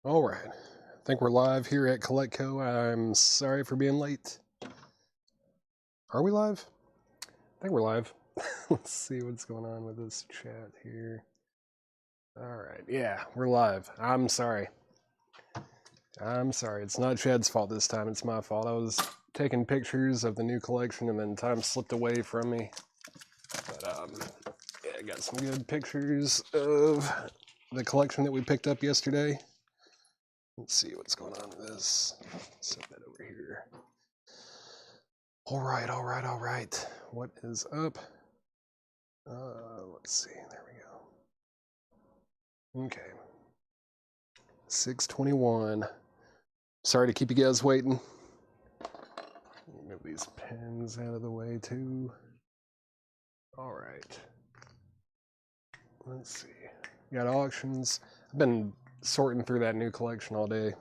All right. I think we're live here at CollectCo. I'm sorry for being late. Are we live? I think we're live. Let's see what's going on with this chat here. All right. Yeah, we're live. I'm sorry. It's not Chad's fault this time. It's my fault. I was taking pictures of the new collection and then time slipped away from me. But yeah, I got some good pictures of the collection that we picked up yesterday. Let's see what's going on with this. Set that over here. All right. What is up? Let's see. There we go. Okay. 6:21. Sorry to keep you guys waiting. Move these pens out of the way too. All right. Let's see. We got auctions. I've been sorting through that new collection all day,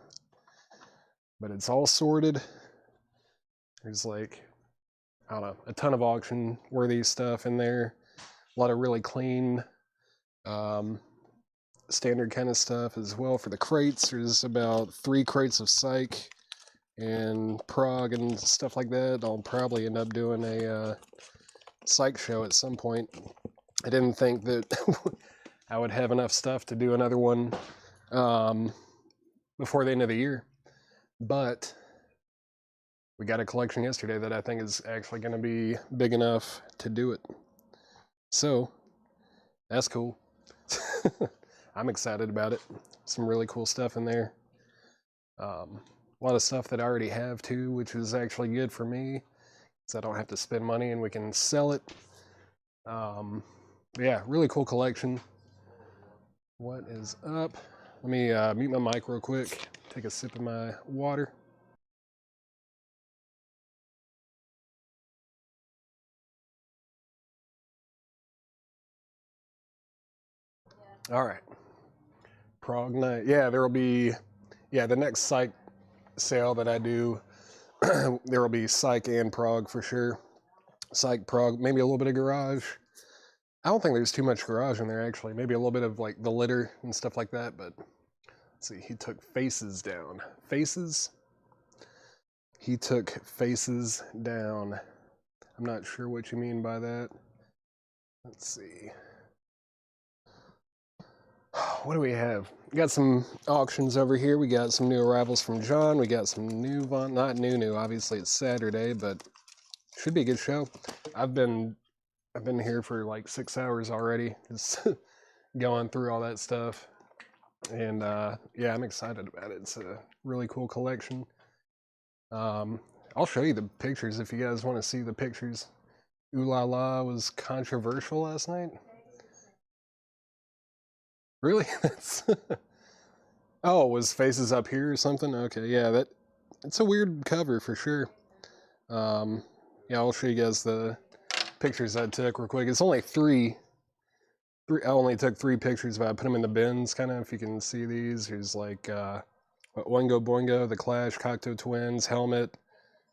but it's all sorted. There's like, I don't know, a ton of auction worthy stuff in there. A lot of really clean, standard kind of stuff as well. For the crates, there's about 3 crates of Psych and Prague and stuff like that. I'll probably end up doing a Psych show at some point. I didn't think that I would have enough stuff to do another one before the end of the year, but we got a collection yesterday that I think is actually going to be big enough to do it. So that's cool. I'm excited about it. Some really cool stuff in there. A lot of stuff that I already have too, which is actually good for me, so I don't have to spend money and we can sell it. Yeah, really cool collection. What is up? Let me mute my mic real quick. Take a sip of my water. All right. Prague night. Yeah, there will be, the next Psych sale that I do, there will be Psych and Prague for sure. Psych, Prague, maybe a little bit of Garage. I don't think there's too much Garage in there actually. Maybe a little bit of like the litter and stuff like that, but let's see, he took Faces down. Faces? He took Faces down. I'm not sure what you mean by that. Let's see. What do we have? We got some auctions over here. We got some new arrivals from John. We got some new, not new, obviously it's Saturday, but should be a good show. I've been here for like 6 hours already, just going through all that stuff. And yeah, I'm excited about it. It's a really cool collection. I'll show you the pictures if you guys want to see the pictures. Ooh La La was controversial last night. Really? Oh, was Faces up here or something? Okay, yeah, it's a weird cover for sure. Yeah, I'll show you guys the pictures I took real quick. It's only three. I only took 3 pictures, but I put them in the bins, kind of, if you can see these. There's like Oingo Boingo, The Clash, Cocteau Twins, Helmet,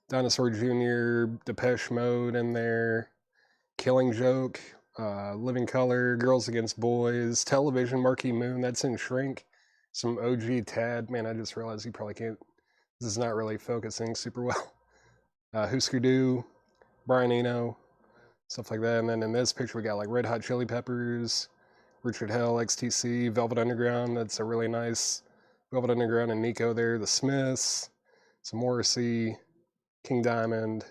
Dinosaur Jr., Depeche Mode in there, Killing Joke, Living Color, Girls Against Boys, Television, Marquee Moon, that's in Shrink, some OG Tad. Man, I just realized you probably can't, this is not really focusing super well. Husker Du, Brian Eno, stuff like that. And then in this picture, we got like Red Hot Chili Peppers, Richard Hell, XTC, Velvet Underground. That's a really nice Velvet Underground and Nico there. The Smiths, some Morrissey, King Diamond.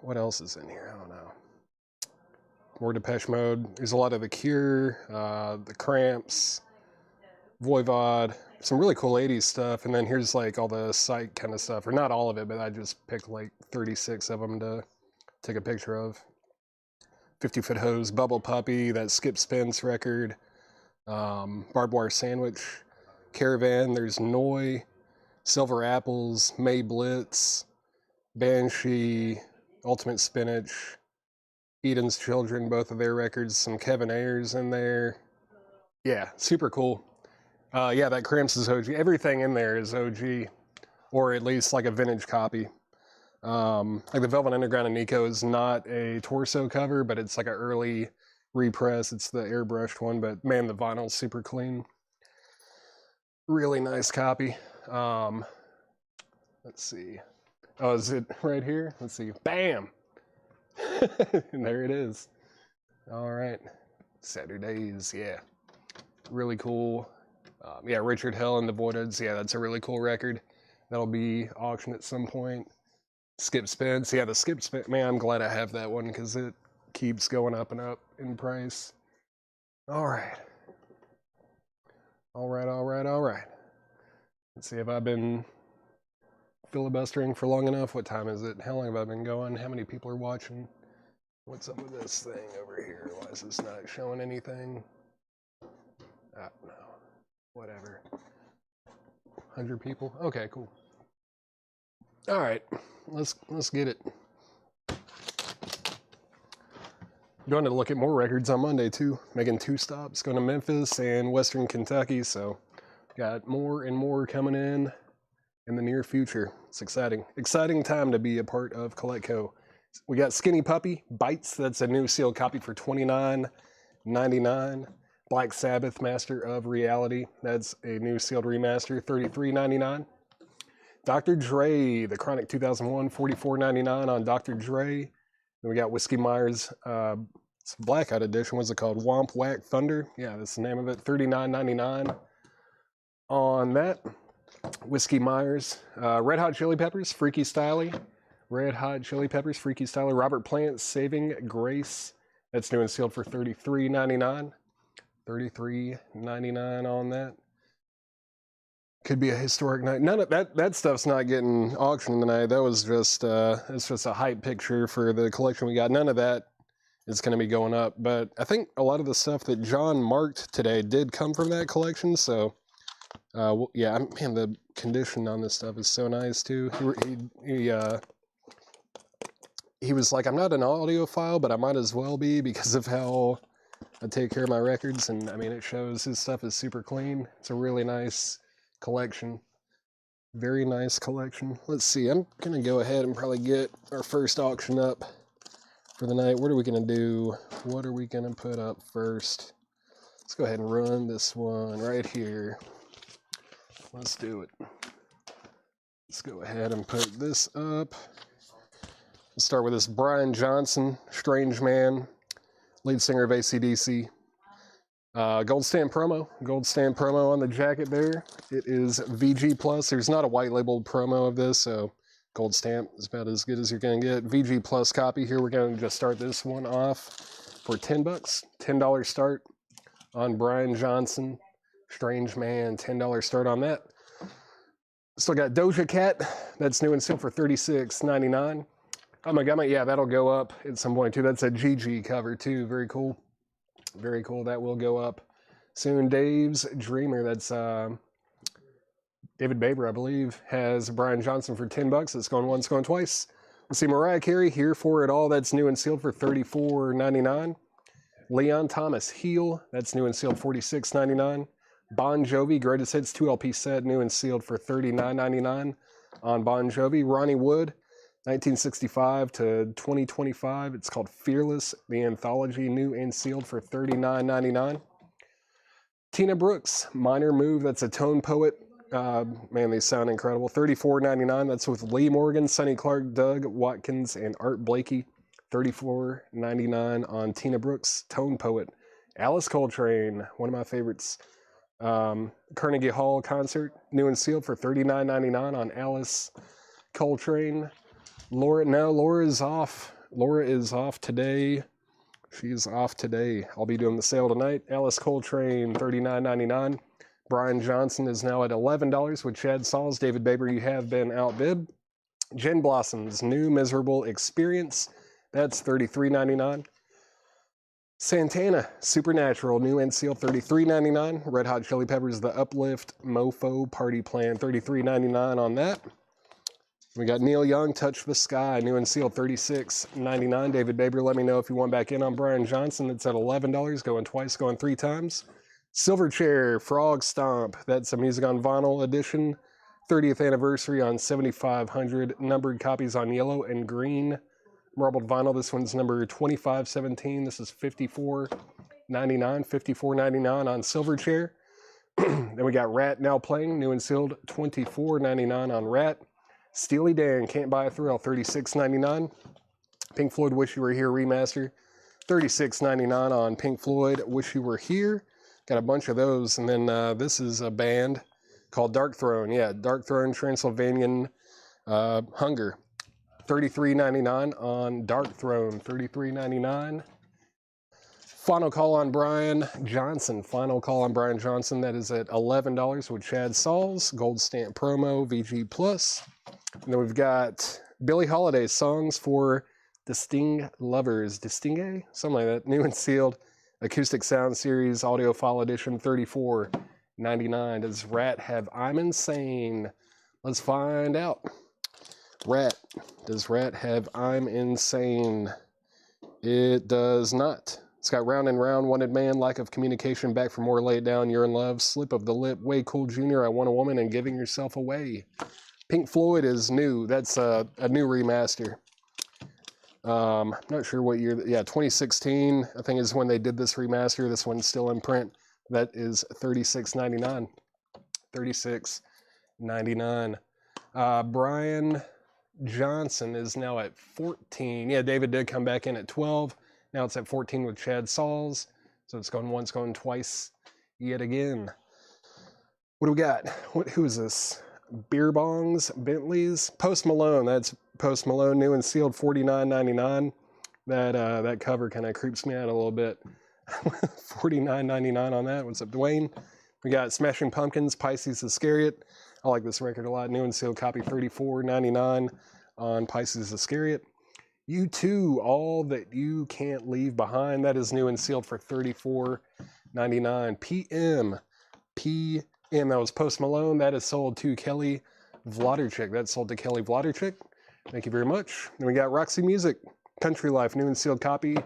What else is in here? I don't know. More Depeche Mode. There's a lot of The Cure, The Cramps, Voivod, some really cool 80s stuff. And then here's like all the Psych kind of stuff, or not all of it, but I just picked like 36 of them to take a picture of. 50 Foot Hose, Bubble Puppy, that Skip Spence record, Barbed Wire Sandwich, Caravan, there's Noi, Silver Apples, May Blitz, Banshee, Ultimate Spinach, Eden's Children, both of their records, some Kevin Ayers in there. Yeah, super cool. Yeah, that Cramps is OG. Everything in there is OG, or at least like a vintage copy. Like the Velvet Underground and Nico is not a torso cover, but it's like an early repress. It's the airbrushed one, but man, the vinyl's super clean. Really nice copy. Let's see. Oh, is it right here? Let's see. Bam! And there it is. All right. Saturdays, yeah. Really cool. Yeah, Richard Hell and the Voidoids. Yeah, that's a really cool record. That'll be auctioned at some point. Skip Spence. Yeah, the Skip Spence. Man, I'm glad I have that one because it keeps going up and up in price. All right. All right. Let's see, have I been filibustering for long enough? What time is it? How long have I been going? How many people are watching? What's up with this thing over here? Why is this not showing anything? Ah, no. Whatever. 100 people? Okay, cool. All right, let's get it. Going to look at more records on Monday too. Making 2 stops, going to Memphis and Western Kentucky. So got more and more coming in the near future. It's exciting. Exciting time to be a part of Collectco. We got Skinny Puppy Bites. That's a new sealed copy for $29.99. Black Sabbath Master of Reality. That's a new sealed remaster, $33.99. Dr. Dre, the Chronic 2001, $44.99 on Dr. Dre. Then we got Whiskey Myers, it's Blackout Edition. What's it called? Womp Whack Thunder. Yeah, that's the name of it. $39.99 on that. Whiskey Myers, Red Hot Chili Peppers, Freaky Styley. Red Hot Chili Peppers, Freaky Styley. Robert Plant, Saving Grace. That's new and sealed for $33.99. $33.99 on that. Could be a historic night. None of that stuff's not getting auctioned tonight. That was just it's just a hype picture for the collection we got. None of that is going to be going up. But I think a lot of the stuff that John marked today did come from that collection. So yeah, man, the condition on this stuff is so nice too. He was like, I'm not an audiophile, but I might as well be because of how I take care of my records. And I mean, it shows his stuff is super clean. It's a really nice collection. Very nice collection. Let's see, I'm gonna go ahead and probably get our first auction up for the night. What are we gonna do? What are we gonna put up first? Let's go ahead and run this one right here. Let's do it. Let's go ahead and put this up. Let's start with this Brian Johnson, Strange Man, lead singer of AC/DC. Gold stamp promo on the jacket there. It is VG Plus. There's not a white labeled promo of this, so gold stamp is about as good as you're going to get. VG Plus copy here. We're going to just start this one off for $10. $10 start on Brian Johnson, Strange Man. $10 start on that. Still got Doja Cat. That's new and sealed for $36.99. Oh my God, yeah, that'll go up at some point too. That's a GG cover too. Very cool. Very cool. That will go up soon. Dave's Dreamer. That's David Baber, I believe, has Brian Johnson for $10. It's going once, going twice. Let's see, Mariah Carey, Here For It All. That's new and sealed for $34.99. Leon Thomas, Heal. That's new and sealed, $46.99. Bon Jovi, Greatest Hits 2LP set, new and sealed for $39.99 on Bon Jovi. Ronnie Wood, 1965 to 2025. It's called Fearless, the anthology, new and sealed for $39.99. Tina Brooks, Minor Move. That's a Tone Poet. Man, these sound incredible. $34.99. That's with Lee Morgan, Sonny Clark, Doug Watkins, and Art Blakey. $34.99 on Tina Brooks, Tone Poet. Alice Coltrane, one of my favorites. Carnegie Hall concert, new and sealed for $39.99 on Alice Coltrane. Laura is off. Laura is off today. She's off today. I'll be doing the sale tonight. Alice Coltrane, $39.99. Brian Johnson is now at $11 with Chad Sauls. David Baber, you have been outbid. Gin Blossoms, New Miserable Experience. That's $33.99. Santana, Supernatural, new and sealed, $33.99. Red Hot Chili Peppers, The Uplift Mofo Party Plan, $33.99 on that. We got Neil Young, Touch the Sky, new and sealed, $36.99. David Baber, let me know if you want back in on Brian Johnson. It's at $11, going twice, going 3 times. Silverchair, Frog Stomp, that's a Music on Vinyl edition. 30th anniversary on 7,500 numbered copies on yellow and green marbled vinyl. This one's number 2517. This is $54.99. $54.99 on Silverchair. Then we got Rat Now Playing, new and sealed, $24.99 on Rat. Steely Dan, Can't Buy a Thrill, $36.99. Pink Floyd, Wish You Were Here remaster, $36.99 on Pink Floyd, Wish You Were Here. Got a bunch of those. And then this is a band called Darkthrone. Yeah, Darkthrone, Transylvanian Hunger. $33.99 on Darkthrone, $33.99. Final Call on Brian Johnson. Final Call on Brian Johnson. That is at $11 with Chad Sauls. Gold stamp promo, VG Plus. And then we've got Billie Holiday, Songs for Distinct Lovers. Distingue? Something like that. New and sealed. Acoustic Sound Series, Audiophile Edition, $34.99. Does Rat have I'm Insane? Let's find out. Rat. Does Rat have I'm Insane? It does not. It's got Round and Round, Wanted Man, Lack of Communication, Back for More, Lay It Down, You're in Love, Slip of the Lip, Way Cool Jr., I Want a Woman, and Giving Yourself Away. Pink Floyd is new. That's a new remaster. Not sure what year. Yeah, 2016, I think, is when they did this remaster. This one's still in print. That is $36.99. $36.99. Brian Johnson is now at 14. Yeah, David did come back in at 12. Now it's at 14 with Chad Sauls. So it's going once, going twice yet again. What do we got? Who is this? Beer Bongs, Bentleys, Post Malone. That's Post Malone, new and sealed, $49.99. That cover kind of creeps me out a little bit. $49.99 on that. What's up, Dwayne? We got Smashing Pumpkins, Pisces Iscariot. I like this record a lot. New and sealed copy, $34.99 on Pisces Iscariot. U2, All That You Can't Leave Behind. That is new and sealed for $34.99. PM, that was Post Malone. That is sold to Kelly Vladerchik. That's sold to Kelly Vladerchik. Thank you very much. Then we got Roxy Music, Country Life, new and sealed copy.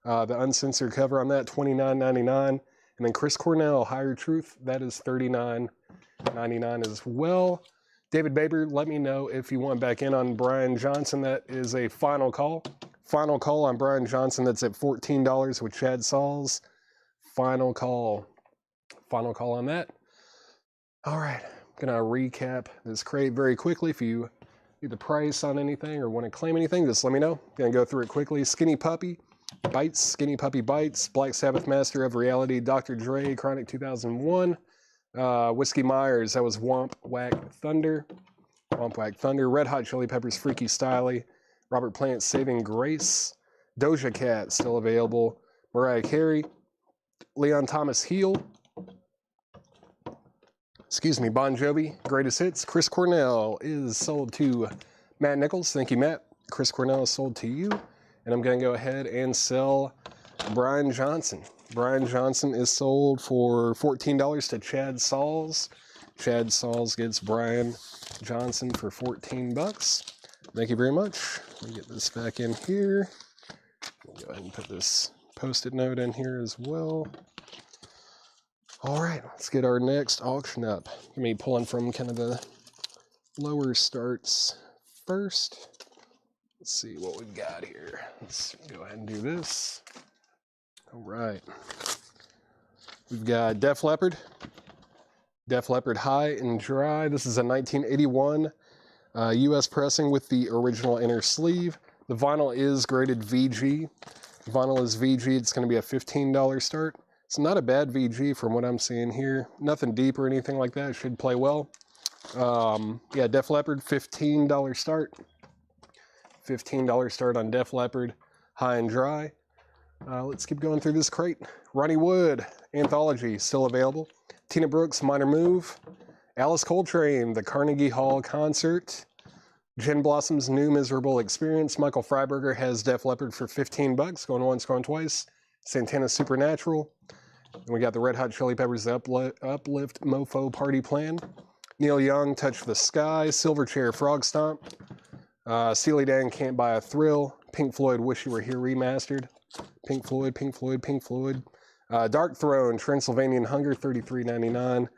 The uncensored cover on that, $29.99. And then Chris Cornell, Higher Truth. That is $39.99 as well. David Baber, let me know if you want back in on Brian Johnson. That is a final call. Final call on Brian Johnson. That's at $14 with Chad Sauls. Final call. Final call on that. All right. I'm going to recap this crate very quickly. If you need the price on anything or want to claim anything, just let me know. I'm going to go through it quickly. Skinny Puppy Bites. Skinny Puppy Bites. Black Sabbath, Master of Reality. Dr. Dre, Chronic 2001. Whiskey Myers, that was Womp Whack Thunder. Womp Whack Thunder. Red Hot Chili Peppers, Freaky Styley. Robert Plant, Saving Grace. Doja Cat, still available. Mariah Carey. Leon Thomas, Heal. Bon Jovi, Greatest Hits. Chris Cornell is sold to Matt Nichols. Thank you, Matt. Chris Cornell is sold to you. And I'm going to go ahead and sell Brian Johnson. Brian Johnson is sold for $14 to Chad Sauls. Chad Sauls gets Brian Johnson for $14. Thank you very much. Let me get this back in here. Go ahead and put this Post-it note in here as well. All right, let's get our next auction up. Me pulling from kind of the lower starts first. Let's see what we've got here. Let's go ahead and do this. All right. We've got Def Leppard. Def Leppard High and Dry. This is a 1981 US pressing with the original inner sleeve. The vinyl is graded VG. Vinyl is VG. It's going to be a $15 start. It's not a bad VG from what I'm seeing here. Nothing deep or anything like that. It should play well. Yeah, Def Leppard, $15 start. $15 start on Def Leppard High and Dry. Let's keep going through this crate. Ronnie Wood, Anthology, still available. Tina Brooks, Minor Move. Alice Coltrane, The Carnegie Hall Concert. Gin Blossom's New Miserable Experience. Michael Freiberger has Def Leppard for $15, going once, going twice. Santana Supernatural. And we got the Red Hot Chili Peppers Uplift Mofo Party Plan. Neil Young, Touch the Sky. Silverchair, Frog Stomp. Steely Dan, Can't Buy a Thrill. Pink Floyd, Wish You Were Here remastered. Pink Floyd. Darkthrone, Transylvanian Hunger, $33.99.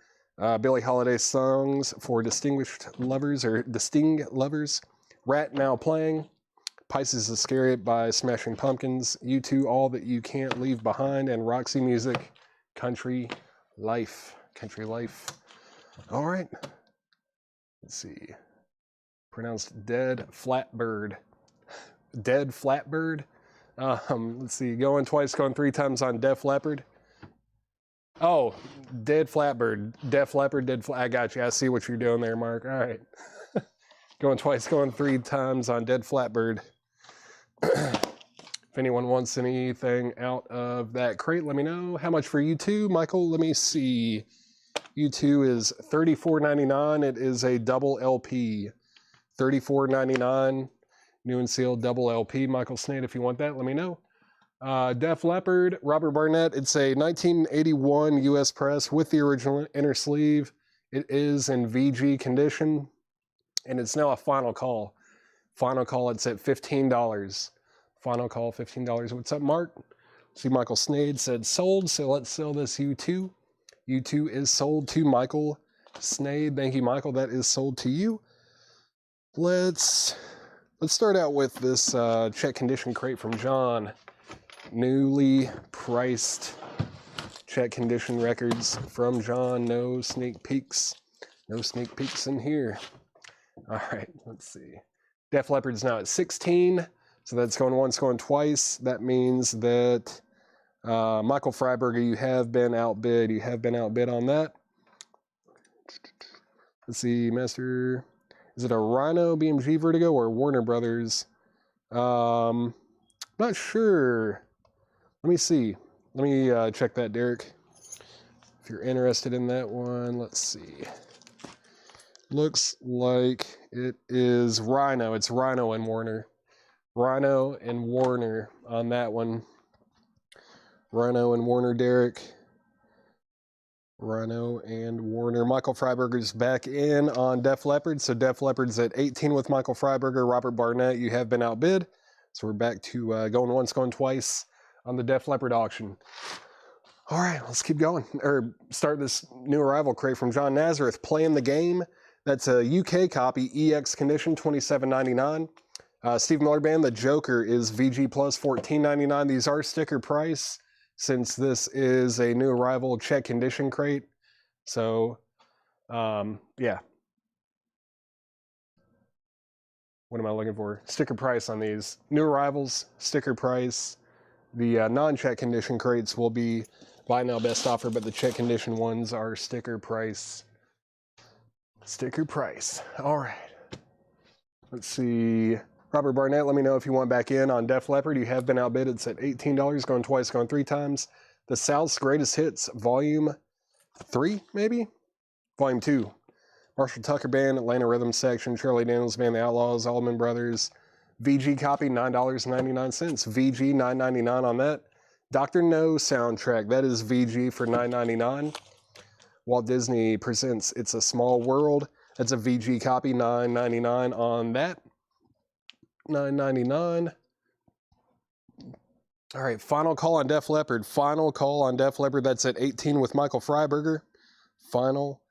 Billie Holiday Songs for Distinguished Lovers, or Distinct Lovers. Rat Now Playing. Pisces Iscariot by Smashing Pumpkins. U2, All That You Can't Leave Behind. And Roxy Music, Country Life. Country Life. All right. Let's see. Pronounced Dead Flatbird. Dead Flatbird. Let's see. Going twice, going 3 times on Def Leppard. Oh, Dead Flatbird. Def Leppard, I got you. I see what you're doing there, Mark. All right. Going twice, going 3 times on Dead Flatbird. If anyone wants anything out of that crate, let me know. How much for U2, Michael? Let me see. U2 is $34.99. It is a double LP. $34.99. New and sealed double LP. Michael Snade, if you want that, let me know. Def Leppard, Robert Barnett. It's a 1981 US press with the original inner sleeve. It is in VG condition, and it's now a final call. Final call, it's at $15. Final call, $15. What's up, Mark? See, Michael Snade said sold, so let's sell this U2. U2 is sold to Michael Snade. Thank you, Michael. That is sold to you. Let's start out with this check condition crate from John. Newly priced check condition records from John. No sneak peeks. No sneak peeks in here. All right, let's see. Def Leppard's now at 16. So that's going once, going twice. That means that Michael Freiberger, you have been outbid. You have been outbid on that. Let's see, Master. Is it a Rhino BMG Vertigo or Warner Brothers? Not sure. Let me see. Let me check that, Derek. If you're interested in that one, let's see. Looks like it is Rhino. It's Rhino and Warner. Rhino and Warner on that one. Rhino and Warner, Derek. Rhino and Warner. Michael Freiberger's back in on Def Leppard. So Def Leppard's at 18 with Michael Freiberger. Robert Barnett, you have been outbid. So we're back to going once, going twice on the Def Leppard auction. All right, let's keep going. Or start this new arrival crate from John Nazareth. Playing the Game. That's a UK copy, EX condition, $27.99. Steve Miller Band, The Joker is VG plus $14.99. These are sticker price since this is a new arrival check condition crate. So, yeah. What am I looking for? Sticker price on these. New arrivals, sticker price. The non-check condition crates will be buy now best offer, but the check condition ones are sticker price. Sticker price. All right. Let's see. Robert Barnett, let me know if you want back in on Def Leppard. You have been outbid. It's at $18, going twice, going 3 times. The South's Greatest Hits, Volume 3, maybe? Volume 2. Marshall Tucker Band, Atlanta Rhythm Section, Charlie Daniels Band, The Outlaws, Allman Brothers. VG copy, $9.99. VG, $9.99 on that. Dr. No soundtrack, that is VG for $9.99. Walt Disney Presents It's a Small World. That's a VG copy, $9.99 on that. $9.99. All right, final call on Def Leppard. Final call on Def Leppard. That's at 18 with Michael Freiberger. Final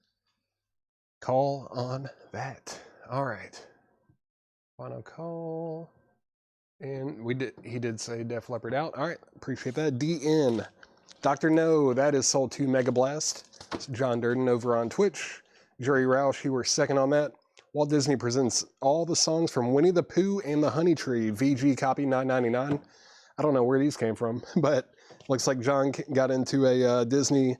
call on that. All right. Final call. And he did say Def Leppard out. All right, appreciate that. DN. Dr. No, that is sold to Mega Blast. It's John Durden over on Twitch. Jerry Roush, you were second on that. Walt Disney Presents all the songs from Winnie the Pooh and the Honey Tree. VG copy, $9.99. I don't know where these came from, but looks like John got into a Disney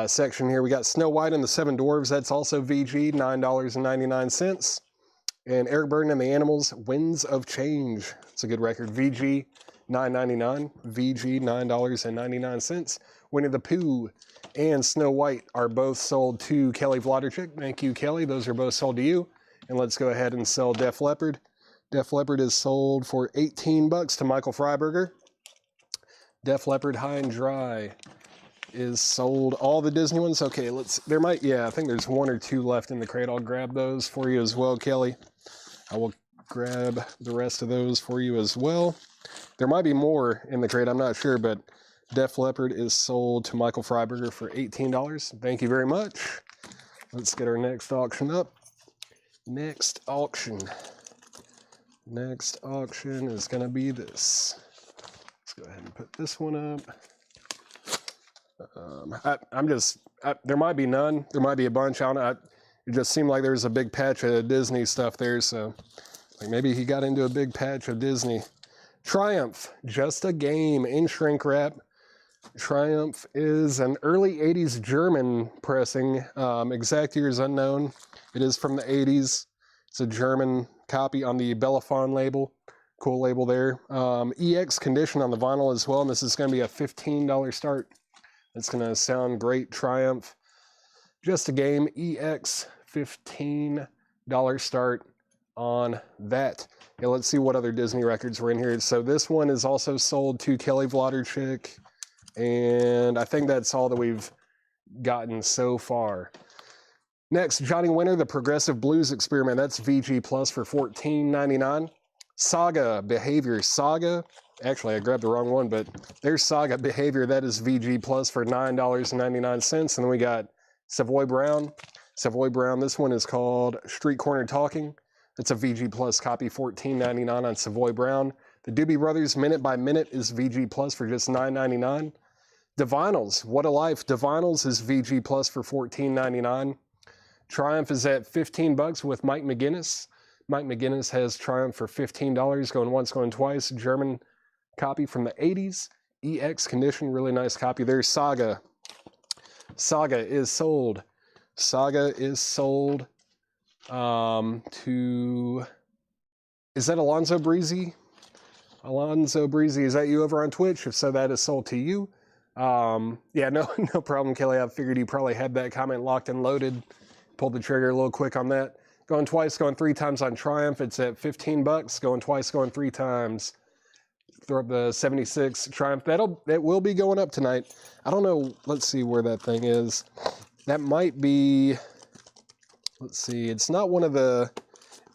section here. We got Snow White and the Seven Dwarves. That's also VG, $9.99. And Eric Burden and the Animals, Winds of Change. It's a good record. VG, $9.99. VG, $9.99. Winnie the Pooh and Snow White are both sold to Kelly Vladerchik. Thank you, Kelly. Those are both sold to you. And let's go ahead and sell Def Leppard. Def Leppard is sold for $18 to Michael Freiberger. Def Leppard High and Dry is sold. All the Disney ones. Okay, I think there's 1 or 2 left in the crate. I'll grab those for you as well, Kelly. I will grab the rest of those for you as well. There might be more in the crate. I'm not sure, but Def Leppard is sold to Michael Freiberger for $18. Thank you very much. Let's get our next auction up. Next auction is going to be this. Let's go ahead and put this one up. There might be none. There might be a bunch. I don't know. It just seemed like there was a big patch of Disney stuff there, so like maybe he got into a big patch of Disney. Triumph, Just a Game in shrink wrap. Triumph is an early 80s German pressing. Exact year is unknown. It is from the 80s. It's a German copy on the Bellafon label. Cool label there. EX condition on the vinyl as well, and this is going to be a $15 start. It's going to sound great. Triumph, Just a Game, EX, $15 start on that. Okay, let's see what other Disney records were in here. So this one is also sold to Kelly Wlodarczyk, and I think that's all that we've gotten so far. Next, Johnny Winter, The Progressive Blues Experiment. That's VG Plus for $14.99. Saga Behavior. Saga, actually I grabbed the wrong one, but there's Saga Behavior. That is VG Plus for $9.99. And then we got Savoy Brown. Savoy Brown, this one is called Street Corner Talking. It's a VG Plus copy, $14.99 on Savoy Brown. The Doobie Brothers Minute by Minute is VG Plus for just $9.99. Divinyls, What a Life. Divinyls is VG Plus for $14.99. Triumph is at $15 with Mike McGuinness. Mike McGuinness has Triumph for $15, going once, going twice. German copy from the 80s. EX condition, really nice copy. There's Saga. Saga is sold. Saga is sold to... Is that Alonzo Breezy? Alonzo Breezy, is that you over on Twitch? If so, that is sold to you. Yeah, no problem, Kelly. I figured you probably had that comment locked and loaded. Pulled the trigger a little quick on that. Going twice, going three times on Triumph. It's at $15. Going twice, going three times. Throw up the 76 Triumph. It will be going up tonight. I don't know. Let's see where that thing is. That might be... Let's see. It's not one of the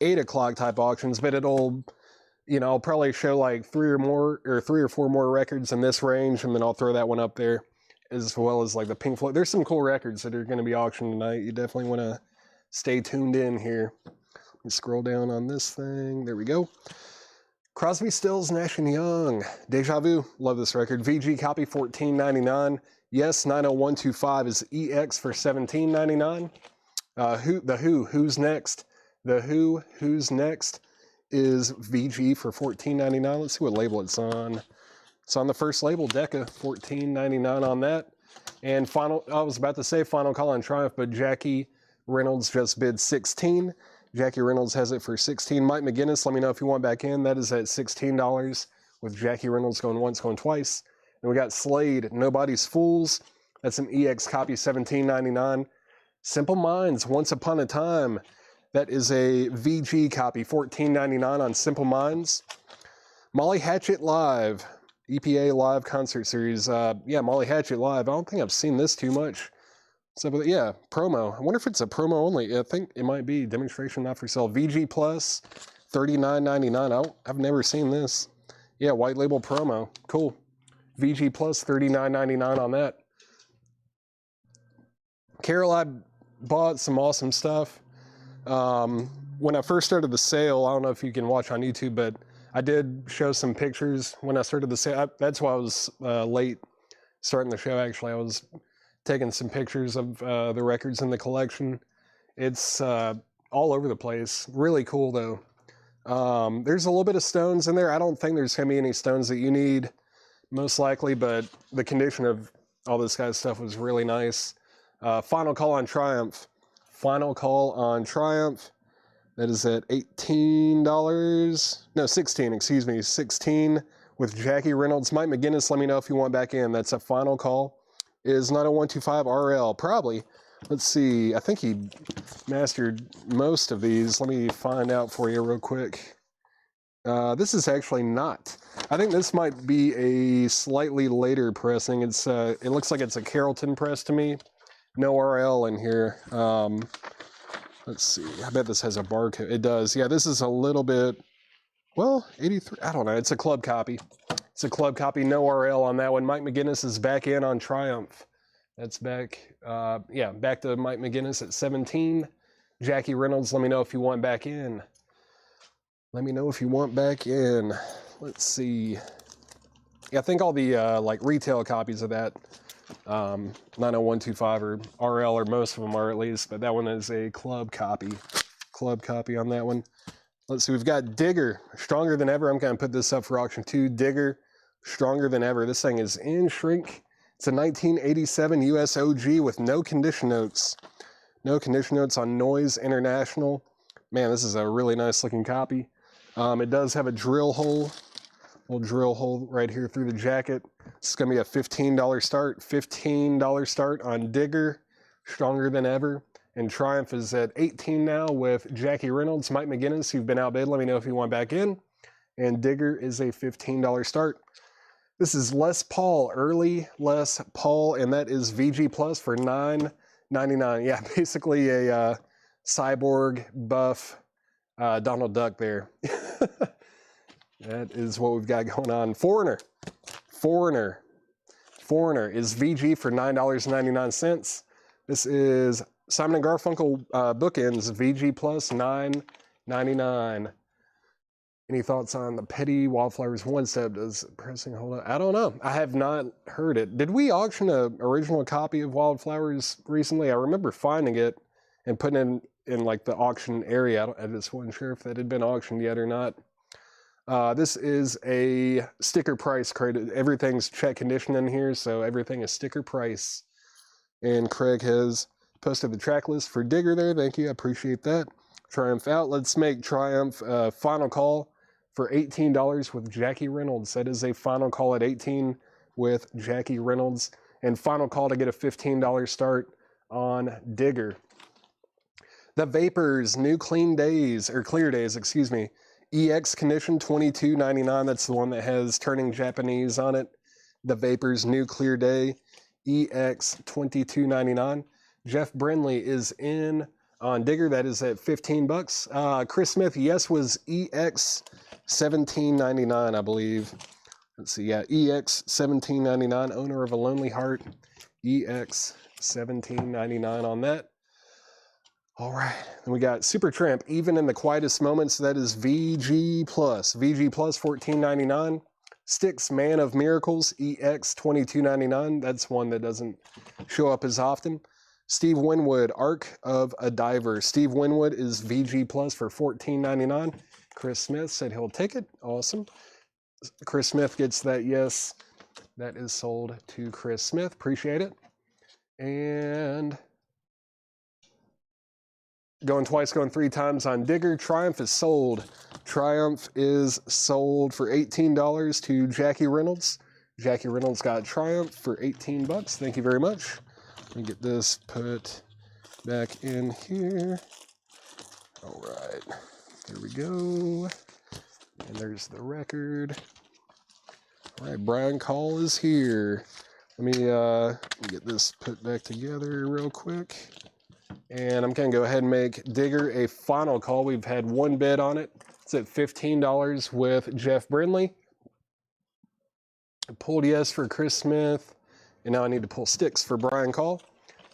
8 o'clock type auctions, but it'll... You know, I'll probably show like 3 or 4 more records in this range, and then I'll throw that one up there, as well as like the Pink Floyd. There's some cool records that are going to be auctioned tonight. You definitely want to stay tuned in here. Let me scroll down on this thing. There we go. Crosby, Stills, Nash & Young. Deja Vu. Love this record. VG copy, $14.99. Yes, 90125 is EX for $17.99. The Who, Who's Next? The Who, Who's Next? Is VG for $14.99. Let's see what label it's on. It's on the first label, Decca, $14.99 on that. And final, I was about to say final call on Triumph, but Jackie Reynolds just bid $16. Jackie Reynolds has it for $16. Mike McGuinness, let me know if you want back in. That is at $16 with Jackie Reynolds going once, going twice. And we got Slade, Nobody's Fools. That's an EX copy, $17.99. Simple Minds, Once Upon a Time. That is a VG copy, $14.99 on Simple Minds. Molly Hatchet Live, EPA Live Concert Series. Yeah, Molly Hatchet Live. I don't think I've seen this too much. So, yeah, promo. I wonder if it's a promo only. I think it might be demonstration, not for sale. VG Plus, $39.99. I've never seen this. Yeah, white label promo. Cool. VG Plus, $39.99 on that. Carol, I bought some awesome stuff. When I first started the sale, I don't know if you can watch on YouTube, but I did show some pictures when I started the sale. That's why I was late starting the show, actually. I was taking some pictures of the records in the collection. It's all over the place. Really cool, though. There's a little bit of stones in there. I don't think there's going to be any stones that you need, most likely, but the condition of all this guy's stuff was really nice. Final call on Triumph. Final call on Triumph. That is at $18. No, $16, excuse me. $16 with Jackie Reynolds. Mike McGuinness, let me know if you want back in. That's a final call. Is 90125 RL. Probably. Let's see. I think he mastered most of these. Let me find out for you real quick. This is actually not. I think this might be a slightly later pressing. It looks like it's a Carrollton press to me. No RL in here. Let's see. I bet this has a barcode. It does. Yeah, this is a little bit, well, 83. I don't know. It's a club copy. It's a club copy. No RL on that one. Mike McGuinness is back in on Triumph. That's back. Yeah, back to Mike McGuinness at 17. Jackie Reynolds, let me know if you want back in. Let me know if you want back in. Let's see. Yeah, I think all the like retail copies of that 90125 or RL, or most of them are at least, but that one is a club copy. Club copy on that one. Let's see, we've got Digger, Stronger Than Ever. I'm going to put this up for auction too. Digger, Stronger Than Ever. This thing is in shrink. It's a 1987 US OG with no condition notes. No condition notes on Noise International. Man, this is a really nice looking copy. It does have a drill hole. Little drill hole right here through the jacket. It's going to be a $15 start. $15 start on Digger, Stronger Than Ever. And Triumph is at 18 now with Jackie Reynolds, Mike McGinnis, who've been outbid. Let me know if you want back in. And Digger is a $15 start. This is Les Paul, early Les Paul, and that is VG Plus for $9.99. Yeah, basically a cyborg buff Donald Duck there. That is what we've got going on. Foreigner is VG for $9.99. This is Simon & Garfunkel bookends, VG Plus $9.99. Any thoughts on the Petty Wildflowers one step? Does pressing hold up? I don't know. I have not heard it. Did we auction an original copy of Wildflowers recently? I remember finding it and putting it in like the auction area. I just wasn't sure if that had been auctioned yet or not. This is a sticker price crate. Everything's check condition in here, so everything is sticker price. And Craig has posted the track list for Digger there. Thank you. I appreciate that. Triumph out. Let's make Triumph final call for $18 with Jackie Reynolds. That is a final call at 18 with Jackie Reynolds. And final call to get a $15 start on Digger. The Vapors, new clean days, or clear days, excuse me. EX condition, $22.99. That's the one that has turning Japanese on it. The Vapors, new clear day. EX, $22.99. Jeff Brindley is in on Digger. That is at $15. Chris Smith, yes, was EX $17.99, I believe. Let's see, yeah, EX $17.99, owner of a Lonely Heart. EX $17.99 on that. All right, then we got Supertramp, Even in the Quietest Moments. That is VG Plus. VG Plus $14.99. Styx, Man of Miracles, EX $22.99. That's one that doesn't show up as often. Steve Winwood, Arc of a Diver. Steve Winwood is VG Plus for $14.99. Chris Smith said he'll take it. Awesome. Chris Smith gets that, yes. That is sold to Chris Smith. Appreciate it. And going twice, going three times on Digger. Triumph is sold. Triumph is sold for $18 to Jackie Reynolds. Jackie Reynolds got Triumph for 18 bucks. Thank you very much. Let me get this put back in here. All right, here we go. And there's the record. All right, Brian Call is here. Let me get this put back together real quick. And I'm going to go ahead and make Digger a final call. We've had one bid on it. It's at $15 with Jeff Brindley. I pulled yes for Chris Smith. And now I need to pull Styx for Brian Call.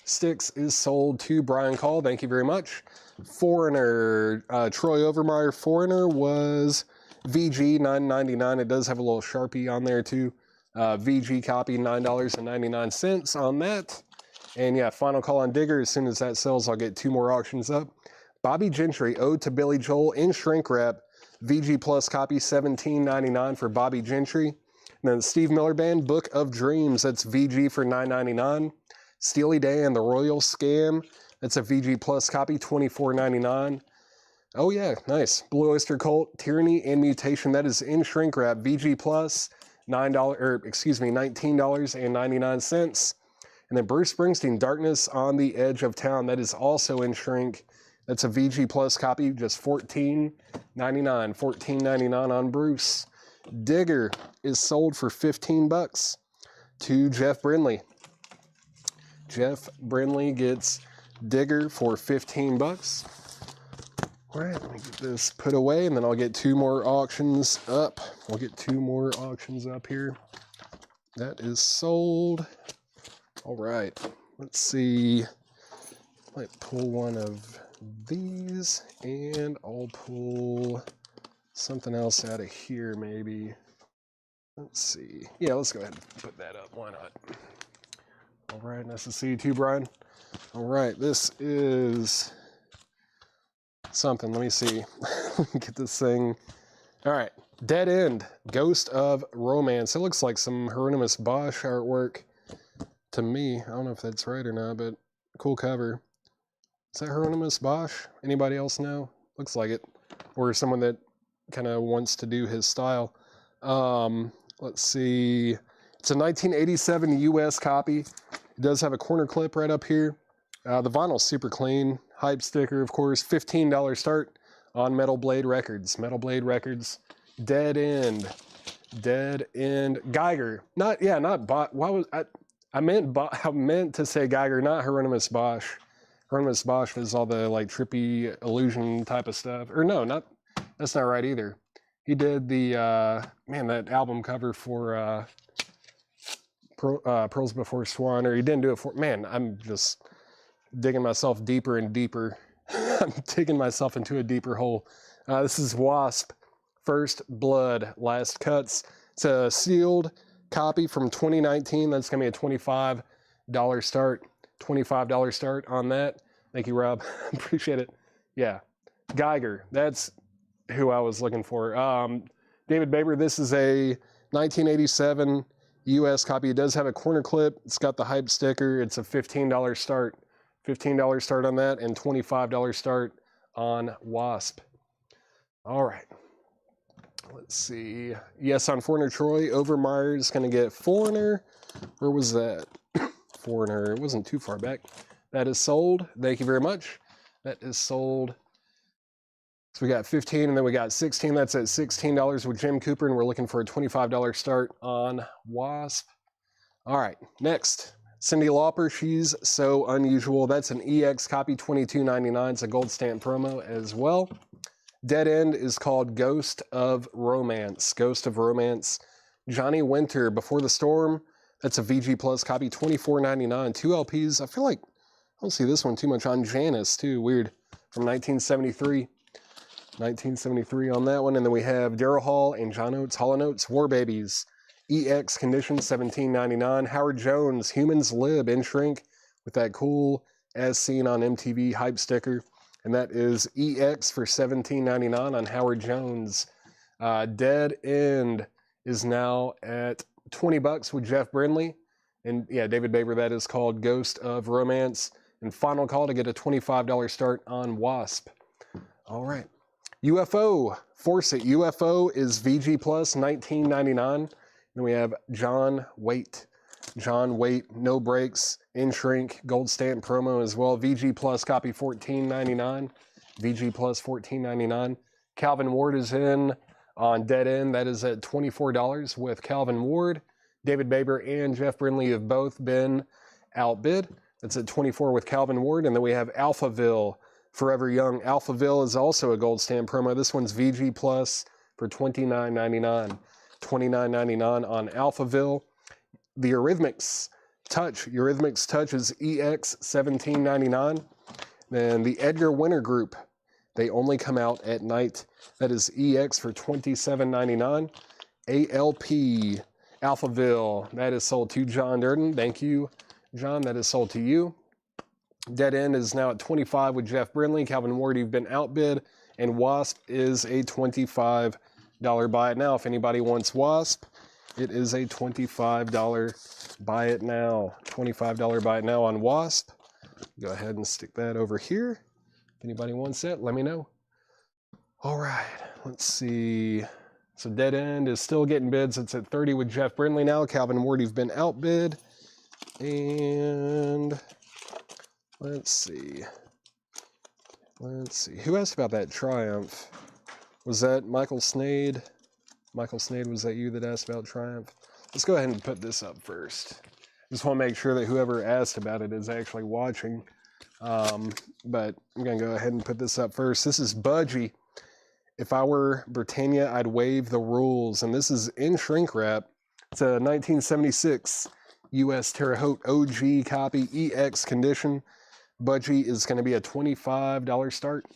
Styx is sold to Brian Call. Thank you very much. Foreigner, Troy Overmeyer Foreigner was VG $9.99. It does have a little Sharpie on there too. VG copy $9.99 on that. And yeah, final call on Digger. As soon as that sells, I'll get two more auctions up. Bobby Gentry, Ode to Billy Joel in shrink wrap. VG Plus copy $17.99 for Bobby Gentry. And then Steve Miller Band, Book of Dreams. That's VG for $9.99. Steely Dan, The Royal Scam. That's a VG Plus copy, $24.99. Oh yeah, nice. Blue Oyster Cult, Tyranny and Mutation. That is in shrink wrap. VG Plus, $19.99. And then Bruce Springsteen, Darkness on the Edge of Town. That is also in shrink. That's a VG Plus copy, just $14.99. $14.99 on Bruce. Digger is sold for 15 bucks to Jeff Brindley. Jeff Brindley gets Digger for 15 bucks. All right, let me get this put away, and then I'll get two more auctions up. We'll get two more auctions up here. That is sold. All right, let's see. Might pull one of these, and I'll pull something else out of here, maybe. Let's see. Yeah, let's go ahead and put that up. Why not? All right, nice to see you too, Brian. All right, this is something. Let me see. Get this thing. All right, Dead End, Ghost of Romance. It looks like some Hieronymus Bosch artwork to me. I don't know if that's right or not, but cool cover. Is that Hieronymus Bosch? Anybody else know? Looks like it. Or someone that kind of wants to do his style. Let's see. It's a 1987 US copy. It does have a corner clip right up here. The vinyl's super clean. Hype sticker, of course. $15 start on Metal Blade Records. Metal Blade Records. Dead End. Dead End. Geiger. Not Bosch. Why was I meant to say Geiger, not Hieronymus Bosch. Hieronymus Bosch was all the like trippy illusion type of stuff. Or no, that's not right either. He did the that album cover for Pearls Before Swan, or he didn't do it for I'm just digging myself deeper and deeper. I'm digging myself into a deeper hole. This is Wasp, First Blood, Last Cuts. It's a sealed copy from 2019. That's gonna be a $25 start. $25 start on that. Thank you, Rob. Appreciate it. Yeah. Geiger. That's who I was looking for. David Baber, this is a 1987 US copy. It does have a corner clip. It's got the hype sticker. It's a $15 start. $15 start on that and $25 start on Wasp. All right. Let's see. Yes, on Foreigner Troy. Overmyer is going to get Foreigner. Where was that? Foreigner. It wasn't too far back. That is sold. Thank you very much. That is sold. So we got 15 and then we got 16. That's at $16 with Jim Cooper, and we're looking for a $25 start on Wasp. All right, next. Cyndi Lauper, She's So Unusual. That's an EX copy, $22.99. It's a gold stamp promo as well. Dead End is called Ghost of Romance. Ghost of Romance. Johnny Winter, Before the Storm. That's a VG Plus copy, $24.99. 2 LPs. I feel like I don't see this one too much on Janice, too. Weird. From 1973. 1973 on that one. And then we have Daryl Hall and John Oates, Hall & Oates, War Babies. EX condition, $17.99. Howard Jones, Humans Lib in shrink with that cool As Seen on MTV hype sticker. And that is EX for $17.99 on Howard Jones. Dead End is now at $20 with Jeff Brindley. And yeah, David Baber, that is called Ghost of Romance. And final call to get a $25 start on Wasp. All right. UFO, Force It. UFO is VG Plus, $19.99. Then we have John Waite. John Waite, No Breaks, in shrink, gold stamp promo as well. VG Plus copy, $14.99. VG Plus, $14.99. Calvin Ward is in on Dead End. That is at $24 with Calvin Ward. David Baber and Jeff Brindley have both been outbid. That's at $24 with Calvin Ward. And then we have Alphaville, Forever Young. Alphaville is also a gold stamp promo. This one's VG Plus for $29.99. $29.99 on Alphaville. The Eurythmics Touch. Eurythmics Touch is EX, $17.99. Then the Edgar Winter Group. They only come out at night. That is EX for $27.99. ALP Alphaville. That is sold to John Durden. Thank you, John. That is sold to you. Dead End is now at $25 with Jeff Brindley. Calvin Ward, you've been outbid. And Wasp is a $25 buy it now. If anybody wants Wasp, it is a $25 buy it now. $25 buy it now on Wasp. Go ahead and stick that over here. If anybody wants it, let me know. All right, let's see. So Dead End is still getting bids. It's at $30 with Jeff Brindley now. Calvin Ward, you've been outbid. And let's see. Who asked about that Triumph? Was that Michael Snade? Michael Snade, was that you that asked about Triumph? Let's go ahead and put this up first. Just want to make sure that whoever asked about it is actually watching. But I'm going to go ahead and put this up first. This is Budgie. If I were Britannia, I'd waive the rules. And this is in shrink wrap. It's a 1976 US Terre Haute OG copy, EX condition. Budgie is going to be a $25 start.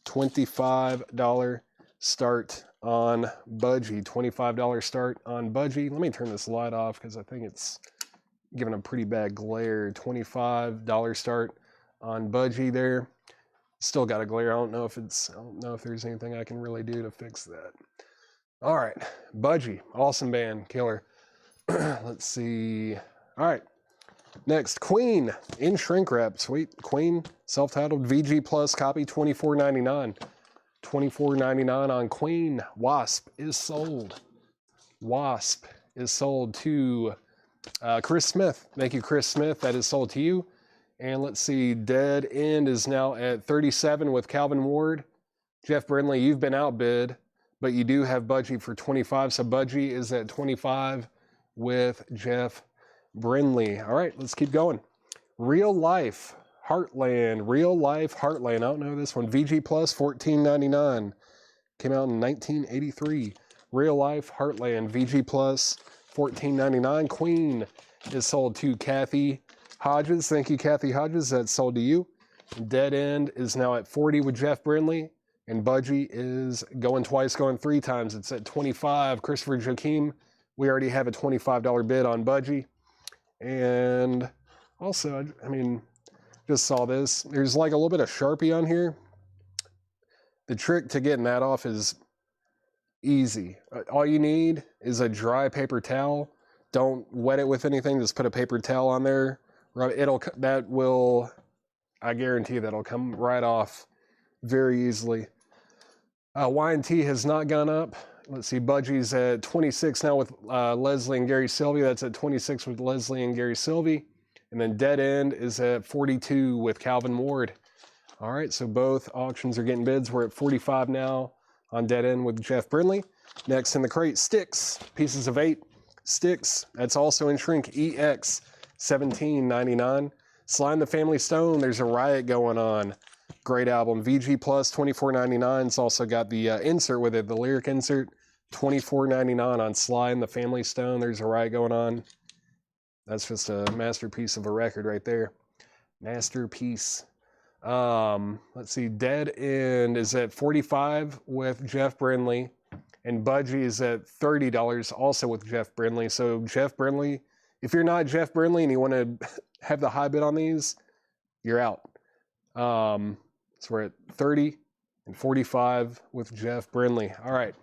$25 start on Budgie. $25 start on Budgie. Let me turn this light off because I think it's giving a pretty bad glare. $25 start on Budgie there. Still got a glare. I don't know if there's anything I can really do to fix that. All right, Budgie, awesome band, killer. Let's see. All right, next, Queen in shrink wrap. Sweet, Queen, self-titled VG Plus copy, $24.99. $24.99 on Queen. Wasp is sold. Wasp is sold to Chris Smith. Thank you, Chris Smith. That is sold to you. And let's see, Dead End is now at 37 with Calvin Ward. Jeff Brindley, you've been outbid, but you do have Budgie for 25. So Budgie is at 25 with Jeff Brindley. All right, let's keep going. Real Life Heartland. Real Life Heartland. I don't know this one. VG Plus, $14.99. Came out in 1983. Real Life Heartland. VG Plus, $14.99. Queen is sold to Kathy Hodges. Thank you, Kathy Hodges. That's sold to you. Dead End is now at 40 with Jeff Brindley. And Budgie is going twice, going three times. It's at 25. Christopher Joachim, we already have a $25 bid on Budgie. And also, I mean, just saw this. There's like a little bit of Sharpie on here. The trick to getting that off is easy. All you need is a dry paper towel. Don't wet it with anything. Just put a paper towel on there. I guarantee that'll come right off very easily. Y&T has not gone up. Let's see, Budgie's at 26 now with Leslie and Gary Sylvie. That's at 26 with Leslie and Gary Sylvie. And then Dead End is at 42 with Calvin Ward. All right, so both auctions are getting bids. We're at 45 now on Dead End with Jeff Brindley. Next in the crate, Styx, Pieces of 8. Styx, that's also in shrink, EX, $17.99. Sly and the Family Stone, there's a riot going on. Great album. VG Plus, $24.99. It's also got the insert with it, the lyric insert, $24.99 on Sly and the Family Stone. There's a riot going on. That's just a masterpiece of a record right there. Masterpiece. Let's see, Dead End is at 45 with Jeff Brindley. And Budgie is at $30 also with Jeff Brindley. So Jeff Brindley, if you're not Jeff Brindley and you want to have the high bid on these, you're out. So we're at 30 and 45 with Jeff Brindley. All right.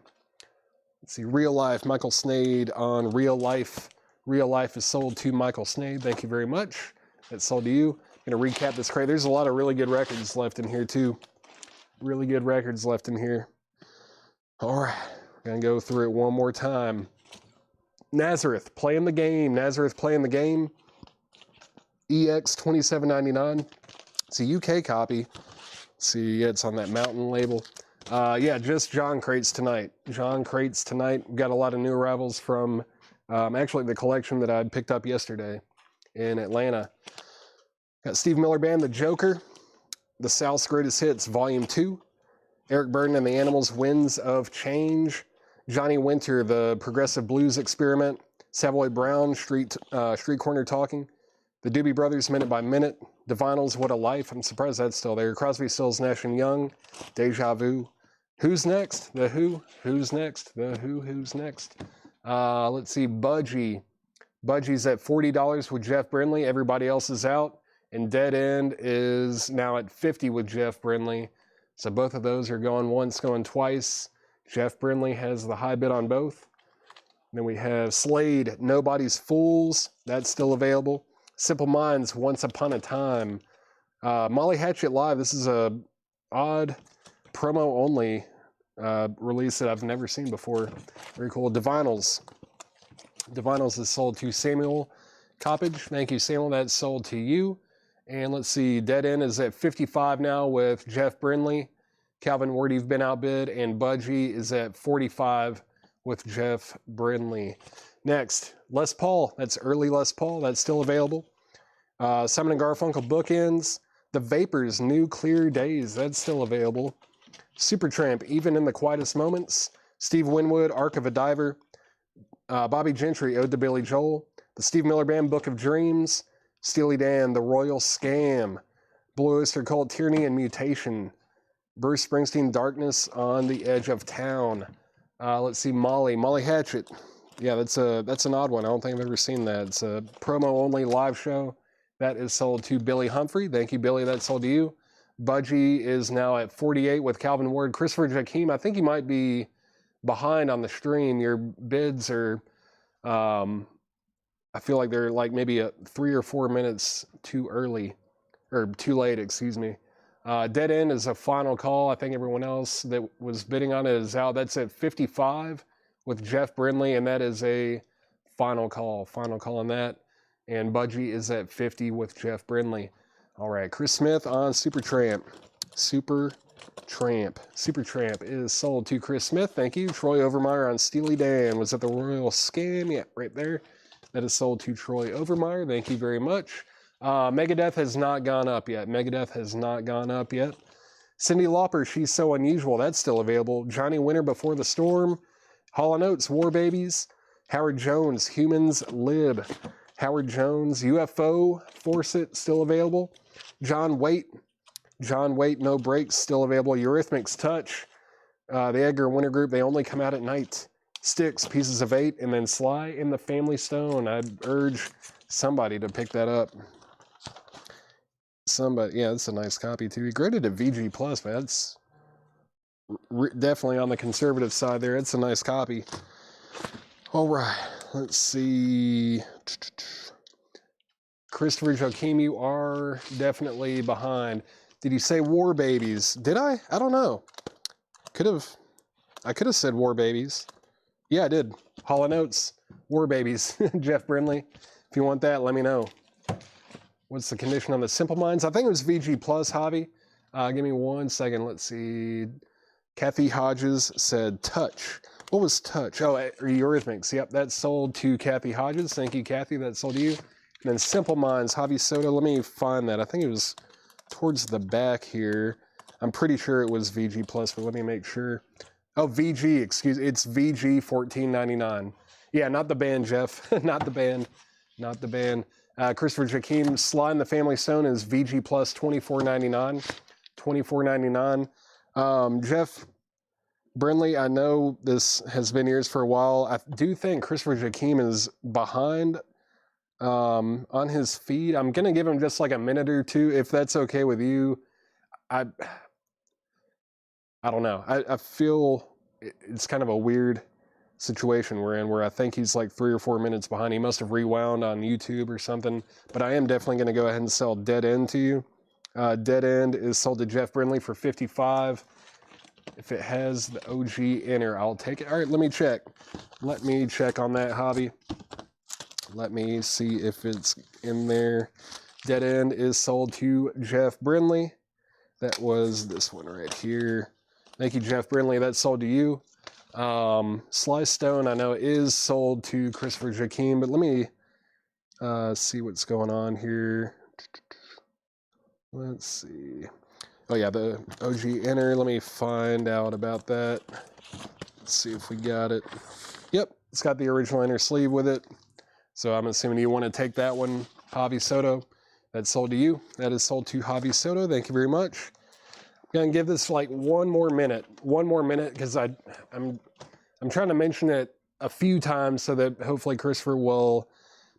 Let's see, Real Life, Michael Snade on Real Life. Real Life is sold to Michael Snade. Thank you very much. That's sold to you. I'm going to recap this crate. There's a lot of really good records left in here too. Really good records left in here. All right. We're going to go through it one more time. Nazareth, Playing the Game. Nazareth, Playing the Game. EX, $27.99. It's a UK copy. Let's see, it's on that Mountain label. Yeah, just John crates tonight. John crates tonight. Got a lot of new arrivals from actually the collection that I picked up yesterday in Atlanta. Got Steve Miller Band, The Joker. The South's Greatest Hits, Volume 2. Eric Burdon and the Animals, Winds of Change. Johnny Winter, The Progressive Blues Experiment. Savoy Brown, Street Corner Talking. The Doobie Brothers, Minute by Minute. Divinals, What a Life. I'm surprised that's still there. Crosby, Stills, Nash & Young. Deja Vu. Who's Next? The Who. Who's Next? The Who. Who's Next? Let's see. Budgie. Budgie's at $40 with Jeff Brindley. Everybody else is out. And Dead End is now at 50 with Jeff Brindley. So both of those are going once, going twice. Jeff Brindley has the high bid on both. Then we have Slade, Nobody's Fools. That's still available. Simple Minds, Once Upon a Time. Molly Hatchet Live. This is a odd promo only release that I've never seen before. Very cool. Divinals. Divinals is sold to Samuel Coppage. Thank you, Samuel. That's sold to you. And let's see, Dead End is at 55 now with Jeff Brindley. Calvin Ward, you've been outbid. And Budgie is at 45 with Jeff Brindley. Next, Les Paul. That's early Les Paul. That's still available. Simon & Garfunkel Bookends. The Vapors, New Clear Days. That's still available. Supertramp, Even in the Quietest Moments. Steve Winwood, Arc of a Diver. Bobby Gentry, Ode to Billy Joel. The Steve Miller Band, Book of Dreams. Steely Dan, The Royal Scam. Blue Oyster Cult, Tyranny and Mutation. Bruce Springsteen, Darkness on the Edge of Town. Let's see, Molly Hatchet. Yeah, that's an odd one. I don't think I've ever seen that. It's a promo-only live show. That is sold to Billy Humphrey. Thank you, Billy. That's sold to you. Budgie is now at 48 with Calvin Ward. Christopher Jakeem, I think you might be behind on the stream. Your bids are, I feel like they're like maybe 3 or 4 minutes too early, or too late, excuse me. Dead End is a final call. I think everyone else that was bidding on it is out. That's at 55 with Jeff Brindley, and that is a final call. Final call on that. And Budgie is at 50 with Jeff Brindley. All right, Chris Smith on Supertramp. Supertramp is sold to Chris Smith. Thank you. Troy Overmeyer on Steely Dan. Was that the Royal Scam? Yeah, right there. That is sold to Troy Overmeyer. Thank you very much. Megadeth has not gone up yet. Cyndi Lauper, She's So Unusual. That's still available. Johnny Winter, Before the Storm. Hall & Oates, War Babies. Howard Jones, Humans Lib. Howard Jones, UFO, Force It, still available. John Waite, No Breaks, still available. Eurythmics, Touch. The Edgar Winter Group, They Only Come Out at Night. Styx, Pieces of Eight, and then Sly in the Family Stone. I'd urge somebody to pick that up. Somebody, yeah, that's a nice copy too. He graded at VG Plus, but that's definitely on the conservative side there. It's a nice copy. All right, let's see. Christopher Joakim, you are definitely behind. Did you say War Babies? Did I? I don't know. I could have said War Babies. Yeah, I did. Hall & Oates, War Babies. Jeff Brindley. If you want that, let me know. What's the condition on the Simple Minds? I think it was VG Plus, Javi. Give me 1 second. Let's see. Kathy Hodges said Touch. What was Touch? Oh, Eurythmics. Yep, that's sold to Kathy Hodges. Thank you, Kathy. That's sold to you. And then Simple Minds, Javi Soto. Let me find that. I think it was towards the back here. I'm pretty sure it was VG Plus, but let me make sure. Oh, VG, excuse me. It's VG $14.99. Yeah, not the band, Jeff. Not the band. Christopher Jakeem, Sly in the Family Stone is VG Plus $24.99. $24.99. Jeff Brindley, I know this has been yours for a while. I do think Christopher Jakeem is behind on his feed. I'm going to give him just like a minute or two, if that's okay with you. I don't know. I feel it's kind of a weird situation we're in where I think he's like 3 or 4 minutes behind. He must have rewound on YouTube or something. But I am definitely going to go ahead and sell Dead End to you. Dead End is sold to Jeff Brindley for $55. If it has the OG inner, I'll take it. All right, let me check. Let me check on that, hobby. Let me see if it's in there. Dead End is sold to Jeff Brindley. That was this one right here. Thank you, Jeff Brindley. That's sold to you. Sly Stone, I know, is sold to Christopher Jakeem, but let me see what's going on here. Let's see. Oh, yeah, the OG inner. Let me find out about that. Let's see if we got it. Yep, it's got the original inner sleeve with it. So I'm assuming you want to take that one, Javi Soto. That's sold to you. That is sold to Javi Soto. Thank you very much. I'm going to give this like one more minute, because I'm trying to mention it a few times so that hopefully Christopher will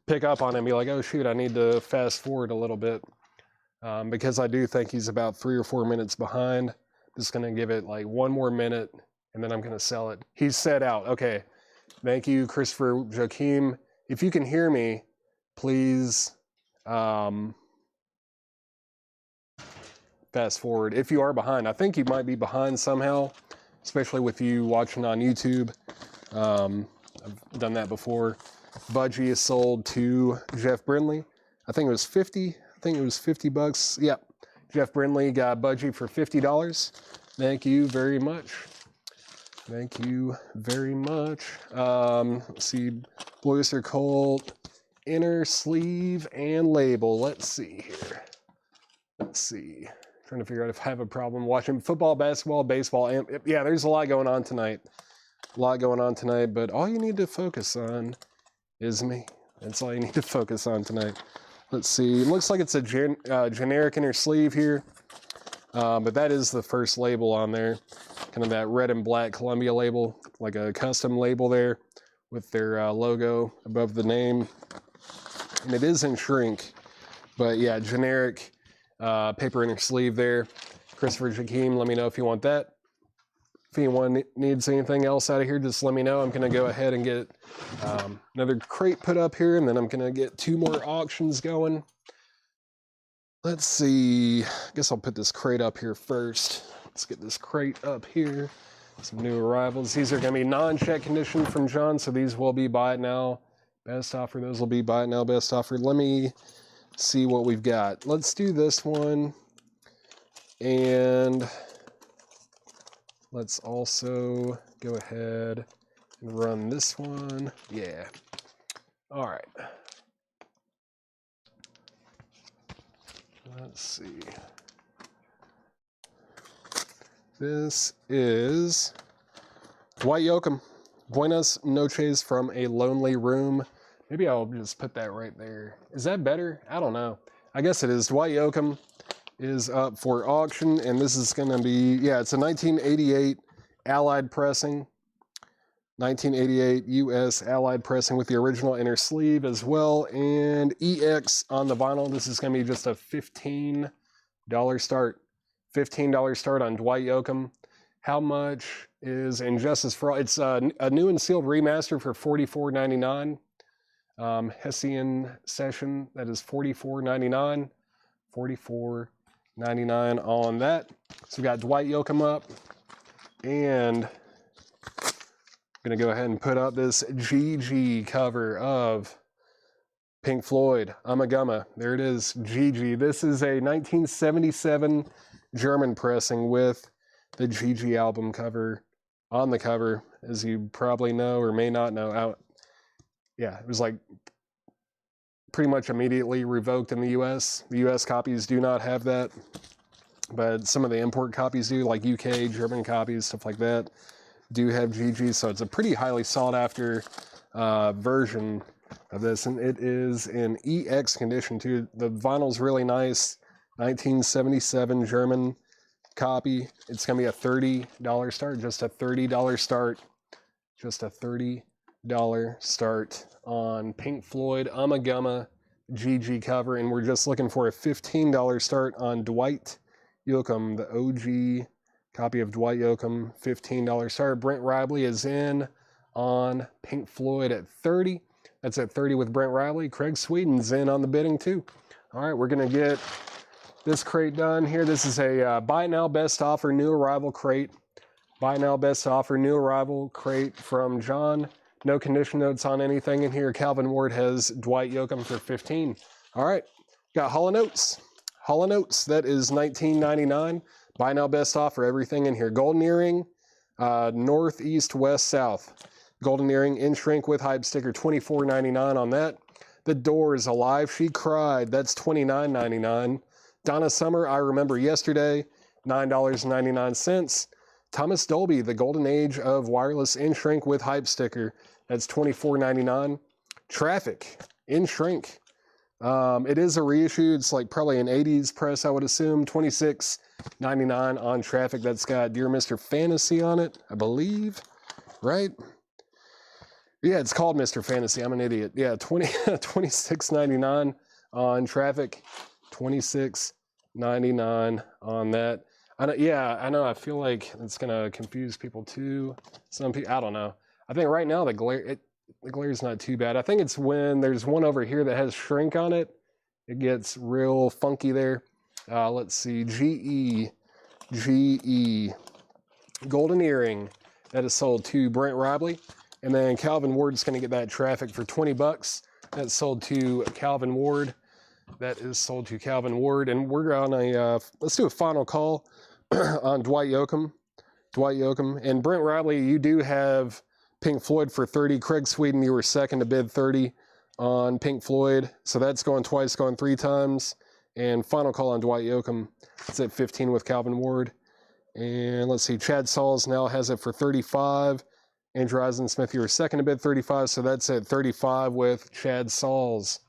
pick up on it and be like, oh, shoot, I need to fast forward a little bit. Because I do think he's about 3 or 4 minutes behind. Just going to give it like one more minute, and then I'm going to sell it. He's set out. Okay. Thank you, Christopher Jakeem. If you can hear me, please fast forward. If you are behind, I think you might be behind somehow, especially with you watching on YouTube. I've done that before. Budgie is sold to Jeff Brindley. I think it was 50. I think it was $50. Yep. Jeff Brindley got Budgie for $50. Thank you very much. Thank you very much. Let's see. Blue Oyster Cult, inner sleeve and label. Let's see here. Let's see. Trying to figure out if I have a problem watching football, basketball, baseball. And yeah, there's a lot going on tonight. But all you need to focus on is me. That's all you need to focus on tonight. Let's see. It looks like it's a generic inner sleeve here. But that is the first label on there. Kind of that red and black Columbia label, like a custom label there with their logo above the name. And it is in shrink, but yeah, generic paper inner sleeve there. Christopher Jakeem, let me know if you want that. If anyone needs anything else out of here, just let me know. I'm going to go ahead and get another crate put up here, and then I'm going to get 2 more auctions going. Let's see. I guess I'll put this crate up here first. Let's get this crate up here. Some new arrivals. These are going to be non-check condition from John, so these will be buy it now, best offer. Those will be buy it now, best offer. Let me see what we've got. Let's do this one. And let's also go ahead and run this one. Yeah. All right. Let's see. This is Dwight Yoakam. Buenas noches from a lonely room. Maybe I'll just put that right there. Is that better? I don't know. I guess it is. Dwight Yoakam is up for auction, and this is going to be, yeah, it's a 1988 Allied pressing. 1988 US Allied pressing with the original inner sleeve as well, and EX on the vinyl. This is going to be just a $15 start. $15 start on Dwight Yoakam. How much is Injustice for All? It's a new and sealed remaster for $44.99. Hessian Session, that is $44.99. $44.99 on that. So we got Dwight Yoakam up, and I'm gonna go ahead and put up this GG cover of Pink Floyd, Ummagumma. There it is, GG. This is a 1977 German pressing with the GG album cover on the cover, as you probably know or may not know. Yeah, it was like pretty much immediately revoked in the US. The US copies do not have that, but some of the import copies do, like UK, German copies, stuff like that, do have GG. So it's a pretty highly sought after version of this, and it is in EX condition too. The vinyl's really nice. 1977 German copy. It's going to be a $30 start, just a $30 start, just a $30 start on Pink Floyd Ummagumma GG cover, and we're just looking for a $15 start on Dwight Yoakam, the OG copy of Dwight Yoakam, $15 start. Brent Ribley is in on Pink Floyd at 30. That's at 30 with Brent Ribley. Craig Sweden's in on the bidding too. All right, we're going to get this crate done here. This is a buy now best offer new arrival crate. Buy now best offer new arrival crate from John. No condition notes on anything in here. Calvin Ward has Dwight Yoakam for 15. All right, got Hall & Oates. Hall & Oates, that is $19.99. Buy now best offer, everything in here. Golden earring, north, east, west, south. Golden earring in shrink with hype sticker, $24.99 on that. The Doors, Alive She Cried, that's $29.99. Donna Summer, I Remember Yesterday, $9.99. Thomas Dolby, The Golden Age of Wireless in shrink with hype sticker, that's $24.99. Traffic in shrink. It is a reissue. It's like probably an 80s press, I would assume. $26.99 on Traffic. That's got Dear Mr. Fantasy on it, I believe, right? Yeah, it's called Mr. Fantasy. I'm an idiot. Yeah, $26.99 on Traffic. $26.99 on that. I know. I feel like it's gonna confuse people too. Some people, I don't know. I think right now the glare is not too bad. I think it's when there's one over here that has shrink on it, it gets real funky there. Let's see, GE Golden Earring, that is sold to Brent Ribley, and then Calvin Ward's gonna get that Traffic for $20. That's sold to Calvin Ward. That is sold to Calvin Ward, and we're on a let's do a final call on Dwight Yoakam. And Brent Ribley, you do have Pink Floyd for 30. Craig Sweden, you were second to bid 30 on Pink Floyd, so that's going twice, going 3 times. And final call on Dwight Yoakam, it's at 15 with Calvin Ward. And let's see, Chad Sauls now has it for 35. Andrew Eisensmith, you were second to bid 35, so that's at 35 with Chad Sauls.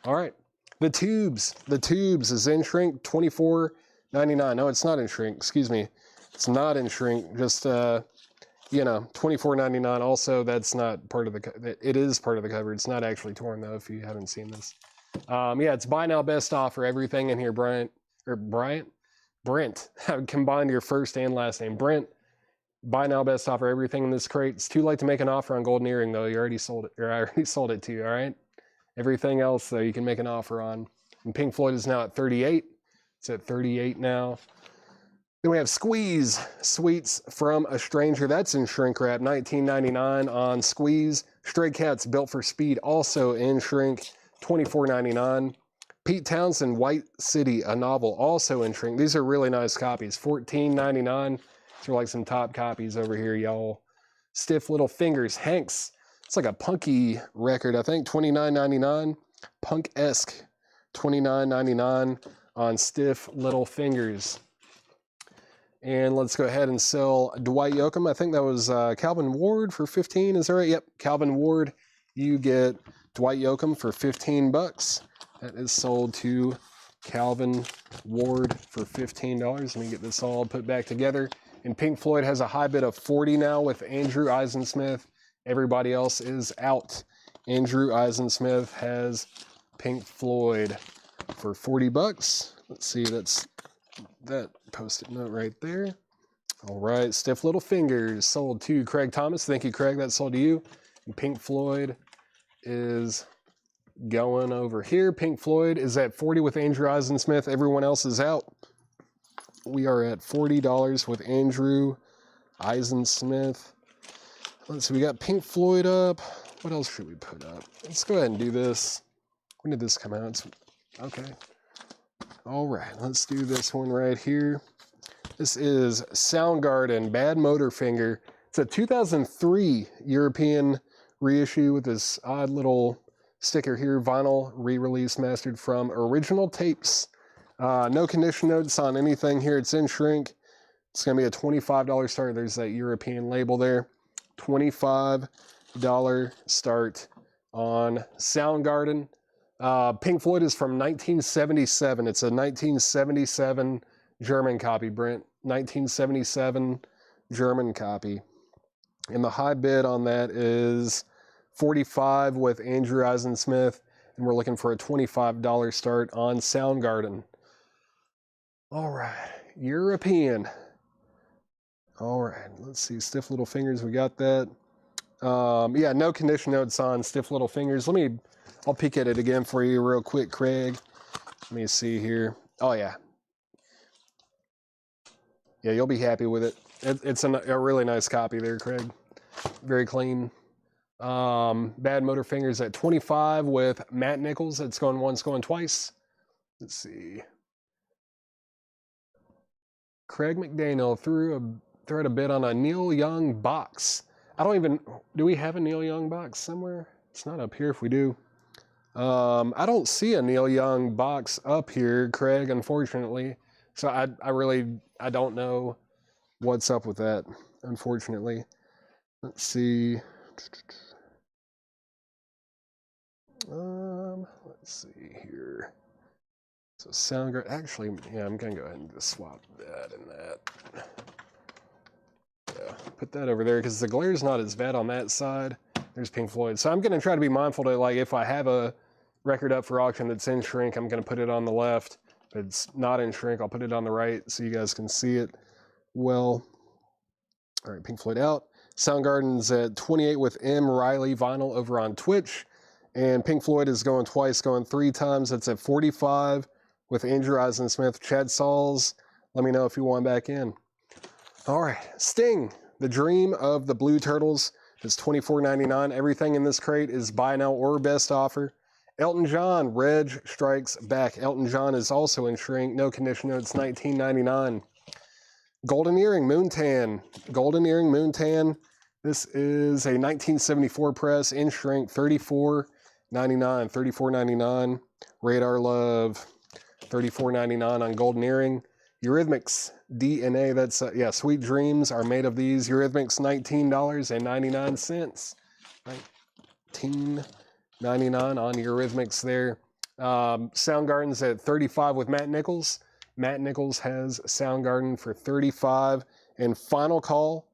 All right. The Tubes is in shrink, $24.99. No, it's not in shrink, excuse me. It's not in shrink, just you know, $24.99. Also, that's not part of the, it is part of the cover. It's not actually torn though, if you haven't seen this. Yeah, it's buy now, best offer. Everything in here, Brent. I've combined your first and last name. Brent, buy now, best offer. Everything in this crate. It's too late to make an offer on Golden Earring though. You already sold it, or I already sold it to you, all right? Everything else though, you can make an offer on. And Pink Floyd is now at 38. It's at 38 now. Then we have Squeeze Sweets from a Stranger. That's in shrink wrap, $19.99 on Squeeze. Stray Cats Built for Speed, also in shrink, $24.99. Pete Townsend, White City, a novel, also in shrink. These are really nice copies, $14.99. These are like some top copies over here, y'all. Stiff Little Fingers, Hanks. It's like a punky record, I think, $29.99. Punk-esque, $29.99 on Stiff Little Fingers. And let's go ahead and sell Dwight Yoakam. I think that was Calvin Ward for 15. Is that right? Yep, Calvin Ward. You get Dwight Yoakam for 15 bucks. That is sold to Calvin Ward for $15. Let me get this all put back together. And Pink Floyd has a high bid of 40 now with Andrew Eisensmith. Everybody else is out. Andrew Eisensmith has Pink Floyd for 40 bucks. Let's see, that's that Post-it note right there. All right, Stiff Little Fingers sold to Craig Thomas. Thank you, Craig. That's sold to you. And Pink Floyd is going over here. Pink Floyd is at 40 with Andrew Eisensmith. Everyone else is out. We are at $40 with Andrew Eisensmith. Let's see, we got Pink Floyd up. What else should we put up? Let's go ahead and do this. When did this come out? It's, okay. All right, let's do this one right here. This is Soundgarden, Bad Motorfinger. It's a 2003 European reissue with this odd little sticker here. Vinyl re-release mastered from Original Tapes. No condition notes on anything here. It's in shrink. It's going to be a $25 start. There's that European label there. $25 start on Soundgarden. Pink Floyd is from 1977. It's a 1977 German copy, Brent. 1977 German copy. And the high bid on that is 45 with Andrew Eisensmith. And we're looking for a $25 start on Soundgarden. All right, European. All right, let's see, Stiff Little Fingers, we got that. Yeah, no condition notes on Stiff Little Fingers. I'll peek at it again for you real quick, Craig. Let me see here. Oh, yeah. Yeah, you'll be happy with it. It's a really nice copy there, Craig. Very clean. Bad Motorfingers at 25 with Matt Nichols. It's going once, going twice. Let's see. Craig McDaniel threw out a bid on a Neil Young box. Do we have a Neil Young box somewhere? It's not up here if we do. I don't see a Neil Young box up here, Craig, unfortunately. So I don't know what's up with that, unfortunately. Let's see. Let's see here. So Soundgarden, actually, yeah, I'm gonna go ahead and just swap that and that. Yeah, put that over there because the glare's not as bad on that side. There's Pink Floyd. So I'm gonna try to be mindful to, like, if I have a record up for auction that's in shrink, I'm gonna put it on the left. If it's not in shrink, I'll put it on the right so you guys can see it well. All right, Pink Floyd out. Soundgarden's at 28 with M. Riley vinyl over on Twitch. And Pink Floyd is going twice, going 3 times. That's at 45 with Andrew Eisensmith. Chad Sauls, let me know if you want back in. All right, Sting, the dream of the Blue Turtles, is $24.99. Everything in this crate is buy now or best offer. Elton John, Reg Strikes Back. Elton John is also in shrink. No condition notes, $19.99. Golden Earring, Moontan. Golden Earring, Moontan. This is a 1974 press in shrink, $34.99. $34.99. Radar Love, $34.99 on Golden Earring. Eurythmics, DNA, that's, yeah, Sweet Dreams are made of these. Eurythmics, $19.99. $19.99 on Eurythmics there. Soundgarden's at 35 with Matt Nichols. Matt Nichols has Soundgarden for 35. And Final Call,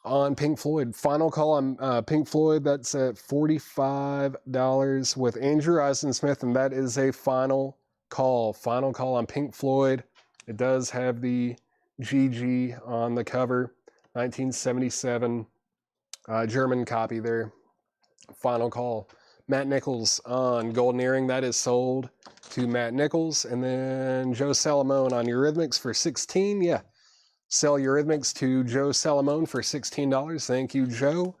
on Pink Floyd. Final call on Pink Floyd. That's at $45 with Andrew Eisensmith, and that is a final call. Final call on Pink Floyd. It does have the GG on the cover. 1977 German copy there. Final call. Matt Nichols on Golden Earring. That is sold to Matt Nichols. And then Joe Salamone on Eurythmics for $16. Yeah. Sell Eurythmics to Joe Salamone for $16. Thank you, Joe.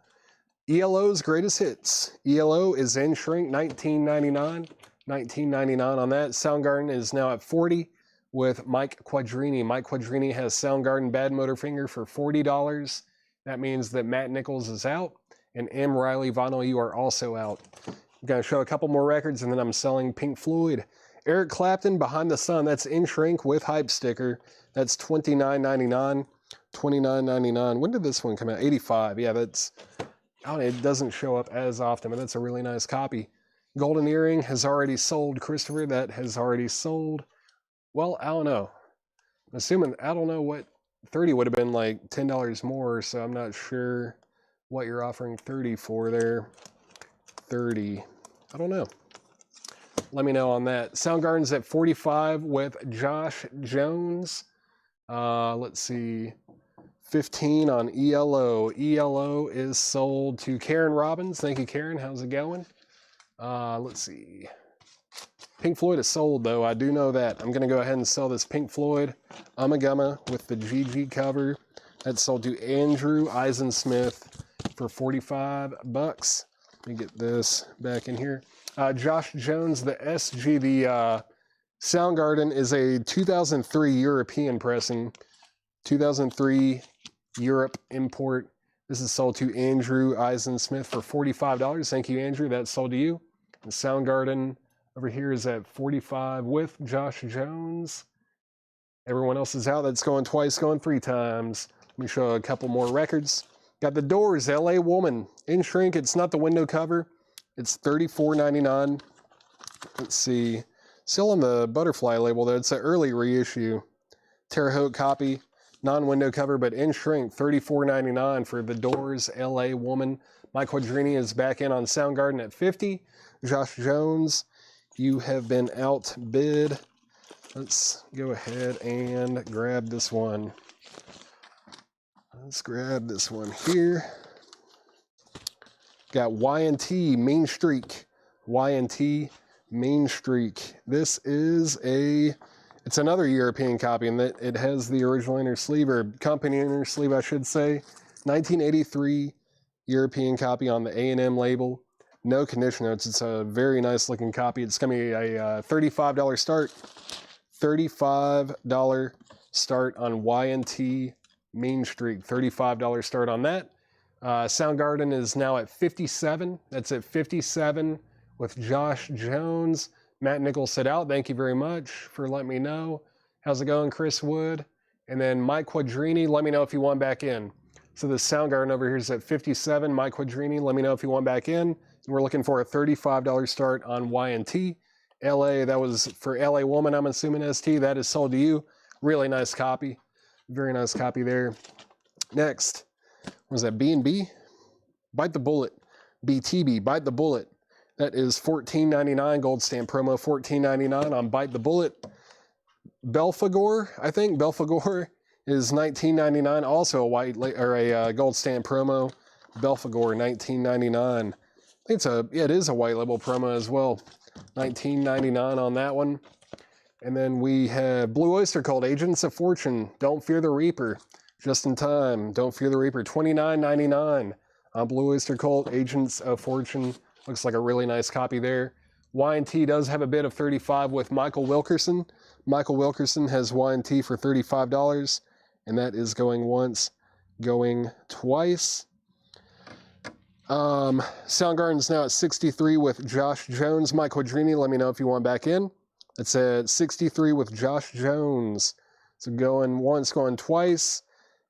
ELO's greatest hits. ELO is in shrink, $19.99. $19.99 on that. Soundgarden is now at $40 with Mike Quadrini. Mike Quadrini has Soundgarden Badmotorfinger for $40. That means that Matt Nichols is out. And M. Riley Vinyl, you are also out. I'm going to show a couple more records, and then I'm selling Pink Floyd. Eric Clapton, Behind the Sun. That's in shrink with hype sticker. That's $29.99. $29.99. When did this one come out? 85. Yeah, that's... I don't know, it doesn't show up as often, but that's a really nice copy. Golden Earring has already sold, Christopher. That has already sold. Well, I don't know. I'm assuming, I don't know what... 30 would have been like $10 more, so I'm not sure what you're offering 30 for there. 30. I don't know. Let me know on that. Soundgarden's at 45 with Josh Jones. Let's see. 15 on ELO. ELO is sold to Karen Robbins. Thank you, Karen. How's it going? Let's see. Pink Floyd is sold, though. I do know that. I'm going to go ahead and sell this Pink Floyd Ummagumma with the GG cover. That's sold to Andrew Eisensmith for $45. Let me get this back in here. Josh Jones, the SG, the Soundgarden is a 2003 European pressing. 2003 Europe import. This is sold to Andrew Eisensmith for $45. Thank you, Andrew. That's sold to you. And Soundgarden over here is at 45 with Josh Jones. Everyone else is out. That's going twice, going 3 times. Let me show a couple more records. Got the Doors, LA Woman. In shrink, it's not the window cover. It's $34.99. Let's see. Still on the butterfly label, though. It's an early reissue. Terre Haute copy. Non-window cover, but in shrink, $34.99 for the Doors, LA Woman. Mike Quadrini is back in on Soundgarden at $50. Josh Jones, you have been outbid. Let's go ahead and grab this one. Let's grab this one here. Got Y&T Mean Streak. Y&T Mean Streak. This is it's another European copy, and that it has the original inner sleeve, or company inner sleeve, I should say. 1983 European copy on the A&M label. No condition notes. It's a very nice looking copy. It's going to be a $35 start. $35 start on Y&T Mean Streak. $35 start on that. Soundgarden is now at 57. That's at 57 with Josh Jones. Matt Nichols said out. Thank you very much for letting me know. How's it going, Chris Wood? And then Mike Quadrini, let me know if you want back in. So the Soundgarden over here is at 57. Mike Quadrini, let me know if you want back in. We're looking for a $35 start on Y&T. LA, that was for LA Woman, I'm assuming, ST. That is sold to you. Really nice copy. Very nice copy there. Next, was that B&B? Bite the Bullet. BTB, Bite the Bullet. That is $14.99, gold stamp promo, $14.99 on Bite the Bullet. Belphegor, I think. Belphegor is $19.99, also a gold stamp promo. Belphegor, $19.99. I think it is a white label promo as well. $19.99 on that one. And then we have Blue Oyster Cult, Agents of Fortune. Don't Fear the Reaper. Just in time. Don't Fear the Reaper. $29.99 on Blue Oyster Cult, Agents of Fortune. Looks like a really nice copy there. Y&T does have a bid of $35 with Michael Wilkerson. Michael Wilkerson has Y&T for $35, and that is going once, going twice. Soundgarden's now at 63 with Josh Jones. Mike Quadrini, let me know if you want back in. It's at 63 with Josh Jones. So going once, going twice.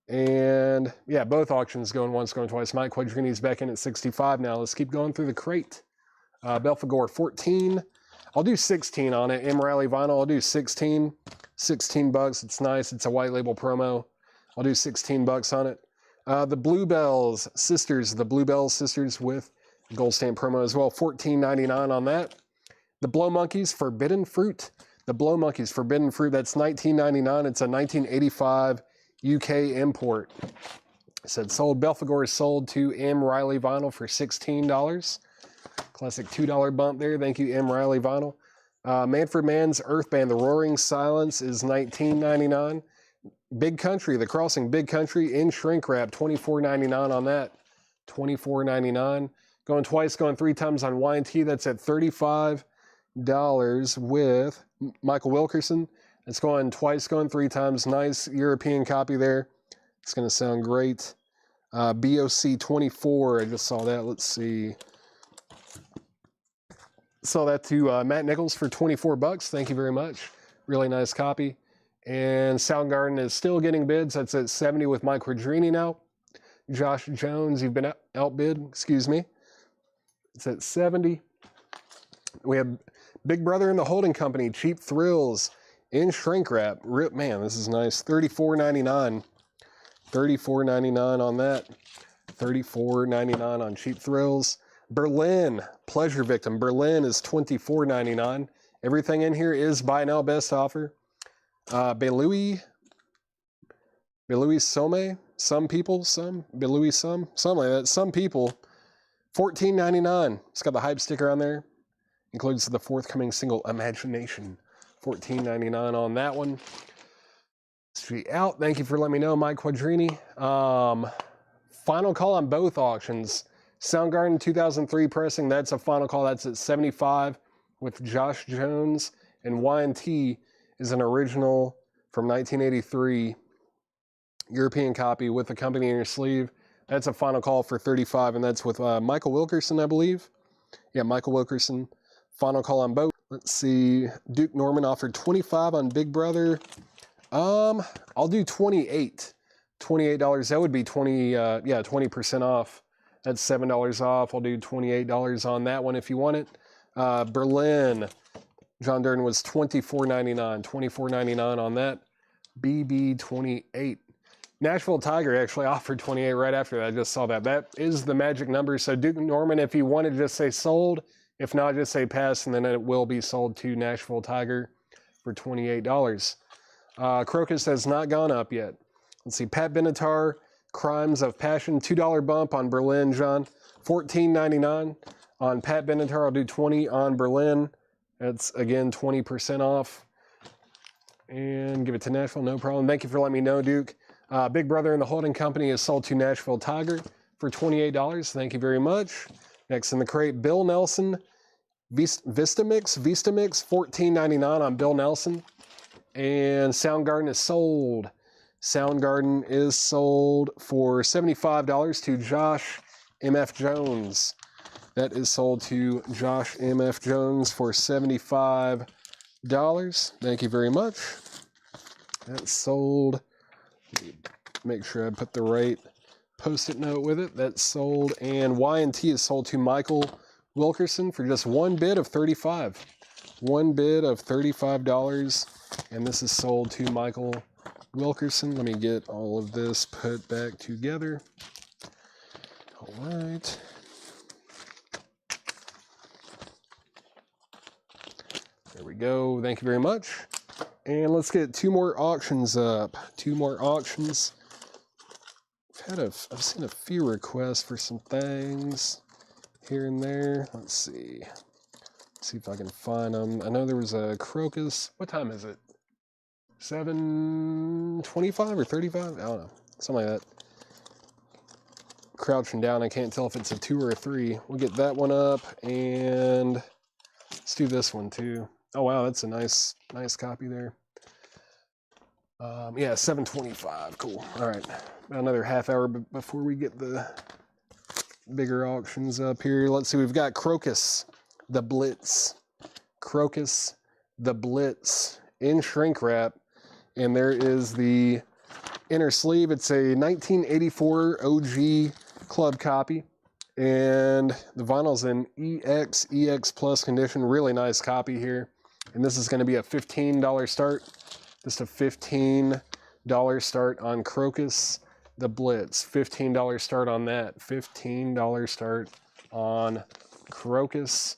And yeah, both auctions going once, going twice. Mike Quadrini's back in at 65 now. Let's keep going through the crate. Belphegor, 14. I'll do 16 on it. M. Riley Vinyl, I'll do 16. $16. It's nice. It's a white label promo. I'll do $16 on it. The Bluebells Sisters, the Bluebells Sisters with gold stamp promo as well, $14.99 on that. The Blow Monkeys Forbidden Fruit. The Blow Monkeys Forbidden Fruit, that's $19.99. It's a 1985 UK import. It said sold. Belphegor is sold to M. Riley Vinyl for $16. Classic $2 bump there. Thank you, M. Riley Vinyl. Manfred Mann's Earth Band, The Roaring Silence is $19.99. Big Country, The Crossing Big Country in shrink wrap, $24.99 on that. $24.99. Going twice, going three times on Y&T, that's at $35 with Michael Wilkerson. It's going twice, going three times. Nice European copy there. It's going to sound great. BOC 24, I just saw that. Let's see. Saw that to Matt Nichols for 24 bucks. Thank you very much. Really nice copy. And Soundgarden is still getting bids. That's at 70 with Mike Quadrini now. Josh Jones, you've been outbid. Excuse me. It's at 70. We have Big Brother and the Holding Company, Cheap Thrills in shrink wrap. Man, this is nice. $34.99. $34.99 on that. $34.99 on Cheap Thrills. Berlin, Pleasure Victim. Berlin is $24.99. Everything in here is buy now best offer. Belouis Some, some people, some, Belouis some, something like that. Some people, $14.99. It's got the hype sticker on there. Includes the forthcoming single, Imagination. $14.99 on that one. Street out. Thank you for letting me know, Mike Quadrini. Final call on both auctions. Soundgarden 2003 pressing, that's a final call. That's at 75 with Josh Jones. And Y&T is an original from 1983 European copy with the company in your sleeve. That's a final call for 35, and that's with Michael Wilkerson, I believe. Yeah, Michael Wilkerson. Final call on both. Let's see. Duke Norman offered 25 on Big Brother. I'll do 28. $28. That would be 20% off. That's $7 off. I'll do $28 on that one if you want it. Berlin. John Durden was $24.99. $24.99 on that. BB28. Nashville Tiger actually offered 28 right after that. I just saw that. That is the magic number. So Duke Norman, if you want to just say sold. If not, just say pass, and then it will be sold to Nashville Tiger for $28. Crocus has not gone up yet. Let's see. Pat Benatar, Crimes of Passion, $2 bump on Berlin, John. $14.99 on Pat Benatar. I'll do 20 on Berlin. That's, again, 20% off. And give it to Nashville, no problem. Thank you for letting me know, Duke. Big Brother and the Holding Company is sold to Nashville Tiger for $28. Thank you very much. Next in the crate, Bill Nelson, Vistamix, $14.99 on Bill Nelson. And Soundgarden is sold. Soundgarden is sold for $75 to Josh M.F. Jones. That is sold to Josh M.F. Jones for $75. Thank you very much. That's sold. Make sure I put the right post-it note with it. That's sold. And Y&T is sold to Michael Wilkerson for just one bid of $35. One bid of $35. And this is sold to Michael Wilkerson. Let me get all of this put back together. All right. There we go. Thank you very much. And let's get two more auctions up. Two more auctions. I've seen a few requests for some things here and there. Let's see. See if I can find them. I know there was a Crocus. What time is it? 7:25 or 35? I don't know. Something like that. Crouching down. I can't tell if it's a 2 or a 3. We'll get that one up. And let's do this one too. Oh, wow. That's a nice copy there. Yeah, 7:25. Cool. All right. About another half hour before we get the bigger auctions up here. Let's see. We've got Crocus, the Blitz. Crocus, the Blitz in shrink wrap. And there is the inner sleeve. It's a 1984 OG club copy. And the vinyl's in EX Plus condition. Really nice copy here. And this is going to be a $15 start. Just a $15 start on Crocus, the Blitz, $15 start on that. $15 start on Crocus.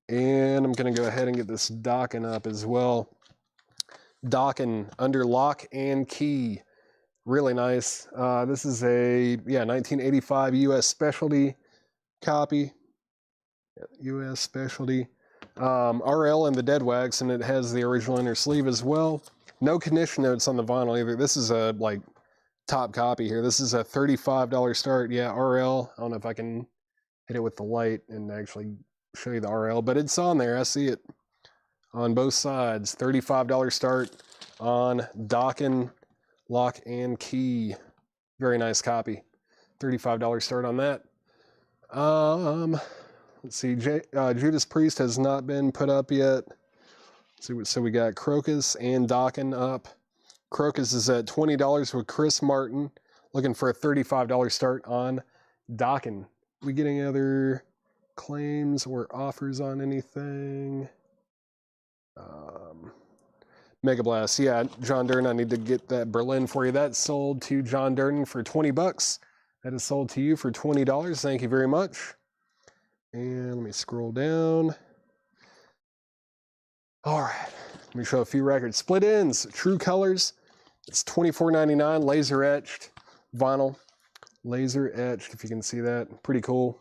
And I'm going to go ahead and get this Dokken up as well. Dokken under lock and key. Really nice. This is a 1985 U.S. Specialty copy. U.S. Specialty. RL and the dead wax, and it has the original inner sleeve as well. No condition notes on the vinyl either. This is a top copy here. This is a $35 start. Yeah, RL. I don't know if I can hit it with the light and actually show you the RL, but it's on there. I see it on both sides. $35 start on Dokken lock and key. Very nice copy. $35 start on that. Let's see. Judas Priest has not been put up yet. So we got Crocus and Dokken up. Crocus is at $20 with Chris Martin. Looking for a $35 start on Dokken. We get any other claims or offers on anything? Mega Blast. Yeah, John Durden, I need to get that Berlin for you. That's sold to John Durden for $20. That is sold to you for $20. Thank you very much. And let me scroll down. All right, let me show a few records. Split Ends, True Colors. It's $24.99, laser etched vinyl. Laser etched, if you can see that. Pretty cool.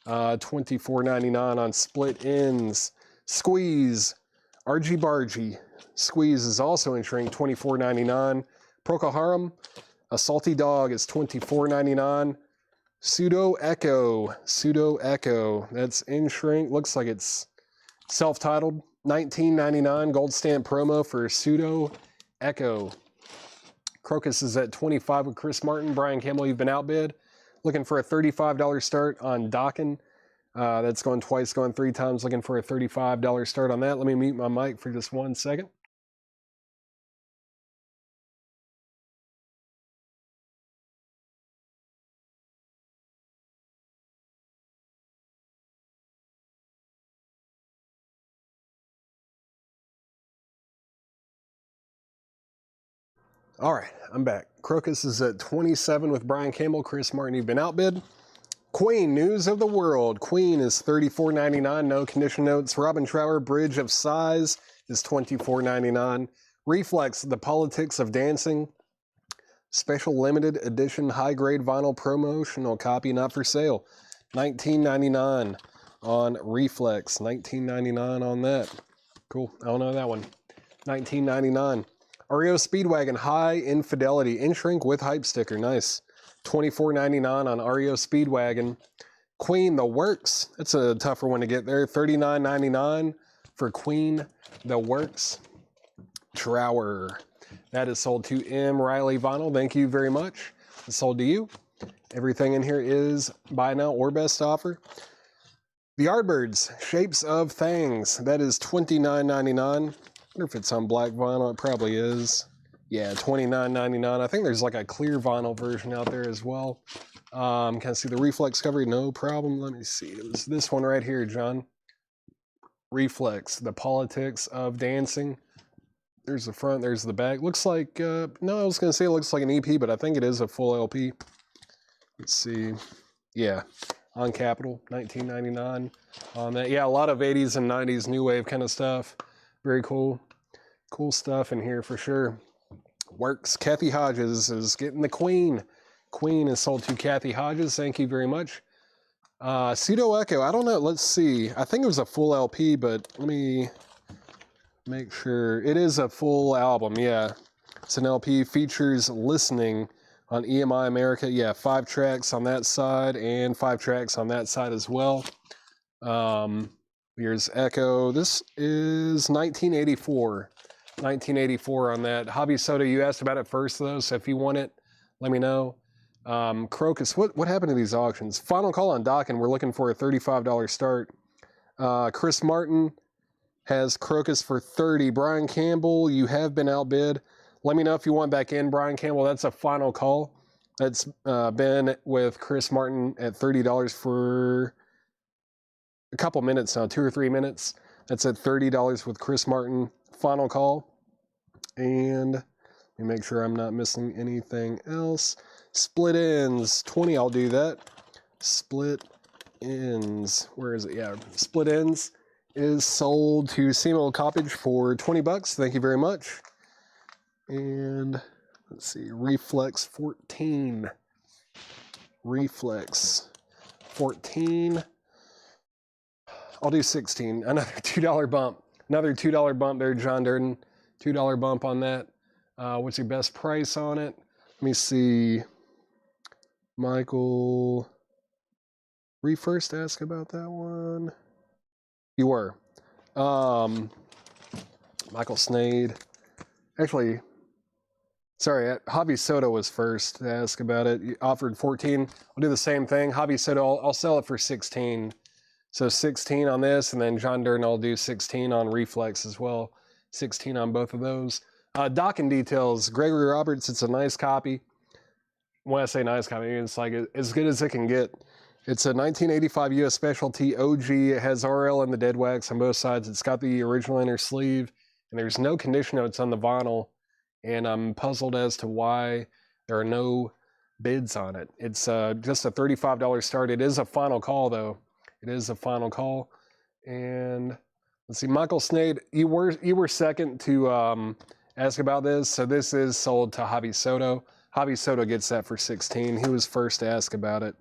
$24.99 on Split Ends. Squeeze, Argy Bargy. Squeeze is also in shrink, $24.99. Procol Harum, A Salty Dog is $24.99. Pseudo Echo, that's in shrink. Looks like it's self-titled. $19.99 gold stamp promo for Pseudo Echo. Crocus is at $25 with Chris Martin. Brian Campbell, you've been outbid. Looking for a $35 start on Dokken. That's going twice, going three times. Looking for a $35 start on that. Let me mute my mic for just 1 second. All right, I'm back. Crocus is at 27 with Brian Campbell. Chris Martin, you've been outbid. Queen, News of the World. Queen is $34.99, no condition notes. Robin Trower, Bridge of Sighs is $24.99. Reflex, The Politics of Dancing. Special limited edition high-grade vinyl promotional copy, not for sale. $19.99 on Reflex. $19.99 on that. Cool, I don't know that one. $19.99. REO Speedwagon, High Infidelity, in shrink with hype sticker. Nice. $24.99 on REO Speedwagon. Queen, The Works. That's a tougher one to get there. $39.99 for Queen, The Works. Trower. That is sold to M. Riley Vinyl. Thank you very much. It's sold to you. Everything in here is buy now or best offer. The Yardbirds, Shapes of Things. That is $29.99. I wonder if it's on black vinyl. It probably is. Yeah, $29.99. I think there's like a clear vinyl version out there as well. Can I see the Reflex cover? No problem. Let me see. It was this one right here, John. Reflex, The Politics of Dancing. There's the front, there's the back. Looks like, no, I was going to say it looks like an EP, but I think it is a full LP. Let's see. Yeah, on Capitol, $19.99 on that. Yeah, a lot of 80s and 90s new wave kind of stuff. Very cool. Cool stuff in here for sure. Works. Kathy Hodges is getting the Queen. Queen is sold to Kathy Hodges. Thank you very much. Pseudo Echo. I don't know. Let's see. I think it was a full LP, but let me make sure. It is a full album. Yeah. It's an LP. Features Listening on EMI America. Yeah, 5 tracks on that side and 5 tracks on that side as well. Here's Echo. This is 1984. 1984 on that. Hobby Soda, you asked about it first though, so if you want it, let me know. Crocus, what happened to these auctions? Final call on Dokken. We're looking for a $35 start. Chris Martin has Crocus for $30. Brian Campbell, you have been outbid. Let me know if you want back in, Brian Campbell. That's a final call. That's been with Chris Martin at $30 for a couple minutes now, 2 or 3 minutes. That's at $30 with Chris Martin. Final call. And Let me make sure I'm not missing anything else. Split Ends, 20, I'll do that. Split Ends, where is it? Yeah, Split Ends is sold to Samuel Coppage for 20 bucks. Thank you very much. And let's see, Reflex 14. Reflex 14. I'll do 16. Another $2 bump. Another $2 bump there, John Durden. $2 bump on that. What's your best price on it? Let me see. Michael, were you first to ask about that one? You were. Michael Snade. Actually, sorry, Javi Soto was first to ask about it. You offered 14. I'll do the same thing. Javi Soto, I'll sell it for 16. So 16 on this, and then John Durden, I'll do 16 on Reflex as well. 16 on both of those. Docking details, Gregory Roberts, it's a nice copy. When I say nice copy, it's like as good as it can get. It's a 1985 US Specialty OG. It has RL and the dead wax on both sides. It's got the original inner sleeve, and there's no condition notes on the vinyl. And I'm puzzled as to why there are no bids on it. It's just a $35 start. It is a final call, though. It is a final call. And let's see, Michael Snade, you were second to ask about this. So this is sold to Javi Soto. Javi Soto gets that for 16. He was first to ask about it.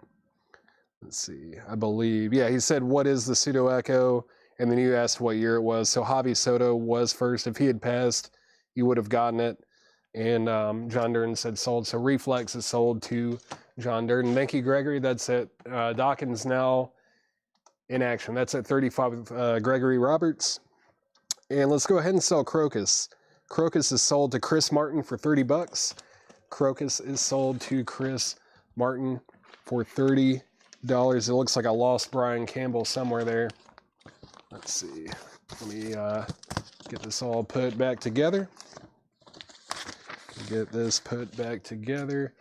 Let's see, I believe. Yeah, he said, what is the Pseudo Echo? And then you asked what year it was. So Javi Soto was first. If he had passed, you would have gotten it. And John Durden said sold. So Reflex is sold to John Durden. Thank you, Gregory. That's it. Dawkins now in action. That's at 35 with Gregory Roberts. And let's go ahead and sell Crocus. Crocus is sold to Chris Martin for 30 bucks. Crocus is sold to Chris Martin for $30. It looks like I lost Brian Campbell somewhere there. Let's see. Let me get this all put back together. Get this put back together.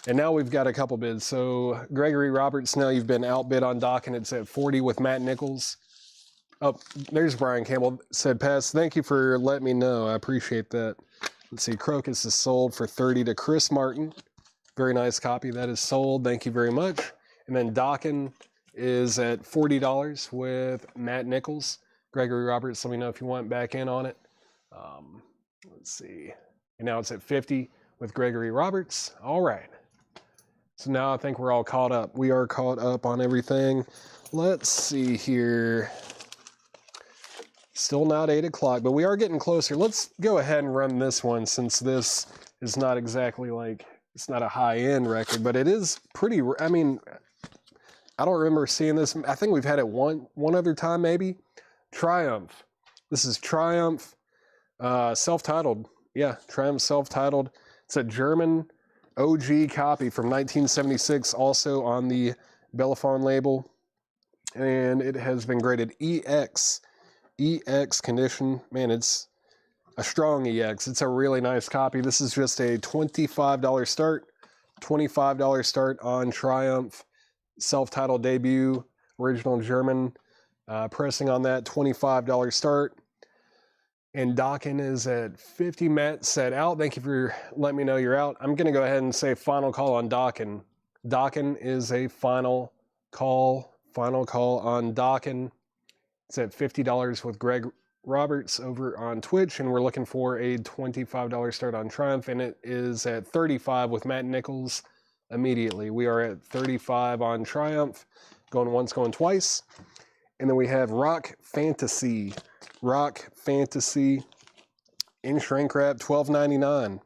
And now we've got a couple bids. So Gregory Roberts, now you've been outbid on Docking. It's at 40 with Matt Nichols. Oh, there's Brian Campbell. Said, pass. Thank you for letting me know. I appreciate that. Let's see. Crocus is sold for 30 to Chris Martin. Very nice copy. That is sold. Thank you very much. And then Docking is at $40 with Matt Nichols. Gregory Roberts, let me know if you want back in on it. Let's see. And now it's at 50 with Gregory Roberts. All right. So now I think we're all caught up. We are caught up on everything. Let's see here. Still not 8 o'clock, but we are getting closer. Let's go ahead and run this one since this is not exactly like, it's not a high-end record, but it is pretty, I mean, I don't remember seeing this. I think we've had it one other time maybe. Triumph. This is Triumph, self-titled. Yeah, Triumph self-titled. It's a German OG copy from 1976, also on the Belafon label. And it has been graded EX. EX condition. Man, it's a strong EX. It's a really nice copy. This is just a $25 start. $25 start on Triumph. Self-titled debut. Original German. Pressing on that. $25 start. And Docking is at 50. Matt said out. Thank you for letting me know you're out. I'm going to go ahead and say final call on Docking. Docking is a final call. Final call on Docking. It's at $50 with Greg Roberts over on Twitch, and we're looking for a $25 start on Triumph, and it is at $35 with Matt Nichols immediately. We are at $35 on Triumph, going once, going twice. And then we have Rock Fantasy. Rock Fantasy in shrink wrap, $12.99.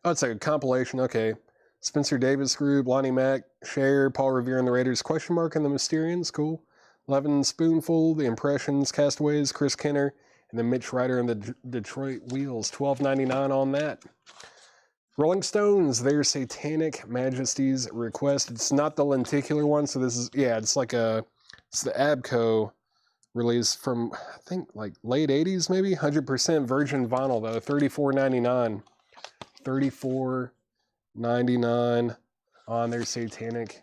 Oh, it's like a compilation. Okay. Spencer Davis Group, Lonnie Mack, Cher, Paul Revere and the Raiders, question mark, and the Mysterians. Cool. Levin Spoonful, The Impressions, Castaways, Chris Kenner, and then Mitch Ryder and the Detroit Wheels. $12.99 on that. Rolling Stones, their Satanic Majesty's Request. It's not the lenticular one, so this is, yeah, it's like it's the Abco release from, I think, like late 80s maybe? 100% virgin vinyl, though. $34.99. $34.99 on their Satanic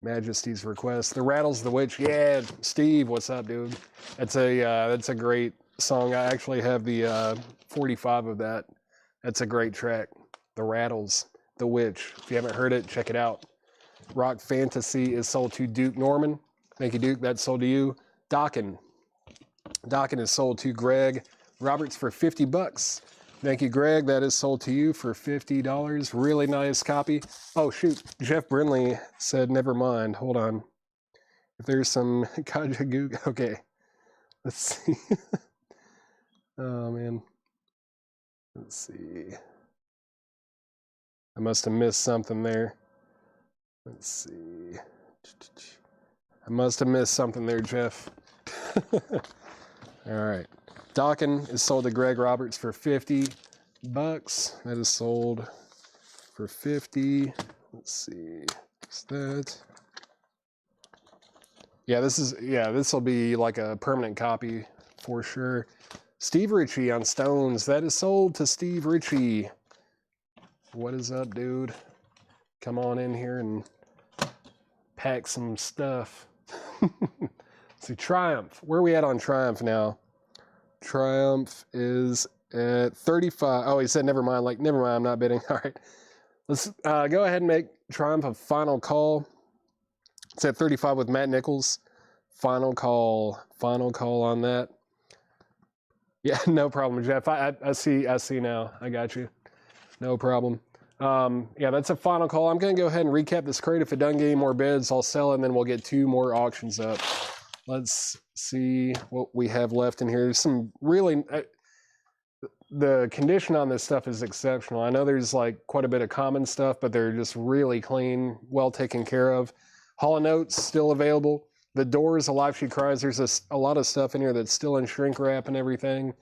Majesty's Request. The Rattles the Witch. Yeah, Steve, what's up, dude? That's a great song. I actually have the 45 of that. That's a great track. The Rattles, The Witch. If you haven't heard it, check it out. Rock Fantasy is sold to Duke Norman. Thank you, Duke. That's sold to you. Dokken. Dokken is sold to Greg Roberts for $50. Thank you, Greg. That is sold to you for $50. Really nice copy. Oh, shoot. Jeff Brindley said, never mind. Hold on. If there's some Kajagoog. Okay. Let's see. Oh, man. Let's see. I must have missed something there. Let's see. I must have missed something there, Jeff. All right. Dokken is sold to Greg Roberts for $50. That is sold for $50. Let's see. What's that? Yeah, this will be like a permanent copy for sure. Steve Ritchie on Stones. That is sold to Steve Ritchie. What is up, dude? Come on in here and pack some stuff. See, Triumph. Where are we at on Triumph now? Triumph is at 35. Oh, he said never mind. Like, never mind, I'm not bidding. All right. Let's go ahead and make Triumph a final call. It's at 35 with Matt Nichols. Final call on that. Yeah, no problem, Jeff. I see now. I got you. No problem. Yeah, that's a final call. I'm going to go ahead and recap this crate. If it doesn't get any more bids, I'll sell it, and then we'll get 2 more auctions up. Let's see what we have left in here. There's some really... the condition on this stuff is exceptional. I know there's like quite a bit of common stuff, but they're just really clean, well taken care of. Hall & Oates still available. The Doors, Alive She Cries. There's a lot of stuff in here that's still in shrink wrap and everything.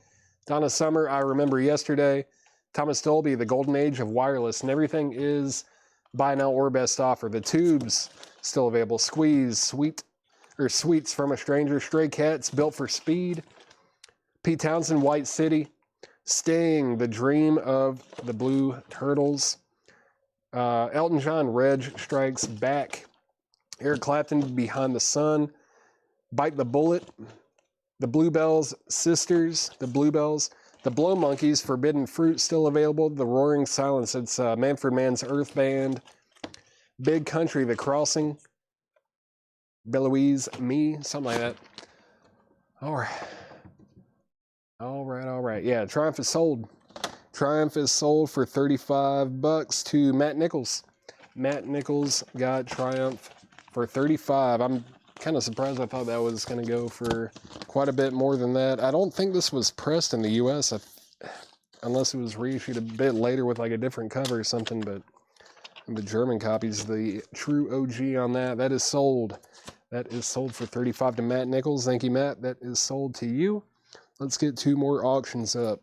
Donna Summer, I Remember Yesterday. Thomas Dolby, The Golden Age of Wireless, and everything is buy now or best offer. The Tubes still available. Squeeze, Sweets from a Stranger. Stray Cats, Built for Speed. Pete Townsend, White City. Sting, The Dream of the Blue Turtles. Elton John, Reg Strikes Back. Eric Clapton, Behind the Sun. Bite the Bullet. The Bluebells Sisters, The Bluebells. The Blow Monkeys, Forbidden Fruit, still available. The Roaring Silence, it's Manfred Mann's Earth Band. Big Country, The Crossing. Beloise Me, something like that. All right. Yeah, Triumph is sold. Triumph is sold for $35 to Matt Nichols. Matt Nichols got Triumph for $35. I'm kind of surprised. I thought that was going to go for quite a bit more than that. I don't think this was pressed in the U.S. Unless it was reissued a bit later with like a different cover or something, but the German copy's the true OG on that. That is sold. That is sold for $35 to Matt Nichols. Thank you, Matt. That is sold to you. Let's get 2 more auctions up.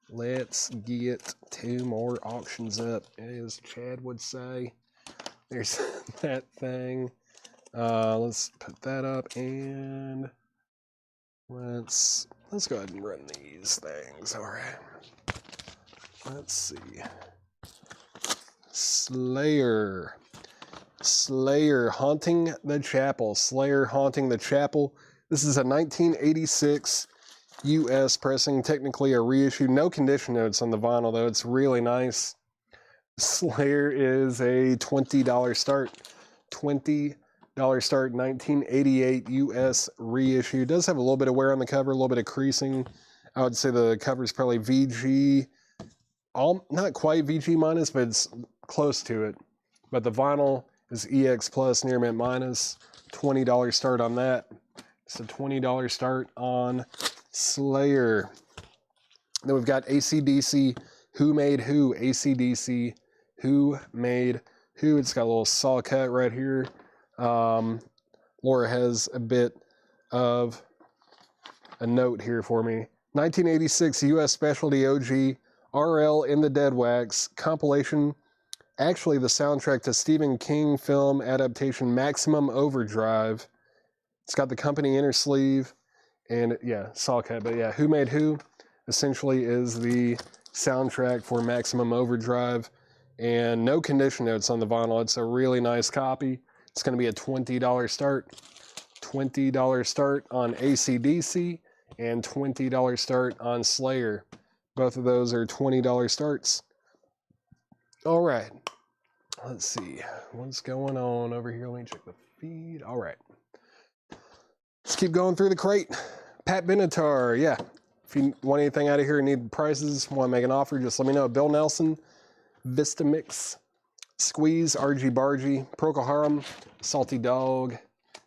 Let's get 2 more auctions up, as Chad would say. There's that thing. Let's put that up, and let's go ahead and run these things. All right. Let's see. Slayer, Haunting the Chapel. Slayer, Haunting the Chapel. This is a 1986 U.S. pressing, technically a reissue. No condition notes on the vinyl, though. It's really nice. Slayer is a $20 start. $20 start, 1988 U.S. reissue. It does have a little bit of wear on the cover, a little bit of creasing. I would say the cover is probably VG, not quite VG minus, but it's close to it. But the vinyl is EX plus, near mint minus. $20 start on that. It's a $20 start on Slayer. Then we've got AC/DC, Who Made Who? AC/DC, Who Made Who? It's got a little saw cut right here. Laura has a bit of a note here for me. 1986 U.S. Specialty OG, RL in the Dead Wax, compilation. Actually, the soundtrack to Stephen King film adaptation Maximum Overdrive. It's got the company inner sleeve, and yeah, saw cut. But yeah, Who Made Who essentially is the soundtrack for Maximum Overdrive, and no condition notes on the vinyl. It's a really nice copy. It's going to be a $20 start. $20 start on AC/DC and $20 start on Slayer. Both of those are $20 starts. All right. Let's see. What's going on over here? Let me check the feed. All right. Let's keep going through the crate. Pat Benatar. Yeah. If you want anything out of here, need prices, want to make an offer, just let me know. Bill Nelson, Vista Mix, Squeeze, RG Bargy, Procol Harum, Salty Dog,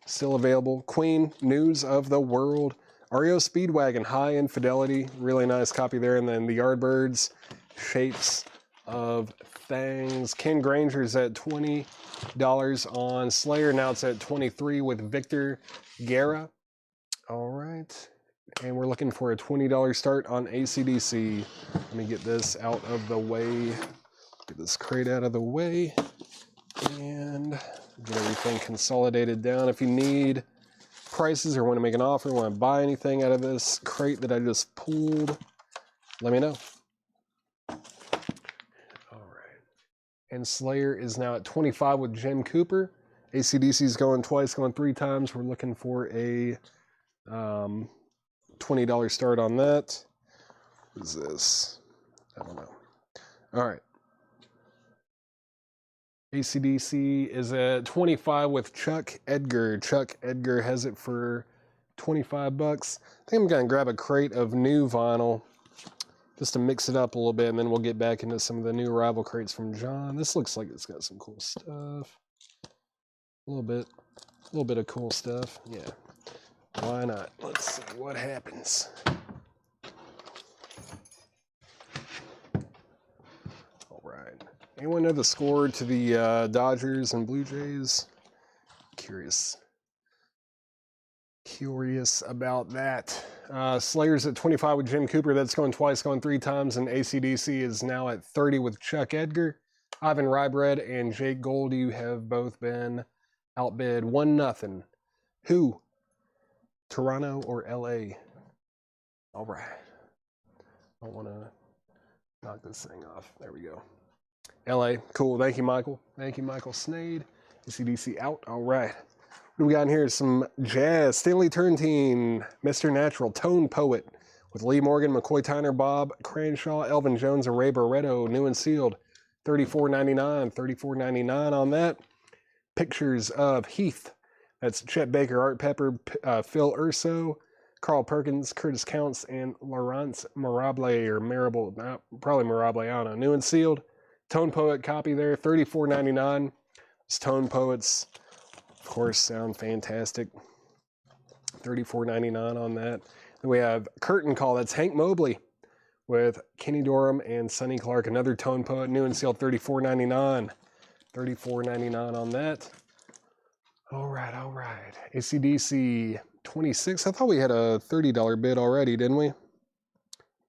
still available. Queen, News of the World, REO Speedwagon, High Infidelity, really nice copy there. And then the Yardbirds, Shapes of Things. Ken Granger's at $20 on Slayer. Now it's at $23 with Victor Guerra. All right. And we're looking for a $20 start on AC/DC. Let me get this out of the way. Get this crate out of the way. And get everything consolidated down. If you need prices or want to make an offer, want to buy anything out of this crate that I just pulled, let me know. All right. And Slayer is now at 25 with Jim Cooper. AC/DC is going twice, going 3 times. We're looking for a $20 start on that. What is this? I don't know. All right. AC/DC is at 25 with Chuck Edgar. Chuck Edgar has it for 25 bucks. I think I'm going to grab a crate of new vinyl just to mix it up a little bit, and then we'll get back into some of the new Arrival crates from John. This looks like it's got some cool stuff. A little bit of cool stuff. Yeah. Why not? Let's see what happens. All right. Anyone know the score to the Dodgers and Blue Jays? Curious about that. Slayer's at 25 with Jim Cooper. That's going twice, going 3 times. And AC/DC is now at 30 with Chuck Edgar. Ivan Rybread and Jake Gold, you have both been outbid 1-0. Who? Toronto or LA? All right. I don't want to knock this thing off. There we go. LA. Cool. Thank you, Michael. Thank you, Michael Snade. AC/DC out. All right. What do we got in here? Some jazz. Stanley Turrentine, Mr. Natural, Tone Poet with Lee Morgan, McCoy Tyner, Bob Cranshaw, Elvin Jones, and Ray Barretto. New and sealed. $34.99. $34.99 on that. Pictures of Heath. That's Chet Baker, Art Pepper, Phil Urso, Carl Perkins, Curtis Counts, and Laurence Mirable, or Marable, probably Mirable, I don't know. New and sealed. Tone Poet copy there, $34.99. Those Tone Poets, of course, sound fantastic. $34.99 on that. Then we have Curtain Call. That's Hank Mobley with Kenny Dorham and Sonny Clark. Another Tone Poet, new and sealed, $34.99. $34.99 on that. All right. AC/DC 26. I thought we had a $30 bid already, didn't we?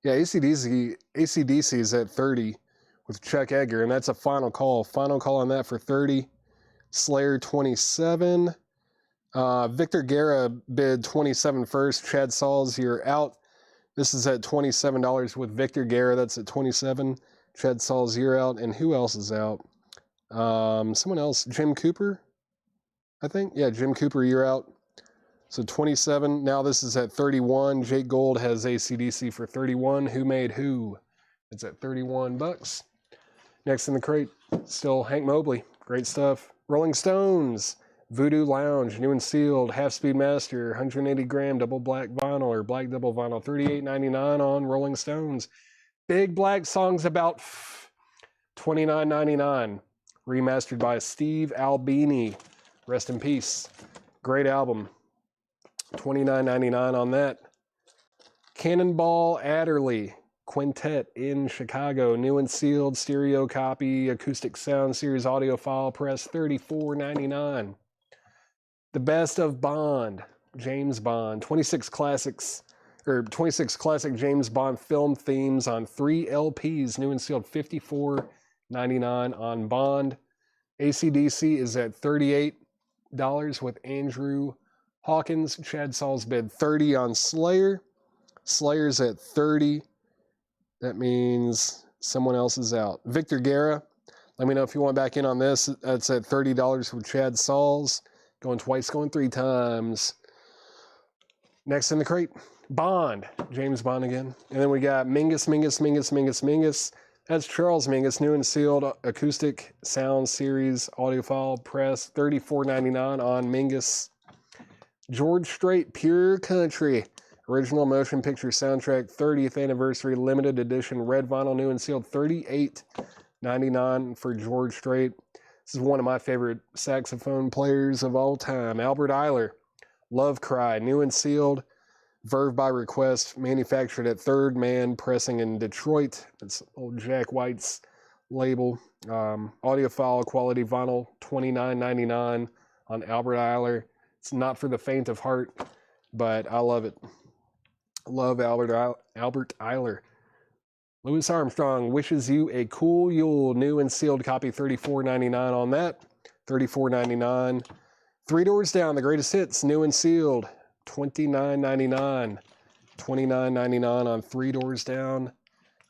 Yeah, AC/DC is at 30 with Chuck Edgar, and that's a final call. Final call on that for 30. Slayer 27. Victor Guerra bid 27 first. Chad Sauls, you're out. This is at $27 with Victor Guerra. That's at 27. Chad Sauls, you're out. And who else is out? Someone else. Jim Cooper, I think. Yeah, Jim Cooper, you're out. So 27. Now this is at 31. Jake Gold has AC/DC for 31. Who made who? It's at 31 bucks. Next in the crate, still Hank Mobley. Great stuff. Rolling Stones. Voodoo Lounge, new and sealed, Half-Speed Master, 180 gram double black vinyl or black double vinyl, $38.99 on Rolling Stones. Big Black Songs About $29.99, remastered by Steve Albini. Rest in peace. Great album. $29.99 on that. Cannonball Adderley, Quintet in Chicago, new and sealed, stereo copy, acoustic sound series, audio file press, $34.99. The Best of Bond, James Bond, 26 classic James Bond film themes on 3 LPs, new and sealed, $54.99 on Bond. AC/DC is at $38 with Andrew Hawkins. Chad Sauls bid $30 on Slayer. Slayer's at $30. That means someone else is out. Victor Guerra, let me know if you want back in on this. That's at $30 with Chad Sauls. Going twice, going 3 times. Next in the crate, Bond, James Bond again. And then we got Mingus. That's Charles Mingus, new and sealed acoustic sound series audiophile press, $34.99 on Mingus. George Strait, Pure Country, original motion picture soundtrack, 30th anniversary limited edition red vinyl, new and sealed, $38.99 for George Strait. This is one of my favorite saxophone players of all time. Albert Ayler, Love Cry, new and sealed, Verve by request, manufactured at Third Man Pressing in Detroit. It's old Jack White's label. Audiophile quality vinyl, $29.99 on Albert Ayler. It's not for the faint of heart, but I love it. Love Albert Ayler. Louis Armstrong wishes you a cool Yule, new and sealed copy, $34.99 on that. $34.99. Three Doors Down, the greatest hits, new and sealed, $29.99. $29.99 on Three Doors Down.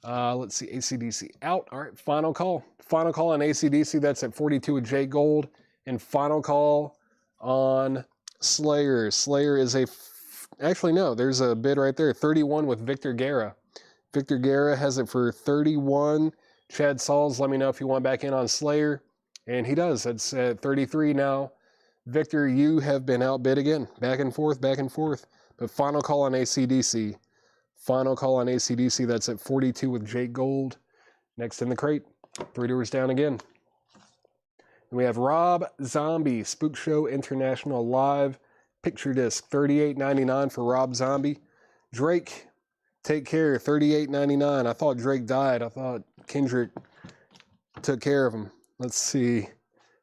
Let's see, AC/DC out. All right, final call. Final call on AC/DC, that's at 42 with Jake Gold. And final call on Slayer. Slayer is actually, no, there's a bid right there, 31 with Victor Guerra. Victor Guerra has it for 31. Chad Sauls, let me know if you want back in on Slayer. And he does. It's at 33 now. Victor, you have been outbid again. Back and forth. But final call on AC/DC. Final call on AC/DC. That's at 42 with Jake Gold. Next in the crate, Three Doors Down again. And we have Rob Zombie, Spook Show International Live picture disc, $38.99 for Rob Zombie. Drake, Take Care, $38.99. I thought Drake died. I thought Kendrick took care of him. Let's see.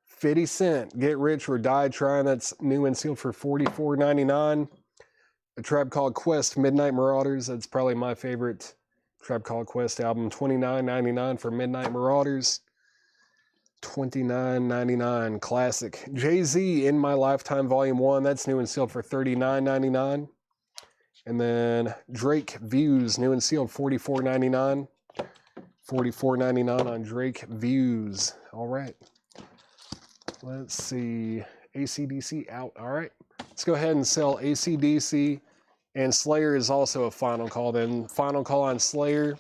50 Cent, Get Rich or Die Trying. That's new and sealed for $44.99. A Tribe Called Quest, Midnight Marauders. That's probably my favorite Tribe Called Quest album. $29.99 for Midnight Marauders. $29.99. Classic. Jay-Z, In My Lifetime Volume 1. That's new and sealed for $39.99. And then Drake, Views, new and sealed, $44.99. $44.99 on Drake, Views. All right. Let's see. AC/DC out. All right. Let's go ahead and sell AC/DC. And Slayer is also a final call. Then final call on Slayer.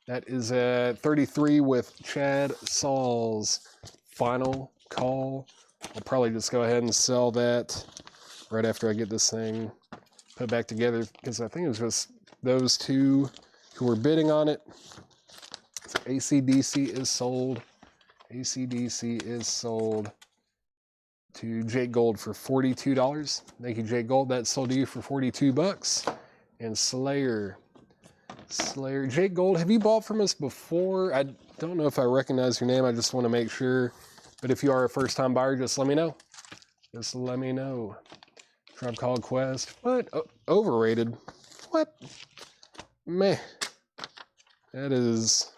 That is at 33 with Chad Sauls. Final call. I'll probably just go ahead and sell that right after I get this thing put back together, because I think it was just those two who were bidding on it. So AC/DC is sold. AC/DC is sold to Jake Gold for $42. Thank you, Jake Gold. That sold to you for $42. And Slayer. Jake Gold, have you bought from us before? I don't know if I recognize your name. I just want to make sure. But if you are a first-time buyer, just let me know. Just let me know. Tribe Called Quest. What? Overrated. What? Meh. That is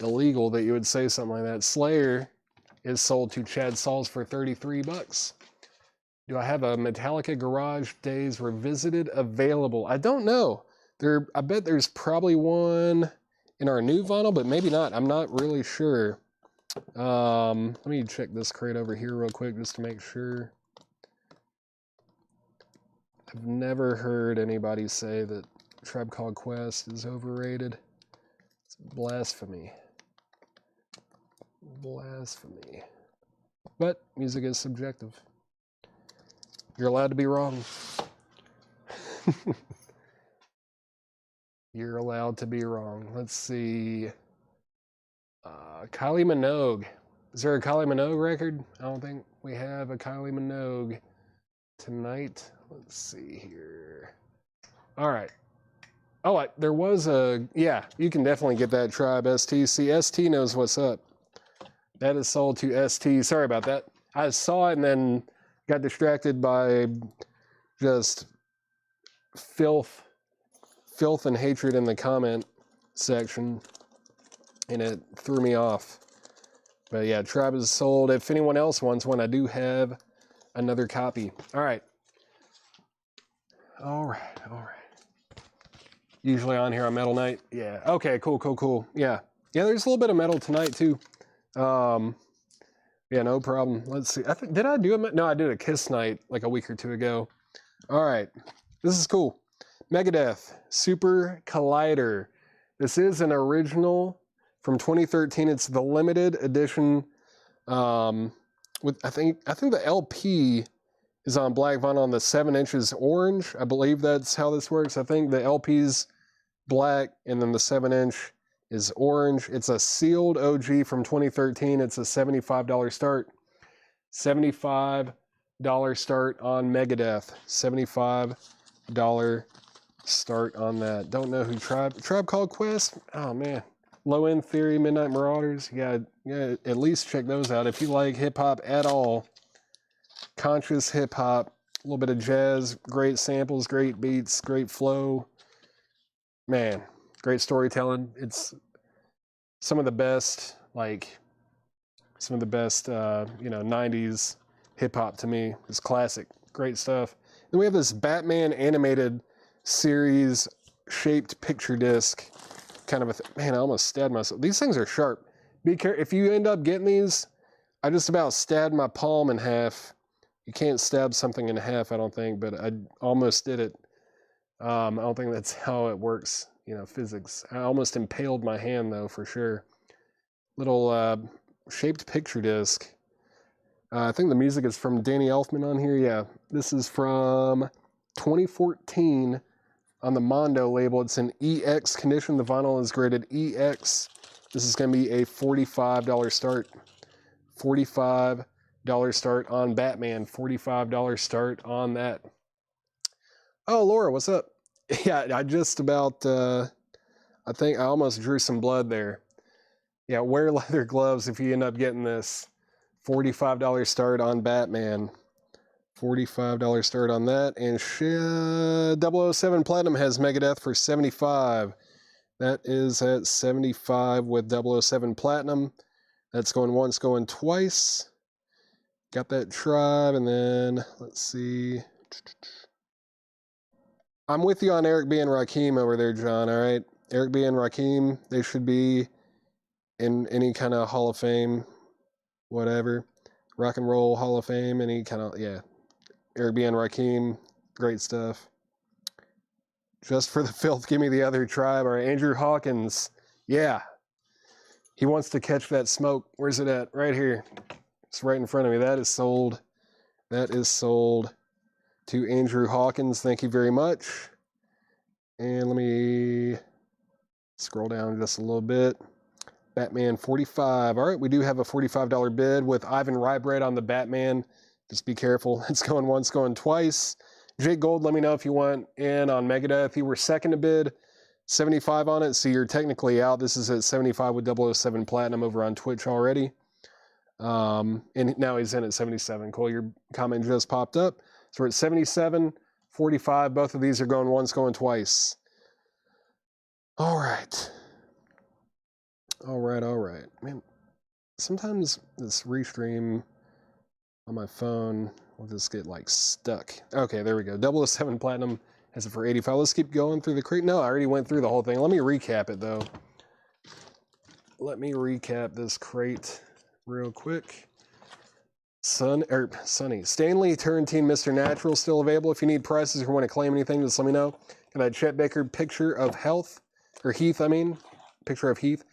illegal that you would say something like that. Slayer is sold to Chad Sauls for $33. Do I have a Metallica Garage Days Revisited available? I don't know. I bet there's probably one in our new vinyl, but maybe not. I'm not really sure. Let me check this crate over here real quick just to make sure. I've never heard anybody say that Tribe Called Quest is overrated. It's blasphemy. Blasphemy. But music is subjective. You're allowed to be wrong. You're allowed to be wrong. Let's see. Kylie Minogue. Is there a Kylie Minogue record? I don't think we have a Kylie Minogue tonight. Let's see here. All right. Oh, there was a... Yeah, you can definitely get that Tribe ST. See, ST knows what's up. That is sold to ST. Sorry about that. I saw it and then got distracted by just filth and hatred in the comment section, and it threw me off. But yeah, Tribe is sold. If anyone else wants one, I do have another copy. All right. Usually on here on Metal Night. Yeah. Okay, cool. Yeah, there's a little bit of metal tonight too. Yeah, no problem. Let's see. Did I do it? No, I did a Kiss night like a week or two ago. All right, this is cool. Megadeth Super Collider. This is an original from 2013. It's the limited edition. With I think the LP is on black vinyl on the 7 inches orange. I believe that's how this works. I think the LP's black and then the 7-inch is orange. It's a sealed OG from 2013. It's a $75 start. $75 start on Megadeth. $75 start on that. Don't know who Tribe Called Quest. Oh man, Low End Theory, Midnight Marauders. Yeah, at least check those out if you like hip hop at all. Conscious hip hop, a little bit of jazz, great samples, great beats, great flow. Man, great storytelling. It's some of the best, some of the best, 90s hip hop to me. It's classic, great stuff. Then we have this Batman animated series shaped picture disc, kind of man, I almost stabbed myself. These things are sharp. Be careful if you end up getting these. I just about stabbed my palm in half. You can't stab something in half, I don't think, but I almost did it. I don't think that's how it works, physics. I almost impaled my hand, though, for sure. Little shaped picture disc. I think the music is from Danny Elfman on here. Yeah, this is from 2014 on the Mondo label. It's in EX condition. The vinyl is graded EX. This is going to be a $45 start. $45 start on Batman. $45 start on that. Oh, Laura, what's up? Yeah, I just about, I think I almost drew some blood there. Yeah, wear leather gloves if you end up getting this. $45 start on Batman. $45 start on that. And 007 Platinum has Megadeth for $75. That is at $75 with 007 Platinum. That's going once, going twice. Got that Tribe, and then, let's see. I'm with you on Eric B. and Rakim over there, John, all right? Eric B. and Rakim, they should be in any kind of Hall of Fame, whatever. Rock and Roll Hall of Fame, any kind of, yeah. Eric B. and Rakim, great stuff. Just for the filth, give me the other Tribe. All right, Andrew Hawkins, yeah. He wants to catch that smoke. Where's it at? Right here. It's right in front of me. That is sold. That is sold to Andrew Hawkins. Thank you very much. And let me scroll down just a little bit. Batman 45. All right, we do have a $45 bid with Ivan Rybread on the Batman. Just be careful. It's going once, going twice. Jake Gold, let me know if you want in on Megadeth. You were second to bid, 75 on it, so you're technically out. This is at 75 with 007 Platinum over on Twitch already. And now he's in at 77. Cole, your comment just popped up. So we're at 77, 45. Both of these are going once, going twice. All right. All right. Man, sometimes this restream on my phone will just get stuck. Okay, there we go. 007 Platinum has it for 85. Let's keep going through the crate. No, I already went through the whole thing. Let me recap it though. Let me recap this crate real quick. Sunny. Stanley Turrentine Mr. Natural still available. If you need prices or want to claim anything, just let me know. Got that Chet Baker picture of Heath, picture of Heath.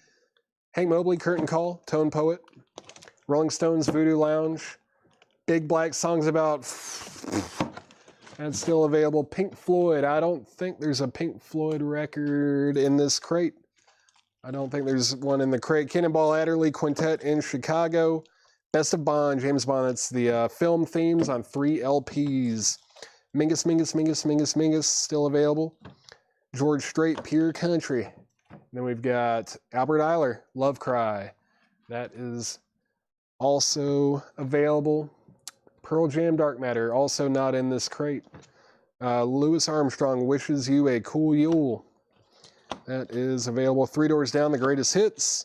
Hank Mobley, Curtain Call, Tone Poet. Rolling Stones, Voodoo Lounge. Big Black Songs About. That's still available. Pink Floyd. I don't think there's a Pink Floyd record in this crate. I don't think there's one in the crate. Cannonball Adderley Quintet in Chicago. Best of Bond, James Bond. That's the film themes on 3 LPs. Mingus, still available. George Strait, Pure Country. Then we've got Albert Ayler, Love Cry. That is also available. Pearl Jam, Dark Matter, also not in this crate. Louis Armstrong, Wishes You a Cool Yule. That is available. 3 Doors Down, The Greatest Hits.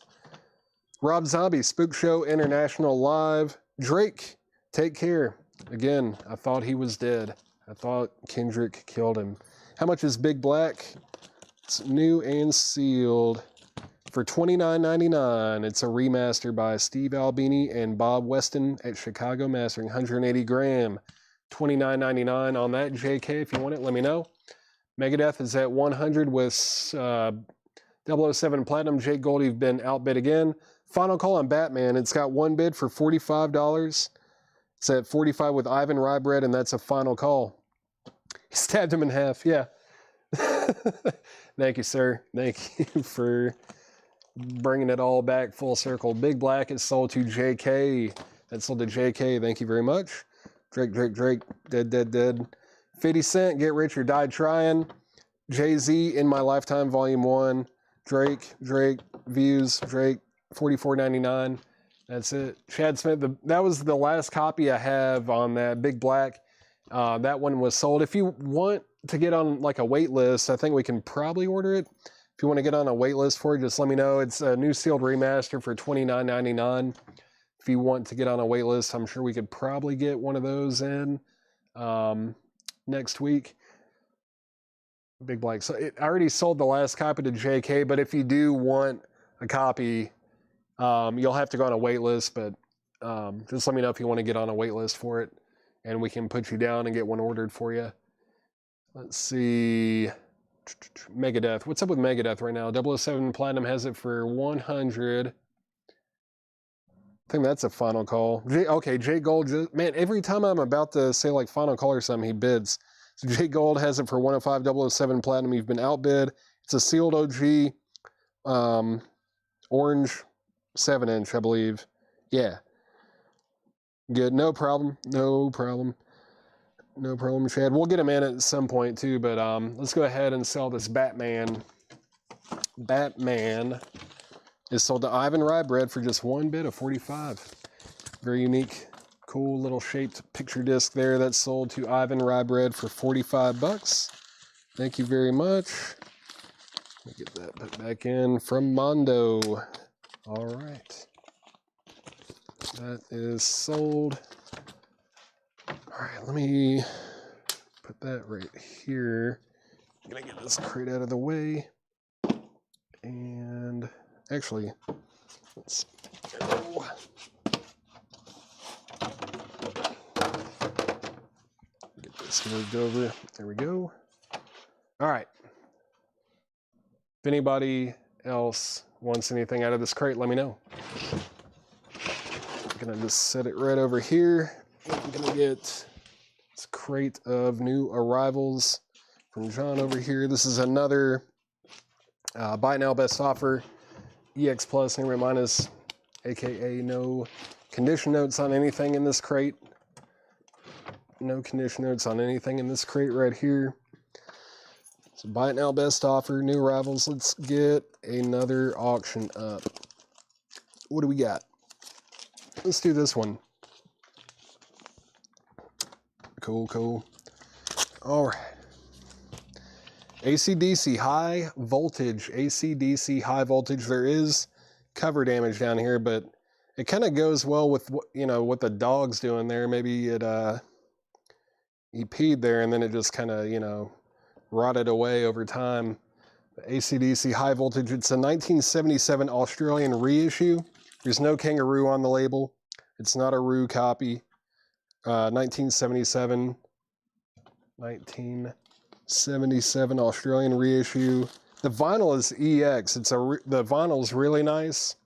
Rob Zombie, Spook Show International Live. Drake, Take Care. Again, I thought he was dead. I thought Kendrick killed him. How much is Big Black? It's new and sealed for $29.99. It's a remaster by Steve Albini and Bob Weston at Chicago Mastering. 180 gram. $29.99 on that. JK, if you want it, let me know. Megadeth is at 100 with 007 Platinum. Jake Gold, you've been outbid again. Final call on Batman. It's got one bid for $45. It's at 45 with Ivan Rybread, and that's a final call. He stabbed him in half. Yeah. Thank you, sir. Thank you for bringing it all back full circle. Big Black is sold to JK. That's sold to JK. Thank you very much. Drake, dead. 50 Cent, Get Rich or Die Trying. Jay-Z, In My Lifetime, Volume 1. Drake, Views, Drake, $44.99. That's it. Chad Smith, that was the last copy I have on that Big Black. That one was sold. If you want to get on like a wait list, I think we can probably order it. If you want to get on a wait list for it, just let me know. It's a new sealed remaster for $29.99. If you want to get on a wait list, I'm sure we could probably get one of those in next week. Big Black. So I already sold the last copy to JK, but if you do want a copy, you'll have to go on a wait list, but just let me know if you want to get on a wait list for it, and we can put you down and get one ordered for you. Let's see. Megadeth. What's up with Megadeth right now? 007 Platinum has it for 100. I think that's a final call. Okay, Jay Gold. Man, every time I'm about to say like final call or something, he bids. So Jay Gold has it for 105 007 Platinum. You've been outbid. It's a sealed OG orange 7-inch, I believe. Yeah. Good. No problem, Chad. We'll get him in at some point too, but let's go ahead and sell this Batman. Batman is sold to Ivan Rybread for just one bid of 45. Very unique, cool little shaped picture disc there. That's sold to Ivan Rybread for 45 bucks. Thank you very much. Let me get that put back in from Mondo. All right. That is sold. All right, let me put that right here. I'm gonna get this crate out of the way. And actually, let's go. Get this moved over. There we go. All right. If anybody else wants anything out of this crate, let me know. I'm gonna just set it right over here. I'm gonna get this crate of new arrivals from John over here. This is another buy now best offer. EX Plus and minus, aka no condition notes on anything in this crate. No condition notes on anything in this crate right here. So buy it now best offer, new arrivals. Let's get another auction up. What do we got? Let's do this one. Cool. All right. AC/DC high voltage. AC/DC high voltage. There is cover damage down here, but it kind of goes well with what the dog's doing there. Maybe it he peed there and then it just kind of rotted away over time. AC/DC high voltage. It's a 1977 Australian reissue. There's no kangaroo on the label. It's not a Roo copy. 1977 Australian reissue. The vinyl is EX. The vinyl is really nice.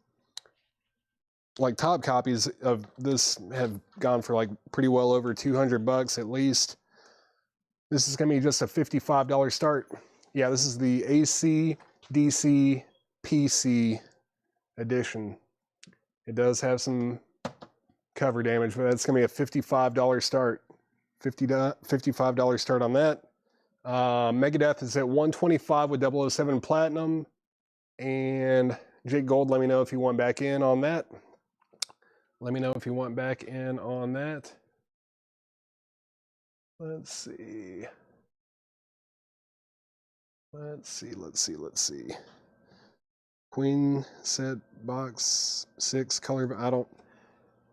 Like top copies of this have gone for like pretty well over 200 bucks at least. This is gonna be just a $55 start. Yeah, this is the AC/DC PC edition. It does have some cover damage, but that's gonna be a $55 start. $55 start on that. Megadeth is at 125 with 007 Platinum. And Jake Gold, let me know if you want back in on that. Let's see. Let's see. Queen set box 6 color.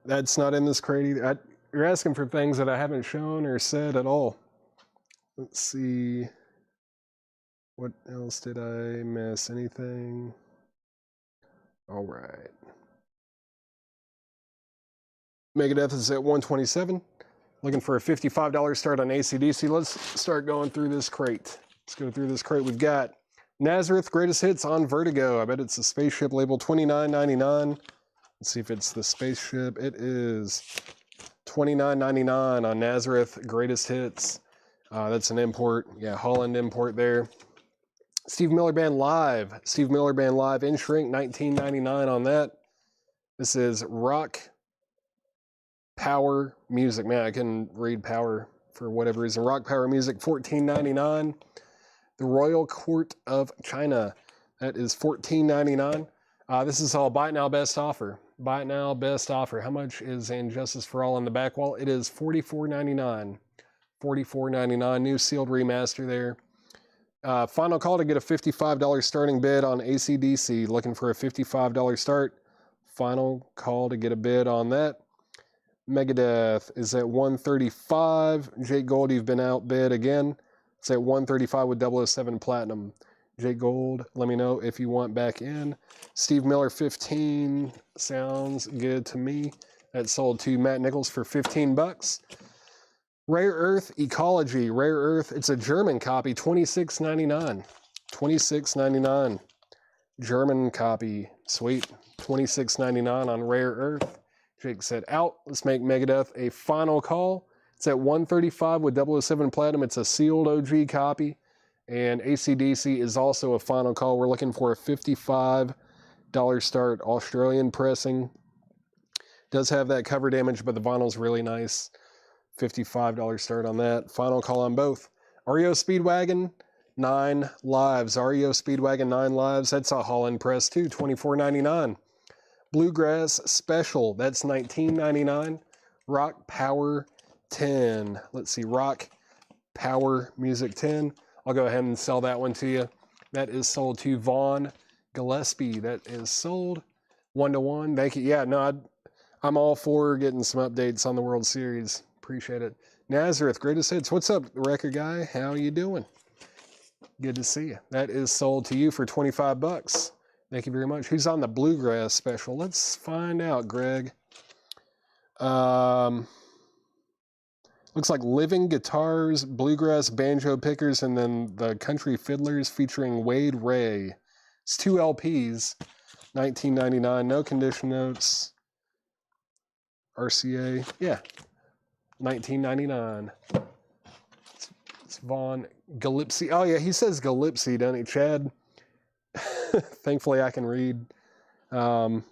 That's not in this crate either. You're asking for things that I haven't shown or said at all. Let's see. What else did I miss? Anything? All right. Megadeth is at 127. Looking for a $55 start on AC/DC. Let's start going through this crate. Let's go through this crate. We've got Nazareth Greatest Hits on Vertigo. I bet it's the spaceship label, $29.99. Let's see if it's the spaceship. It is $29.99 on Nazareth Greatest Hits. That's an import. Yeah, Holland import there. Steve Miller Band Live. Steve Miller Band Live in shrink, $19.99 on that. This is Rock Power Music. Man, I can read power for whatever reason. Rock Power Music, $14.99. The Royal Court of China. That is $14.99. This is all buy it now, best offer. Buy it now, best offer. How much is And Justice for All on the back wall? It is $44.99. $44.99. New sealed remaster there. Final call to get a $55 starting bid on AC/DC. Looking for a $55 start. Final call to get a bid on that. Megadeth is at $135. Jake Gold, you've been outbid again. It's at $135 with 007 Platinum. Jake Gold, let me know if you want back in. Steve Miller, 15. Sounds good to me. That sold to Matt Nichols for 15 bucks. Rare Earth Ecology. Rare Earth, it's a German copy, $26.99. $26.99. German copy. Sweet. $26.99 on Rare Earth. Jake said out. Let's make Megadeth a final call. It's at $135 with 007 Platinum. It's a sealed OG copy. And AC/DC is also a final call. We're looking for a $55 start. Australian pressing. Does have that cover damage, but the vinyl's really nice. $55 start on that. Final call on both. REO Speedwagon, 9 lives. REO Speedwagon, 9 lives. That's a Holland press too, $24.99. Bluegrass Special, that's $19.99. Rock Power 10. Let's see, Rock Power Music 10. I'll go ahead and sell that one to you. That is sold to Vaughn Gillespie. That is sold 1-to-1. Thank you. Yeah, no, I'm all for getting some updates on the World Series. Appreciate it. Nazareth, Greatest Hits. What's up, record guy? How you doing? Good to see you. That is sold to you for 25 bucks. Thank you very much. Who's on the Bluegrass Special? Let's find out, Greg. Looks like Living Guitars, Bluegrass Banjo Pickers, and then the Country Fiddlers featuring Wade Ray. It's 2 LPs, $19.99. No condition notes. RCA, yeah, $19.99. It's Vaughn Gillespie. Oh yeah, he says Gillespie, doesn't he, Chad? Thankfully, I can read.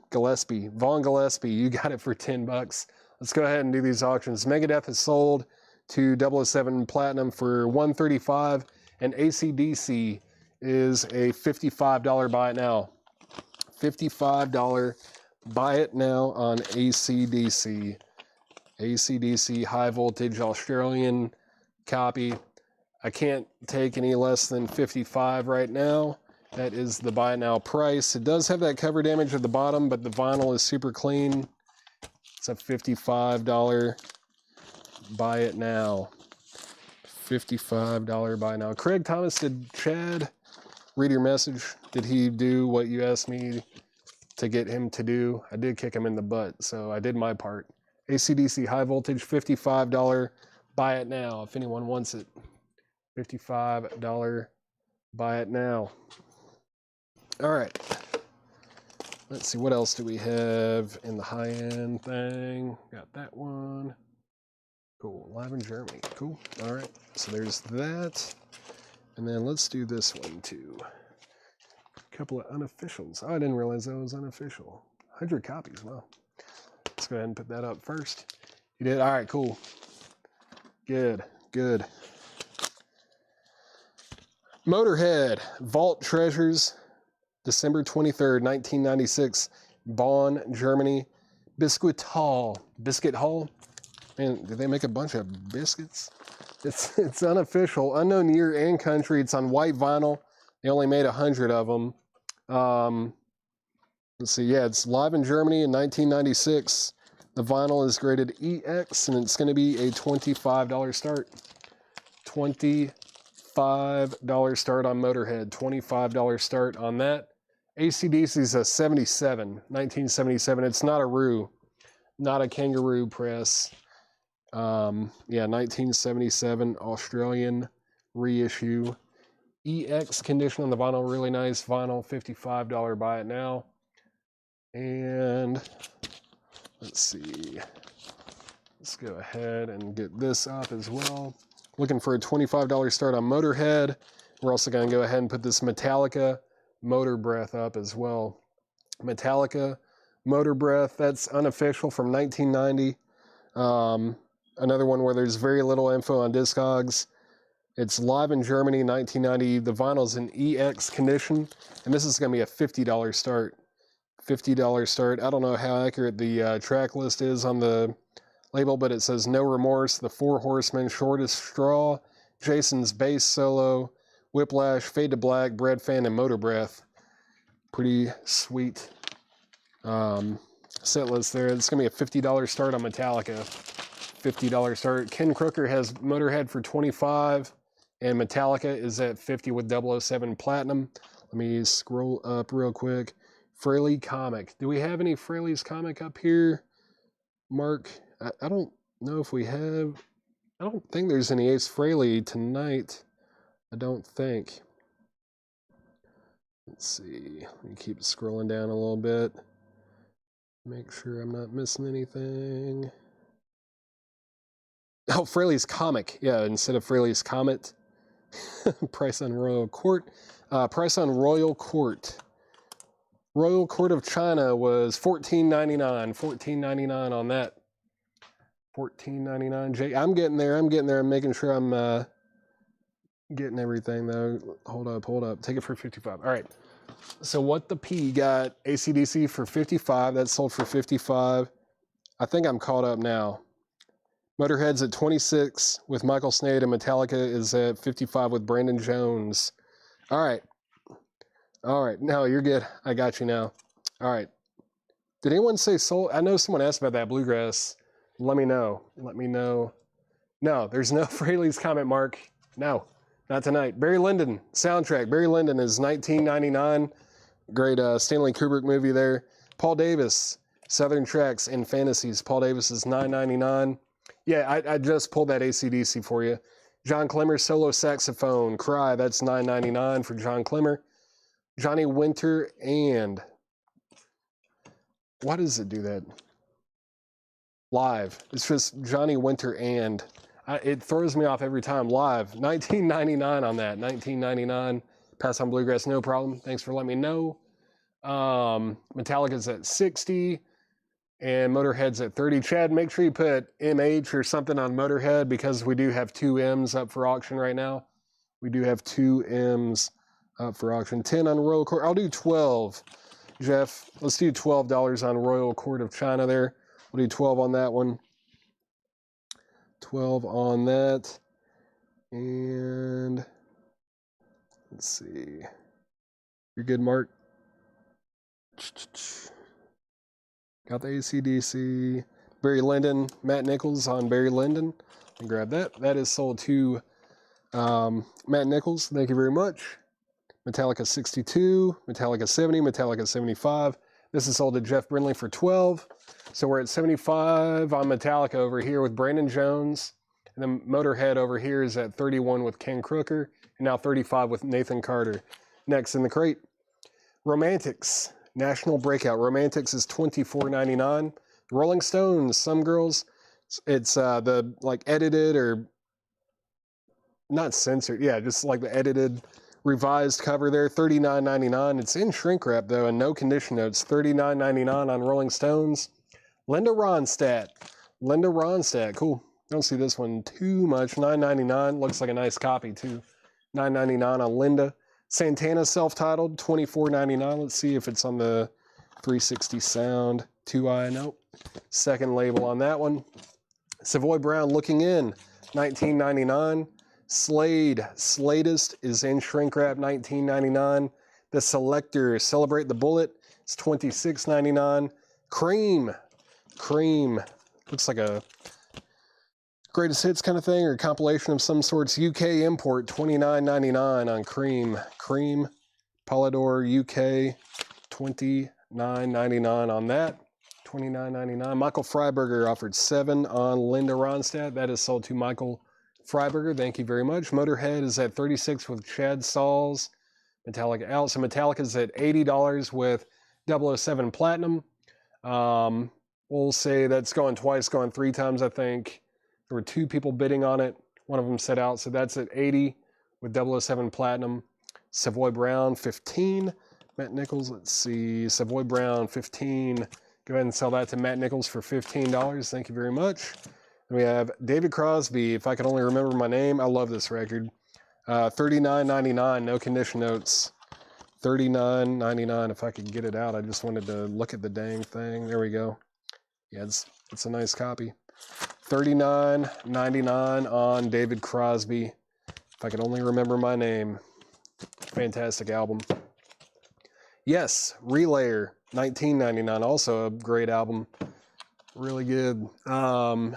Gillespie, Vaughn Gillespie. You got it for 10 bucks. Let's go ahead and do these auctions. Megadeth is sold to 007 Platinum for $135, and AC/DC is a $55 buy it now. $55 buy it now on AC/DC. AC/DC high voltage Australian copy. I can't take any less than 55 right now. That is the buy now price. It does have that cover damage at the bottom, but the vinyl is super clean. It's a $55 buy it now. $55 buy now. Craig Thomas, did Chad read your message? Did he do what you asked me to get him to do? I did kick him in the butt, so I did my part. AC/DC high voltage, $55 buy it now if anyone wants it. $55 buy it now. All right. Let's see, what else do we have in the high-end thing? Got that one. Cool, live in Germany. Cool, all right. So there's that. And then let's do this one too. A couple of unofficials. Oh, I didn't realize that was unofficial. 100 copies, wow. Let's go ahead and put that up first. You did? All right, cool. Good, good. Motorhead, Vault Treasures, December 23rd, 1996, Bonn, Germany. Biscuit Hall. Biscuit Hall? Man, did they make a bunch of biscuits? It's unofficial. Unknown year and country. It's on white vinyl. They only made 100 of them. Let's see. Yeah, it's live in Germany in 1996. The vinyl is graded EX, and it's going to be a $25 start. $25 start on Motorhead. $25 start on that. AC/DC is a 77, 1977. It's not a Roo, not a Kangaroo press. Yeah, 1977 Australian reissue. EX condition on the vinyl, really nice vinyl, $55 buy it now. And let's see, let's go ahead and get this up as well. Looking for a $25 start on Motorhead. We're also going to go ahead and put this Metallica Motor Breath up as well. Metallica Motor Breath, that's unofficial from 1990. Another one where there's very little info on Discogs. It's live in Germany, 1990. The vinyl's in EX condition, and this is going to be a $50 start. $50 start. I don't know how accurate the track list is on the label, but it says No Remorse, The Four Horsemen, Shortest Straw, Jason's bass solo, Whiplash, Fade to Black, Bread Fan, and Motor Breath. Pretty sweet set list there. It's going to be a $50 start on Metallica. $50 start. Ken Crooker has Motorhead for $25, and Metallica is at $50 with 007 Platinum. Let me scroll up real quick. Fraley Comic. Do we have any Fraley's Comic up here, Mark? I don't know if we have. I don't think there's any Ace Frehley tonight. I don't think. Let's see. Let me keep scrolling down a little bit. Make sure I'm not missing anything. Oh, Fraley's Comic. Yeah, instead of Fraley's Comet. Price on Royal Court. Price on Royal Court. Royal Court of China was $14.99. $14.99 on that. $14.99. I'm getting there. I'm making sure I'm getting everything though. Hold up. Take it for 55. All right. So What the P got AC/DC for 55. That's sold for 55. I think I'm caught up now. Motorhead's at 26 with Michael Snade, and Metallica is at 55 with Brandon Jones. All right. No, you're good. I got you now. All right. Did anyone say sold? I know someone asked about that Bluegrass. Let me know. No, there's no Fraley's Comet, Mark. No, not tonight. Barry Lyndon soundtrack. Barry Lyndon is 1999. Great Stanley Kubrick movie there. Paul Davis, Southern Tracks and Fantasies. Paul Davis is $9.99. Yeah, I just pulled that AC/DC for you. John Clemmer, solo saxophone. Cry, that's $9.99 for John Clemmer. Johnny Winter and... Why does it do that? Live. It's just Johnny Winter and... it throws me off every time. Live. $19.99 on that. $19.99. Pass on Bluegrass, no problem. Thanks for letting me know. Metallica's at 60. And Motorhead's at 30. Chad, make sure you put MH or something on Motorhead because we do have 2 M's up for auction right now. We do have 2 M's up for auction. 10 on Royal Court. I'll do 12, Jeff. Let's do $12 on Royal Court of China there. We'll do 12 on that one. 12 on that. And let's see. You're good, Mark? Got the AC/DC. Barry Lyndon, Matt Nichols on Barry Lyndon. And grab that. That is sold to Matt Nichols. Thank you very much. Metallica 62, Metallica 70, Metallica 75. This is sold to Jeff Brindley for 12. So we're at 75 on Metallica over here with Brandon Jones. And then Motorhead over here is at 31 with Ken Crooker. And now 35 with Nathan Carter. Next in the crate, Romantics. National Breakout. Romantics is $24.99. Rolling Stones, Some Girls. It's the like edited or not censored. Yeah, just like the edited revised cover there. $39.99. It's in shrink wrap though and no condition notes. $39.99 on Rolling Stones. Linda Ronstadt. Cool. Don't see this one too much. $9.99. Looks like a nice copy too. $9.99 on Linda. Santana self-titled, $24.99. Let's see if it's on the 360 Sound 2i. Nope. Second label on that one. Savoy Brown, Looking In, $19.99. Slade, Sladest is in shrink wrap, $19.99. The Selector, Celebrate the Bullet, is $26.99. Cream, looks like a greatest hits kind of thing or compilation of some sorts. UK import, $29.99 on Cream, Polydor UK, $29.99 on that. $29.99. Michael Freiberger offered 7 on Linda Ronstadt. That is sold to Michael Freiberger. Thank you very much. Motorhead is at 36 with Chad Sauls. Metallica out. So Metallica's at $80 with 007 Platinum. We'll say that's going twice, going 3 times, I think. There were 2 people bidding on it. One of them set out, so that's at 80 with 007 Platinum. Savoy Brown, 15. Matt Nichols, let's see. Savoy Brown, 15. Go ahead and sell that to Matt Nichols for $15. Thank you very much. And we have David Crosby, if I could only remember my name. I love this record. $39.99, no condition notes. $39.99, if I could get it out. I just wanted to look at the dang thing. There we go. Yeah, it's a nice copy. $39.99 on David Crosby. If I could only remember my name. Fantastic album. Yes, Relayer, $19.99. Also a great album. Really good.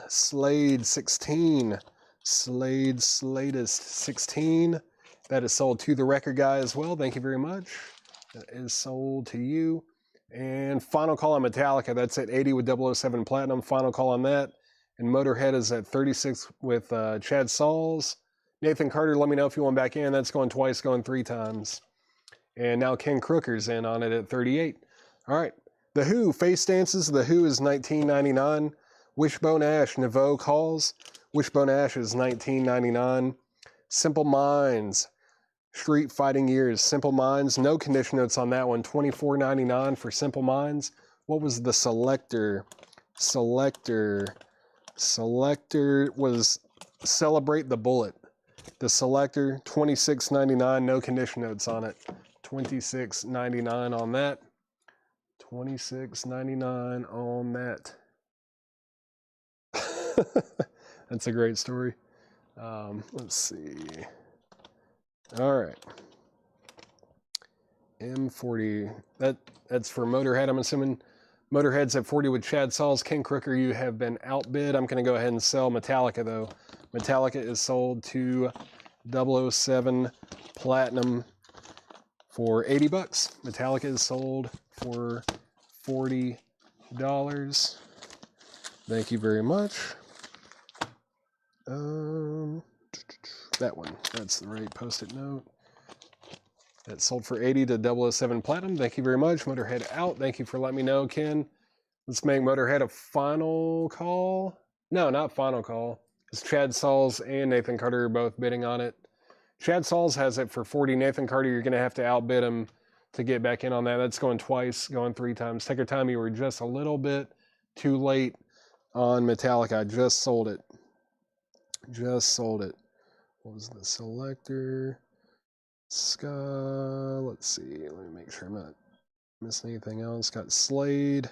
Slade, 16. Sladest, 16. That is sold to the record guy as well. Thank you very much. That is sold to you. And Final Call on Metallica. That's at 80 with 007 Platinum. Final Call on that. And Motorhead is at 36 with Chad Sauls. Nathan Carter, let me know if you want back in. That's going twice, going 3 times. And now Ken Crooker's in on it at 38. All right. The Who, Face Dances. The Who is $19.99. Wishbone Ash, Nouveau Calls. Wishbone Ash is $19.99. Simple Minds, Street Fighting Years. Simple Minds, no condition notes on that one. $24.99 for Simple Minds. What was the Selector? Selector was Celebrate the Bullet. The Selector, $26.99, no condition notes on it. $26.99 on that. $26.99 on that. That's a great story. Let's see. All right. M40. That's for Motorhead, I'm assuming. Motorhead's at 40 with Chad Sauls. Ken Crooker, you have been outbid. I'm going to go ahead and sell Metallica, though. Metallica is sold to 007 Platinum for $80. Metallica is sold for $40. Thank you very much. That one. That's the right post-it note. That's sold for $80 to 007 Platinum. Thank you very much. Motorhead out. Thank you for letting me know, Ken. Let's make Motorhead a final call. No, not final call. It's Chad Sauls and Nathan Carter are both bidding on it. Chad Sauls has it for $40. Nathan Carter, you're going to have to outbid him to get back in on that. That's going twice, going 3 times. Take your time. You were just a little bit too late on Metallica. I just sold it. Just sold it. What was the Selector? Ska. Let's see. Let me make sure I'm not missing anything else. Got Slade.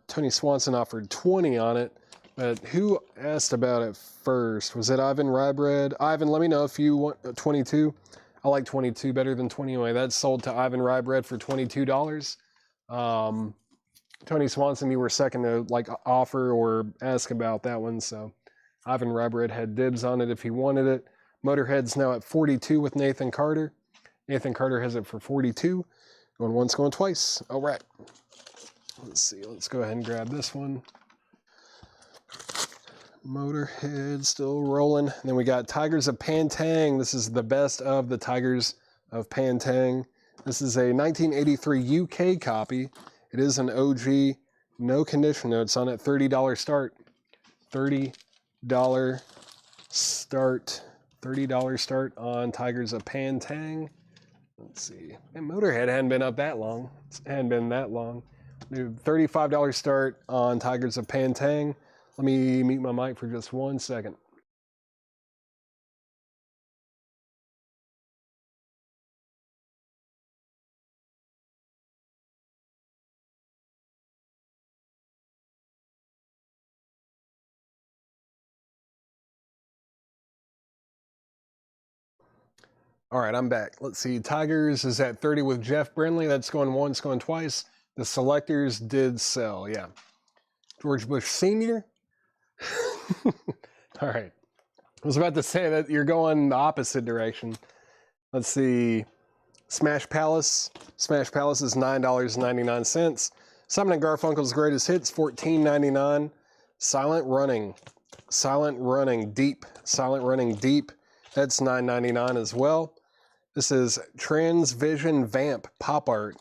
Tony Swanson offered 20 on it, but who asked about it first? Was it Ivan Rybread? Ivan, let me know if you want 22. I like 22 better than 20 anyway. That's sold to Ivan Rybread for $22. Tony Swanson, you were second to offer or ask about that one, so Ivan Rybread had dibs on it if he wanted it. Motorhead's now at 42 with Nathan Carter. Nathan Carter has it for 42. Going once, going twice. All right. Let's see. Let's go ahead and grab this one. Motorhead still rolling. And then we got Tigers of Pantang. This is the best of the Tigers of Pantang. This is a 1983 UK copy. It is an OG. No condition notes on it. $30 start. $30 start. $30 start on Tigers of Pantang. Let's see. And Motorhead hadn't been up that long. It hadn't been that long. $35 start on Tigers of Pantang. Let me mute my mic for just 1 second. All right, I'm back. Let's see. Tigers is at 30 with Jeff Brindley. That's going once, going twice. The Selectors did sell, yeah. George Bush Sr. All right. I was about to say that you're going the opposite direction. Let's see. Smash Palace. Smash Palace is $9.99. Simon & Garfunkel's Greatest Hits, $14.99. Silent Running. Silent Running Deep. Silent Running Deep. That's $9.99 as well. This is Transvision Vamp Pop Art.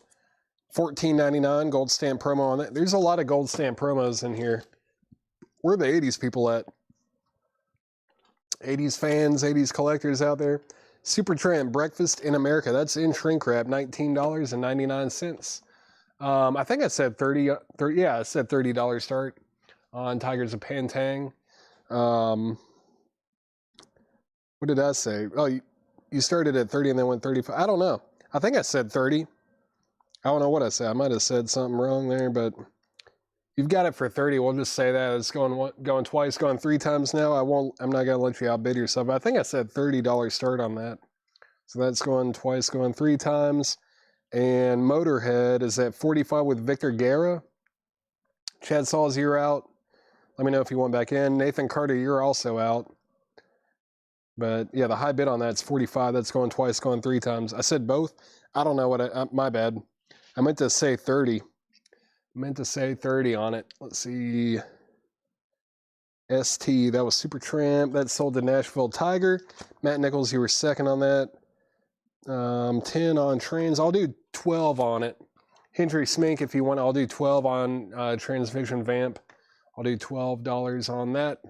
$14.99. Gold stamp promo on that. There's a lot of gold stamp promos in here. Where are the 80s people at? 80s fans, 80s collectors out there. Supertramp Breakfast in America. That's in shrink wrap, $19.99. I think I said 30. Yeah, I said $30 start on Tigers of Pantang. What did I say? Oh, you started at 30 and then went 35. I don't know. I think I said 30. I don't know what I said. I might have said something wrong there, but you've got it for 30. We'll just say that. It's going twice, going 3 times now. I'm not going to let you outbid yourself. I think I said $30 start on that. So that's going twice, going 3 times. And Motorhead is at 45 with Victor Guerra. Chad Sauls, you're out. Let me know if you want back in. Nathan Carter, you're also out. But yeah, the high bid on that's 45. That's going twice, going 3 times. I said both. I don't know what my bad. I meant to say 30. I meant to say 30 on it. Let's see. ST, that was Supertramp. That sold to Nashville Tiger. Matt Nichols, you were second on that. 10 on Trans. I'll do 12 on it. Hendry Smink, if you want, I'll do 12 on Transvision Vamp. I'll do $12 on that.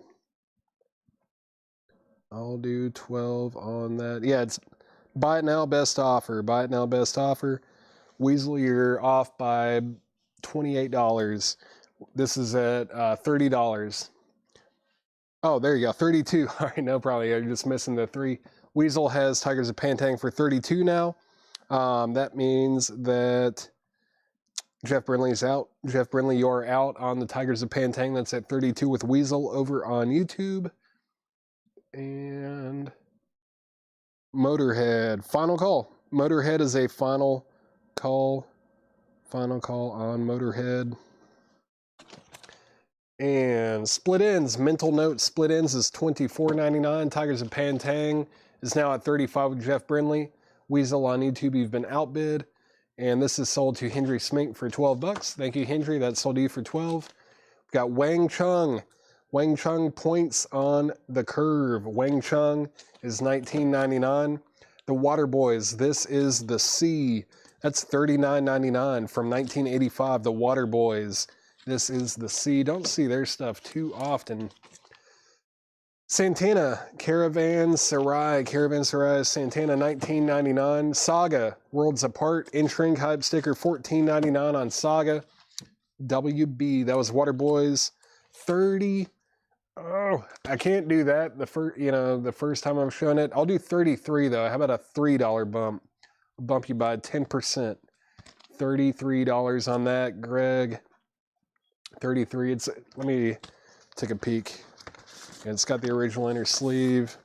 I'll do 12 on that. Yeah, it's buy it now, best offer. Buy it now, best offer. Weasel, you're off by $28. This is at $30. Oh, there you go, 32. All right, no problem. You're just missing the 3. Weasel has Tigers of Pantang for 32 now. That means that Jeff Brindley's out. Jeff Brindley, you're out on the Tigers of Pantang. That's at 32 with Weasel over on YouTube. And Motorhead, final call. Motorhead is a final call. Final call on Motorhead. And Split Ends, Mental Note Split Ends is $24.99. Tigers of Pantang is now at 35 with Jeff Brindley. Weasel on YouTube, you've been outbid. And this is sold to Hendry Smink for $12. Thank you, Hendry. That's sold to you for 12. We've got Wang Chung. Wang Chung Points on the Curve. Wang Chung is $19.99. The Water Boys, this is the C. That's $39.99 from 1985. The Water Boys, this is the C. Don't see their stuff too often. Santana, Caravanserai, Santana, $19.99. Saga, Worlds Apart, in-shrink hype sticker, $14.99 on Saga. WB, that was Water Boys, 30. Oh, I can't do that. The first time I've shown it. I'll do 33 though. How about a $3 bump? I'll bump you by 10%. $33 on that, Greg. 33. Let me take a peek. It's got the original inner sleeve,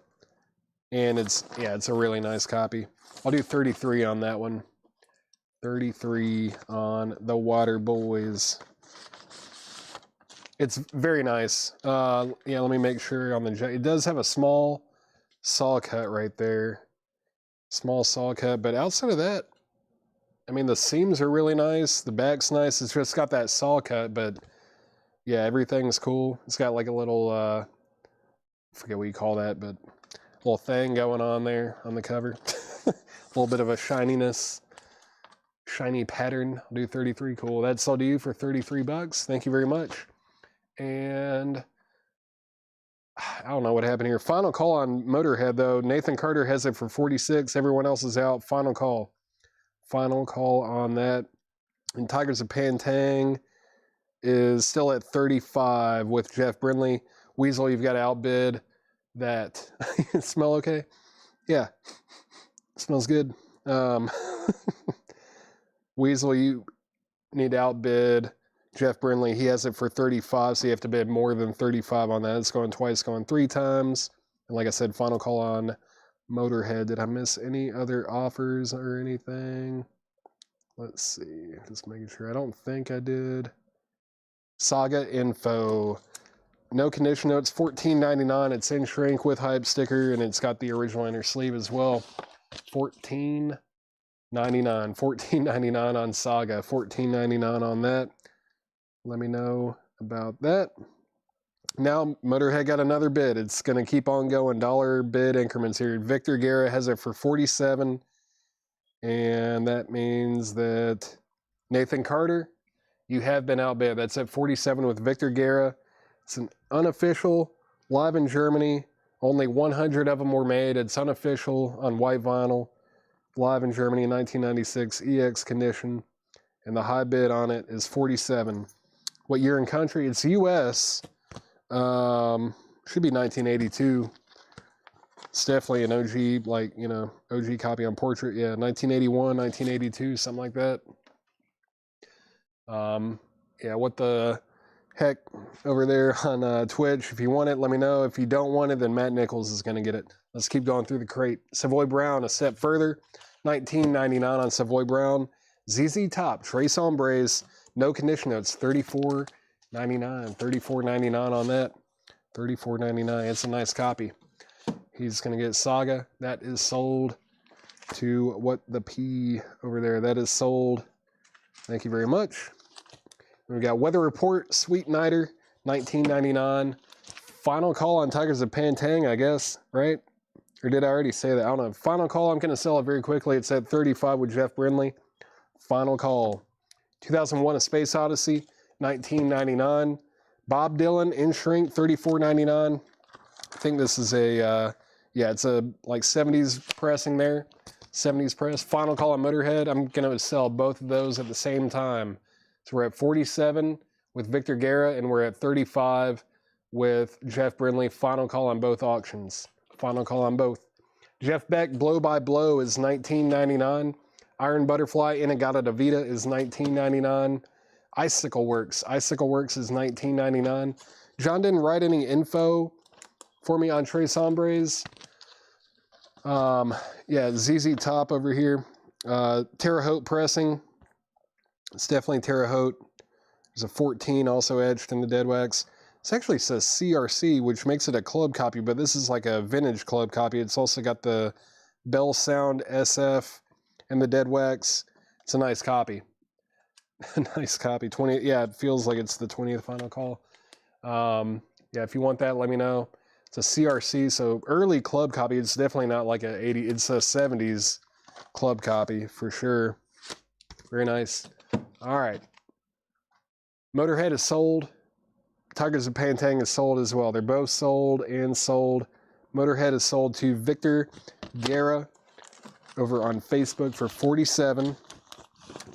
and it's a really nice copy. I'll do 33 on that one. 33 on the Water Boys. It's very nice. Let me make sure on the... It does have a small saw cut right there. Small saw cut, but outside of that, I mean, the seams are really nice. The back's nice. It's just got that saw cut, but yeah, everything's cool. It's got like a little, I forget what you call that, but a little thing going on there on the cover. A little bit of a shininess, shiny pattern. I'll do 33. Cool. That's sold to you for $33. Thank you very much. And I don't know what happened here. Final call on Motorhead, though. Nathan Carter has it for 46. Everyone else is out. Final call. Final call on that. And Tigers of Pantang is still at 35 with Jeff Brindley. Weasel, you've got to outbid that. Smell okay? Yeah. Smells good. Weasel, you need to outbid Jeff Brindley. He has it for 35, so you have to bid more than 35 on that. It's going twice, going 3 times. And like I said, final call on Motorhead. Did I miss any other offers or anything? Let's see. Just making sure. I don't think I did. Saga Info. No condition notes, $14.99. It's in shrink with hype sticker, and it's got the original inner sleeve as well. $14. $14.99, $14.99 on Saga, $14.99 on that. Let me know about that. Now, Motorhead got another bid. It's going to keep on going. Dollar bid increments here. Victor Guerra has it for $47. And that means that Nathan Carter, you have been outbid. That's at $47 with Victor Guerra. It's an unofficial, live in Germany. Only 100 of them were made. It's unofficial on white vinyl. Live in Germany in 1996, EX condition. And the high bid on it is $47. What year and country? It's US. Should be 1982. It's definitely an OG, like, you know, OG copy on Portrait. Yeah, 1981, 1982, something like that. Yeah, what the heck over there on Twitch. If you want it, let me know. If you don't want it, then Matt Nichols is going to get it. Let's keep going through the crate. Savoy Brown, a step further. $19.99 on Savoy Brown. ZZ Top, Tres Hombres, no condition notes, $34.99. $34.99 on that. $34.99. It's a nice copy. He's going to get Saga. That is sold to what the P over there. That is sold. Thank you very much. We got Weather Report, Sweet Nighter, $19.99. Final call on Tigers of Pantang, I guess, right? Or did I already say that? I don't know. Final call, I'm going to sell it very quickly. It's at $35 with Jeff Brindley. Final call. 2001 A Space Odyssey, $19.99. Bob Dylan, in shrink, $34.99. I think this is a, yeah, it's a like 70s pressing there. 70s press. Final call on Motorhead. I'm going to sell both of those at the same time. So we're at 47 with Victor Guerra, and we're at 35 with Jeff Brindley. Final call on both auctions. Final call on both. Jeff Beck, Blow by Blow is $19.99. Iron Butterfly, Inagata Davida is $19.99. Icicle Works is $19.99. John didn't write any info for me on Tres Hombres. Yeah, ZZ Top over here. Terre Haute pressing. It's definitely Terre Haute. There's a 14 also etched in the dead wax. It actually says CRC, which makes it a club copy, but this is like a vintage club copy. It's also got the Bell Sound SF and the dead wax. It's a nice copy. Nice copy. 20. Yeah, it feels like it's the 20th final call. Yeah, if you want that, let me know. It's a CRC, so early club copy. It's definitely not like a 80. It's a 70s club copy for sure. Very nice. All right. Motorhead is sold. Tigers of Pantang is sold as well. They're both sold and sold. Motorhead is sold to Victor Guerra over on Facebook for $47.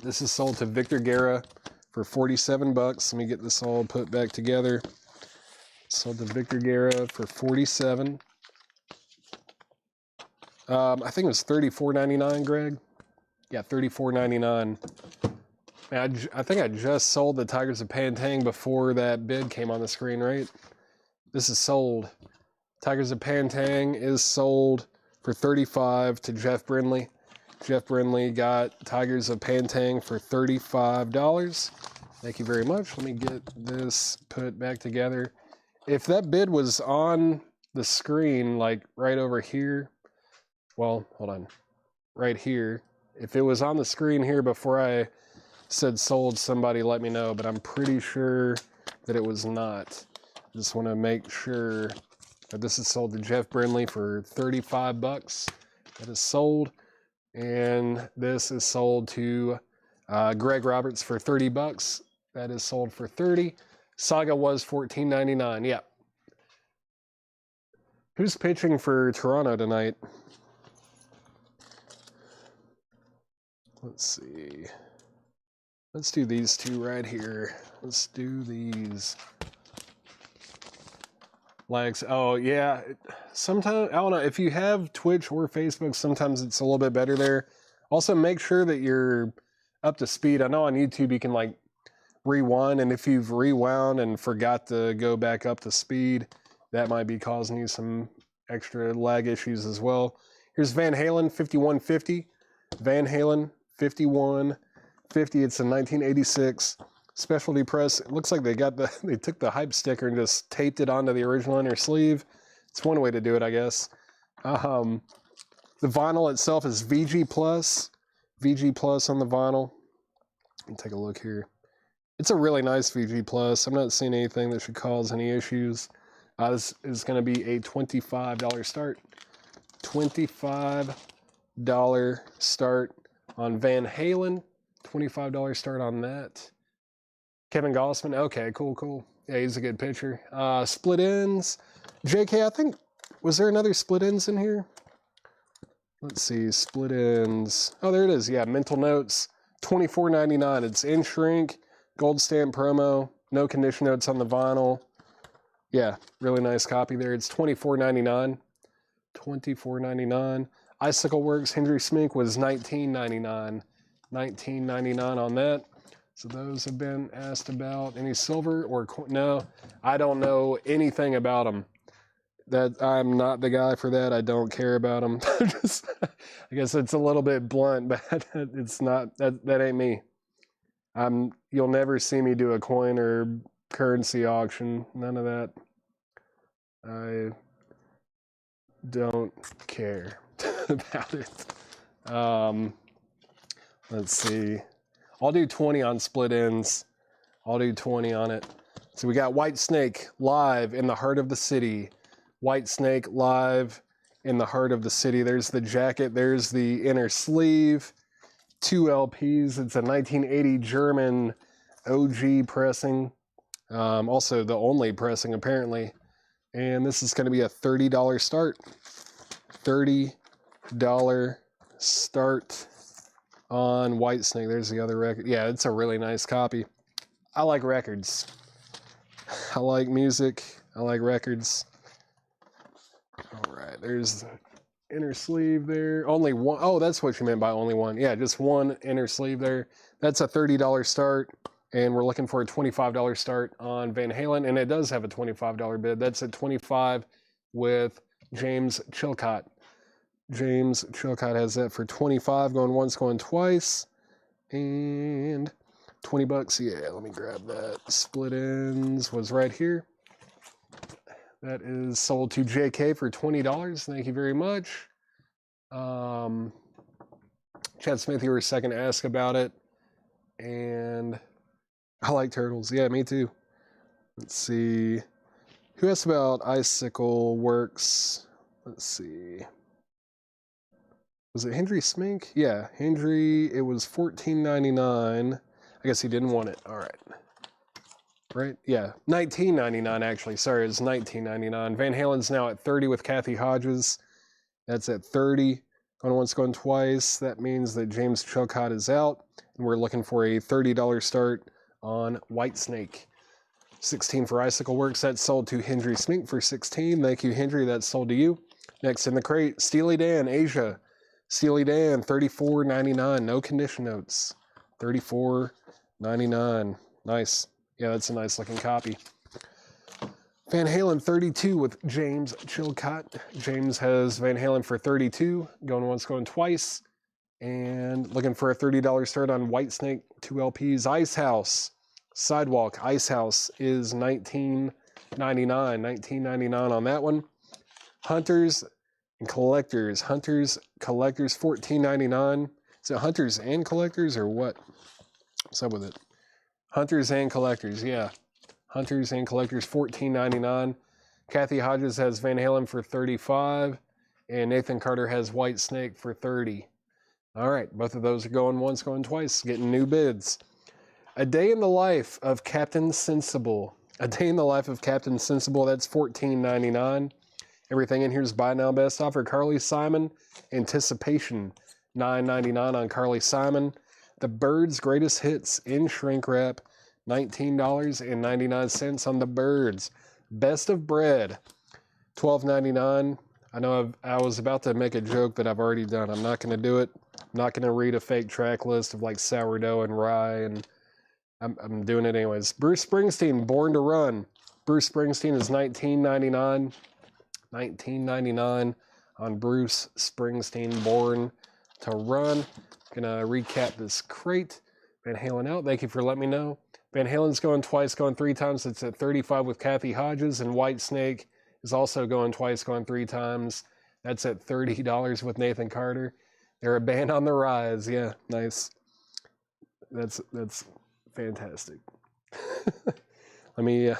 This is sold to Victor Guerra for $47. Let me get this all put back together. Sold to Victor Guerra for $47. I think it was $34.99, Greg. Yeah, $34.99. I think I just sold the Tigers of Pantang before that bid came on the screen, right? This is sold. Tigers of Pantang is sold for $35 to Jeff Brindley. Jeff Brindley got Tigers of Pantang for $35. Thank you very much. Let me get this put back together. If that bid was on the screen, like right over here, well, hold on, right here. If it was on the screen here before I said sold, somebody let me know, but I'm pretty sure that it was not. Just want to make sure that this is sold to Jeff Brindley for $35. That is sold. And this is sold to Greg Roberts for $30. That is sold for $30. Saga was $14.99. Yeah. Who's pitching for Toronto tonight? Let's see. Let's do these two right here. Let's do these. Likes. Oh, yeah. Sometimes, I don't know, if you have Twitch or Facebook, sometimes it's a little bit better there. Also, make sure that you're up to speed. I know on YouTube you can like rewind, and if you've rewound and forgot to go back up to speed, that might be causing you some extra lag issues as well. Here's Van Halen 5150. Van Halen 5150. It's a 1986 specialty press. It looks like they took the hype sticker and just taped it onto the original inner sleeve. It's one way to do it, I guess. The vinyl itself is VG Plus. VG Plus on the vinyl. Take a look here. It's a really nice VG Plus. I'm not seeing anything that should cause any issues. This is going to be a $25 start. $25 start on Van Halen. $25 start on that. Kevin Gossman. Okay, cool. Yeah, he's a good pitcher. Split ends. JK, I think, was there another split ends in here? Let's see, split ends. Oh, there it is. Yeah, Mental Notes. $24.99. It's in shrink. Gold stamp promo. No condition notes on the vinyl. Yeah, really nice copy there. It's $24.99. $24.99. Icicle Works Hendry Smink was $19.99. $19.99 on that. So those have been asked about. Any silver or no? I don't know anything about them. That I'm not the guy for that. I don't care about them. I guess it's a little bit blunt, but it's not. That ain't me. You'll never see me do a coin or currency auction. None of that. I don't care about it. Let's see. I'll do 20 on split ends. I'll do 20 on it. So we got White Snake live in the heart of the city. White Snake live in the heart of the city. There's the jacket. There's the inner sleeve. 2 LPs. It's a 1980 German OG pressing. Also the only pressing apparently. And this is going to be a $30 start. $30 start on White Snake. There's the other record. Yeah, it's a really nice copy. I like records. I like music. I like records. All right, there's the inner sleeve there. Only one. Oh, that's what you meant by only one. Yeah, just one inner sleeve there. That's a $30 start, and we're looking for a $25 start on Van Halen, and it does have a $25 bid. That's at $25 with James Chilcott. James Chilcott has that for $25, going once, going twice, and $20. Yeah, let me grab that. Split ends was right here. That is sold to JK for $20. Thank you very much. Chad Smith, you were second to ask about it, and I like turtles. Yeah, me too. Let's see. Who asked about Icicle Works? Let's see. Was it Hendry Smink? Yeah, Hendry. It was $14.99. I guess he didn't want it. All right. Right? Yeah, $19.99 actually. Sorry, it's $19.99. Van Halen's now at 30 with Kathy Hodges. That's at 30. Going once, going twice. That means that James Chilcott is out, and we're looking for a $30 start on White Snake. 16 for Icicle Works. That's sold to Hendry Smink for 16. Thank you, Hendry. That's sold to you. Next in the crate, Steely Dan, Asia. Steely Dan, $34.99. No condition notes. $34.99. Nice. Yeah, that's a nice looking copy. Van Halen 32 with James Chilcott. James has Van Halen for 32. Going once, going twice. And looking for a $30 start on White Snake, 2 LPs. Ice House. Sidewalk. Ice House is $19.99. $19.99 on that one. Hunters and Collectors. Hunters, Collectors, $14.99. Is it Hunters and Collectors or what? What's up with it? Hunters and Collectors, yeah. Hunters and Collectors, $14.99. Kathy Hodges has Van Halen for $35. And Nathan Carter has White Snake for $30. All right, both of those are going once, going twice, getting new bids. A Day in the Life of Captain Sensible. A Day in the Life of Captain Sensible, that's $14.99. Everything in here is buy now, best offer. Carly Simon, Anticipation, $9.99 on Carly Simon. The Byrds Greatest Hits in shrink wrap, $19.99 on the Byrds. Best of Bread, $12.99. I know I was about to make a joke that I've already done. I'm not going to do it. I'm not going to read a fake track list of like sourdough and rye, and I'm doing it anyways. Bruce Springsteen, Born to Run. Bruce Springsteen is $19.99. $19.99 on Bruce Springsteen, Born to Run. Gonna recap this crate. Van Halen out. Thank you for letting me know. Van Halen's going twice, going 3 times. It's at 35 with Kathy Hodges, and White Snake is also going twice, going 3 times. That's at $30 with Nathan Carter. They're a band on the rise. Yeah, nice. That's fantastic. Let me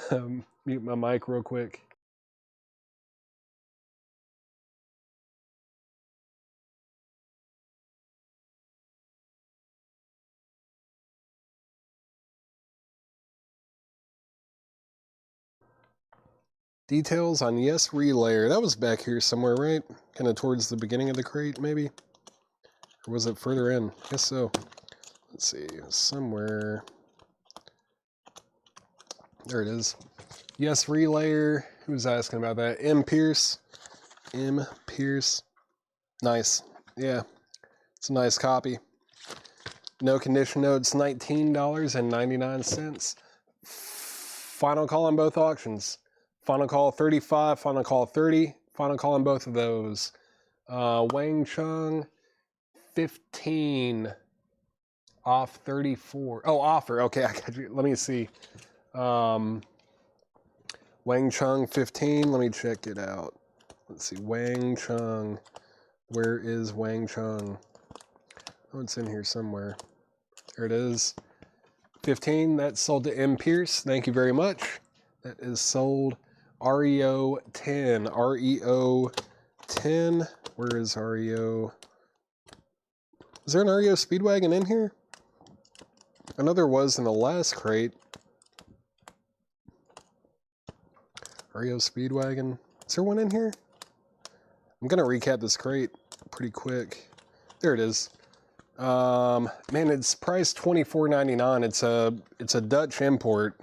mute my mic real quick. Details on Yes Relayer. That was back here somewhere, right? Kind of towards the beginning of the crate, maybe? Or was it further in? I guess so. Let's see, somewhere. There it is. Yes Relayer. Who was asking about that? M. Pierce. M. Pierce. Nice. Yeah, it's a nice copy. No condition notes, $19.99. Final call on both auctions. Final call 35, final call 30, final call on both of those. Wang Chung, 15 off 34. Oh, offer. Okay, I got you. Let me see. Wang Chung, 15. Let me check it out. Let's see. Wang Chung. Where is Wang Chung? Oh, it's in here somewhere. There it is. 15. That's sold to M. Pierce. Thank you very much. That is sold. REO 10. REO 10. Where is REO? Is there an REO Speedwagon in here? I know there was in the last crate. REO Speedwagon. Is there one in here? I'm going to recap this crate pretty quick. There it is. Man, it's priced $24.99. It's a Dutch import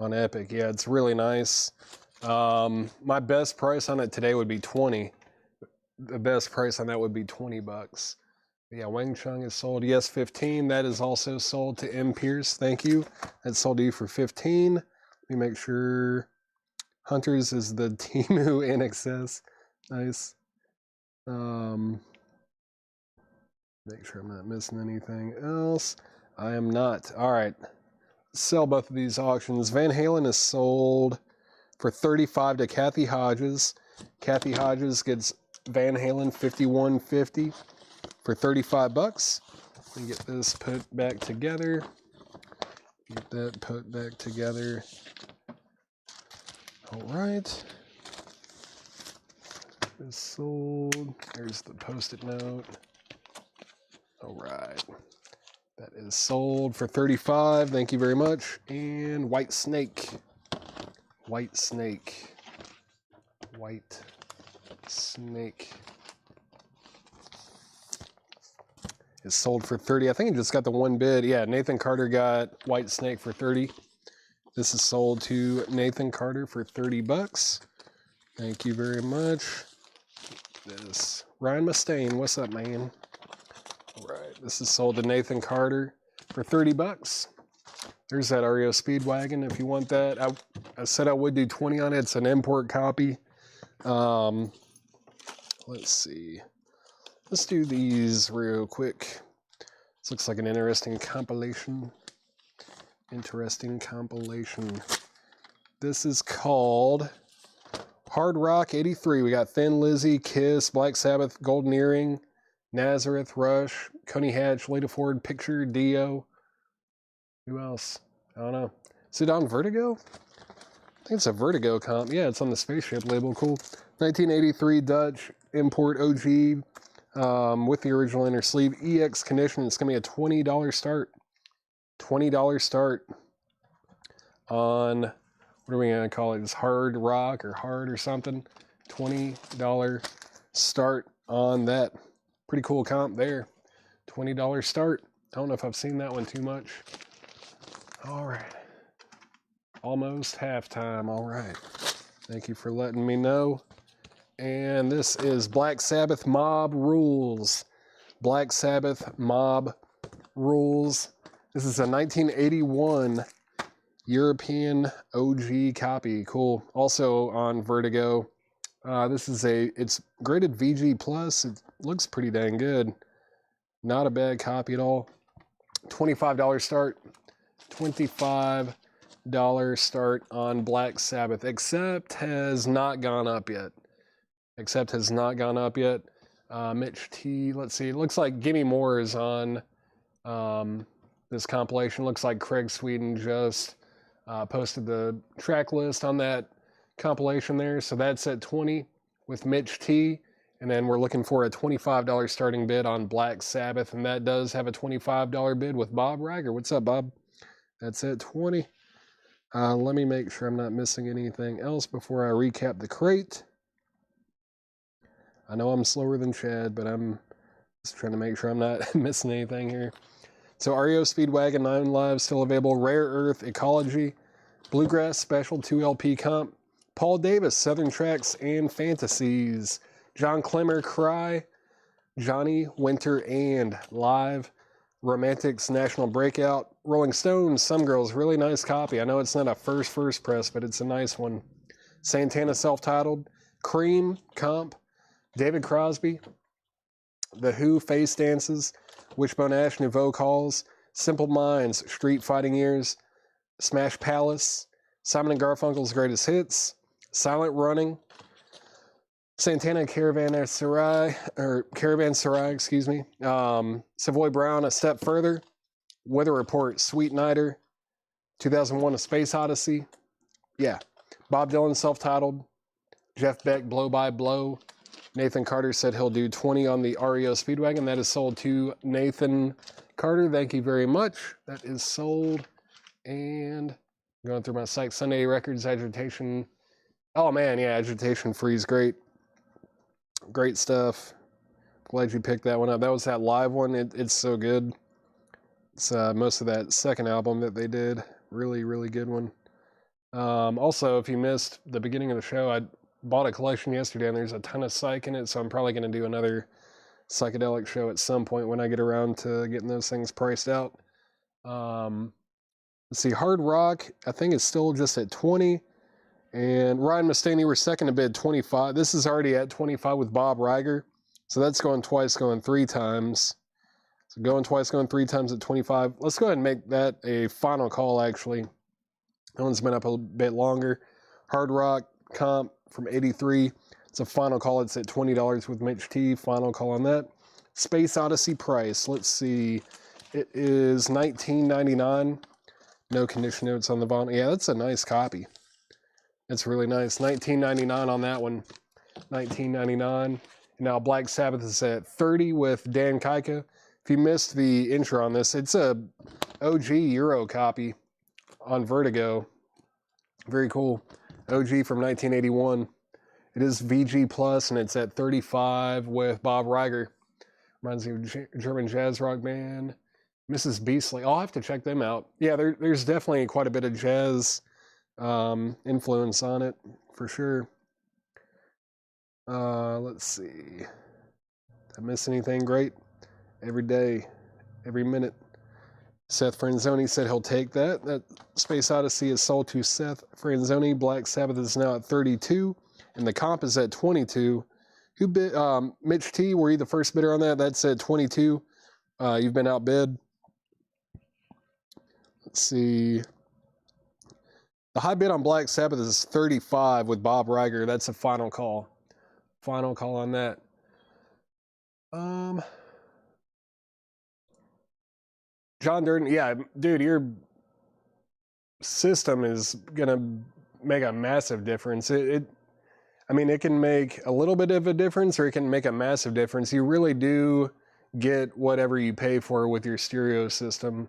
on Epic. Yeah, it's really nice. My best price on it today would be 20. The best price on that would be 20 bucks. Yeah, Wang Chung is sold. Yes, 15. That is also sold to M. Pierce. Thank you. That's sold to you for 15. Let me make sure. Hunters is the Temu NXS. Nice. Make sure I'm not missing anything else. I am not. All right. Sell both of these auctions. Van Halen is sold for 35 to Kathy Hodges. Kathy Hodges gets Van Halen 5150 for 35 bucks. Let me get this put back together. Get that put back together. All right. Is sold. There's the post-it note. All right. That is sold for 35. Thank you very much. And White Snake. White Snake. White Snake is sold for 30. I think he just got the one bid. Yeah, Nathan Carter got White Snake for 30. This is sold to Nathan Carter for 30 bucks. Thank you very much. This Ryan Mustaine, what's up, man? All right, this is sold to Nathan Carter for 30 bucks. There's that REO Speedwagon if you want that. I said I would do 20 on it. It's an import copy. Let's see. Let's do these real quick. This looks like an interesting compilation. Interesting compilation. This is called Hard Rock 83. We got Thin Lizzy, Kiss, Black Sabbath, Golden Earring, Nazareth, Rush, Coney Hatch, Lita Ford, Picture, Dio. Who else? I don't know. Is it on Vertigo? I think it's a Vertigo comp. Yeah, it's on the Spaceship label. Cool. 1983 Dutch import OG with the original inner sleeve. EX condition. It's going to be a $20 start. $20 start on, what are we going to call it? It's Hard Rock or Hard or something. $20 start on that. Pretty cool comp there. $20 start. I don't know if I've seen that one too much. All right. Almost halftime. All right. Thank you for letting me know. And this is Black Sabbath Mob Rules. Black Sabbath Mob Rules. This is a 1981 European OG copy. Cool. Also on Vertigo. This is it's graded VG+. It looks pretty dang good. Not a bad copy at all. $25 start. $25 start on Black Sabbath. Accept has not gone up yet. Accept has not gone up yet. Mitch T. Let's see. It looks like Gimme More is on this compilation. Looks like Craig Sweden just posted the track list on that compilation there. So that's at 20 with Mitch T. And then we're looking for a $25 starting bid on Black Sabbath. And that does have a $25 bid with Bob Riger. What's up, Bob? That's at 20. Let me make sure I'm not missing anything else before I recap the crate. I know I'm slower than Chad, but I'm just trying to make sure I'm not missing anything here. So REO Speedwagon 9 Live still available. Rare Earth Ecology, Bluegrass Special 2LP Comp, Paul Davis Southern Tracks and Fantasies, John Clemmer Cry, Johnny Winter and Live, Romantics National Breakout, Rolling Stones Some Girls, really nice copy. I know it's not a first press, but it's a nice one. Santana Self-Titled, Cream Comp, David Crosby, The Who Face Dances, Wishbone Ash Nouveau Calls, Simple Minds Street Fighting Ears, Smash Palace, Simon & Garfunkel's Greatest Hits, Silent Running, Santana Caravanserai, excuse me, Savoy Brown A Step Further, Weather Report Sweet Nighter, 2001 A Space Odyssey, yeah, Bob Dylan Self-Titled, Jeff Beck Blow by Blow, Nathan Carter said he'll do 20 on the REO Speedwagon. That is sold to Nathan Carter. Thank you very much. That is sold. And going through my site, Sunday Records, Agitation. Oh man, yeah, Agitation Free's great. Great stuff. Glad you picked that one up. That was that live one. It's so good. It's most of that second album that they did. Really, really good one. Also, if you missed the beginning of the show, I bought a collection yesterday and there's a ton of psych in it, so I'm probably going to do another psychedelic show at some point when I get around to getting those things priced out. Let's see, Hard Rock, I think it's still just at 20, and Ryan Mustaney, we're second to bid 25. This is already at 25 with Bob Riger, so that's going twice, going three times. So going twice, going three times at 25. Let's go ahead and make that a final call, actually. That one's been up a bit longer. Hard Rock Comp from 83. It's a final call. It's at $20 with Mitch T. Final call on that. Space Odyssey price. Let's see. It is $19.99. No condition notes on the bottom. Yeah, that's a nice copy. It's really nice. $19.99 on that one. $19.99. Now Black Sabbath is at 30 with Dan Kaika. If you missed the intro on this, it's a OG Euro copy on Vertigo. Very cool. OG from 1981. It is VG Plus, and it's at 35 with Bob Riger. Reminds me of German jazz rock band. Mrs. Beastly. I'll have to check them out. Yeah, there's definitely quite a bit of jazz influence on it, for sure. Let's see. Did I miss anything great? Every day, every minute. Seth Franzoni said he'll take that. That Space Odyssey is sold to Seth Franzoni. Black Sabbath is now at 32, and the comp is at 22. Who bid? Mitch T, were you the first bidder on that? That's at 22. You've been outbid. Let's see. The high bid on Black Sabbath is 35 with Bob Riger. That's a final call. Final call on that. John Durden, yeah, dude, your system is gonna make a massive difference. I mean, it can make a little bit of a difference, or it can make a massive difference. You really do get whatever you pay for with your stereo system.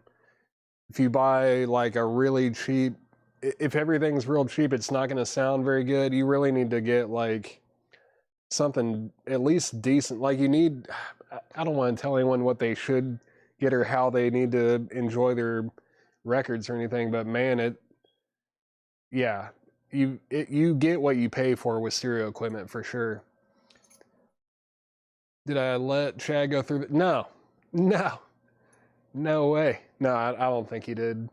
If you buy like a really cheap, if everything's real cheap, it's not gonna sound very good. You really need to get like something at least decent. Like you need, I don't want to tell anyone what they should get or how they need to enjoy their records or anything, but man, you get what you pay for with stereo equipment for sure. Did I let Chad go through? No way. No, I don't think he did.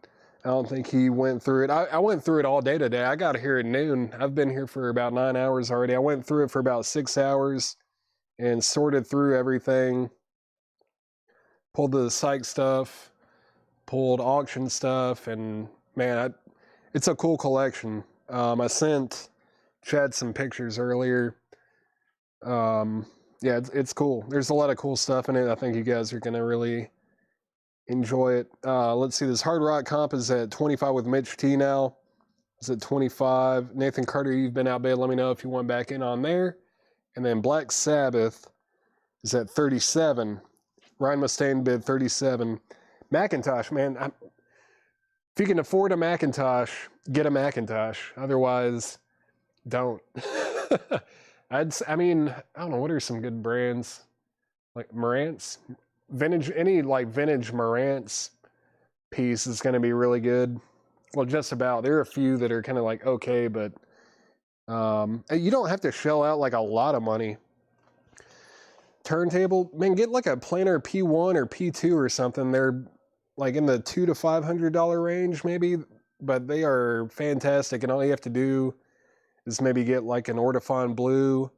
I don't think he went through it. I went through it all day today. I got here at noon. I've been here for about 9 hours already. I went through it for about 6 hours and sorted through everything. Pulled the psych stuff, pulled auction stuff, and man, it's a cool I sent Chad some pictures earlier. yeah, it's cool. There's a lot of cool stuff in it. I think you guys are gonna really enjoy it. Let's see, this Hard Rock comp is at 25 with Mitch T now. It's at 25. Nathan Carter, you've been outbid. Let me know if you want back in on there. And then Black Sabbath is at 37. Ryan Mustaine bid 37. Macintosh, man. If you can afford a Macintosh, get a Macintosh. Otherwise, don't. I mean, I don't know. What are some good brands? Like Marantz? Vintage, any like vintage Marantz piece is going to be really good. Well, just about. There are a few that are kind of like okay, but you don't have to shell out like a lot of money. Turntable, man, get like a planar P1 or P2 or something. They're like in the $200 to $500 range, maybe, but they are fantastic. And all you have to do is maybe get like an Ortofon Blue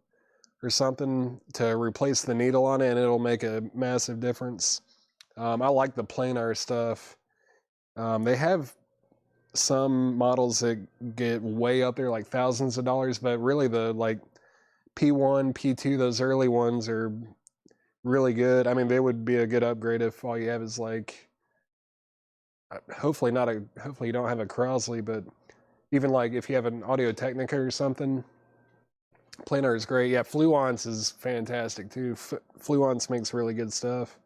or something to replace the needle on it, and it'll make a massive difference. I like the planar stuff. They have some models that get way up there, like thousands of dollars, but really the like P1, P2, those early ones are really good. I mean, they would be a good upgrade if all you have is like, hopefully you don't have a Crosley, but even like if you have an Audio-Technica or something, planar is great. Yeah, Fluence is fantastic too. Fluence makes really good stuff.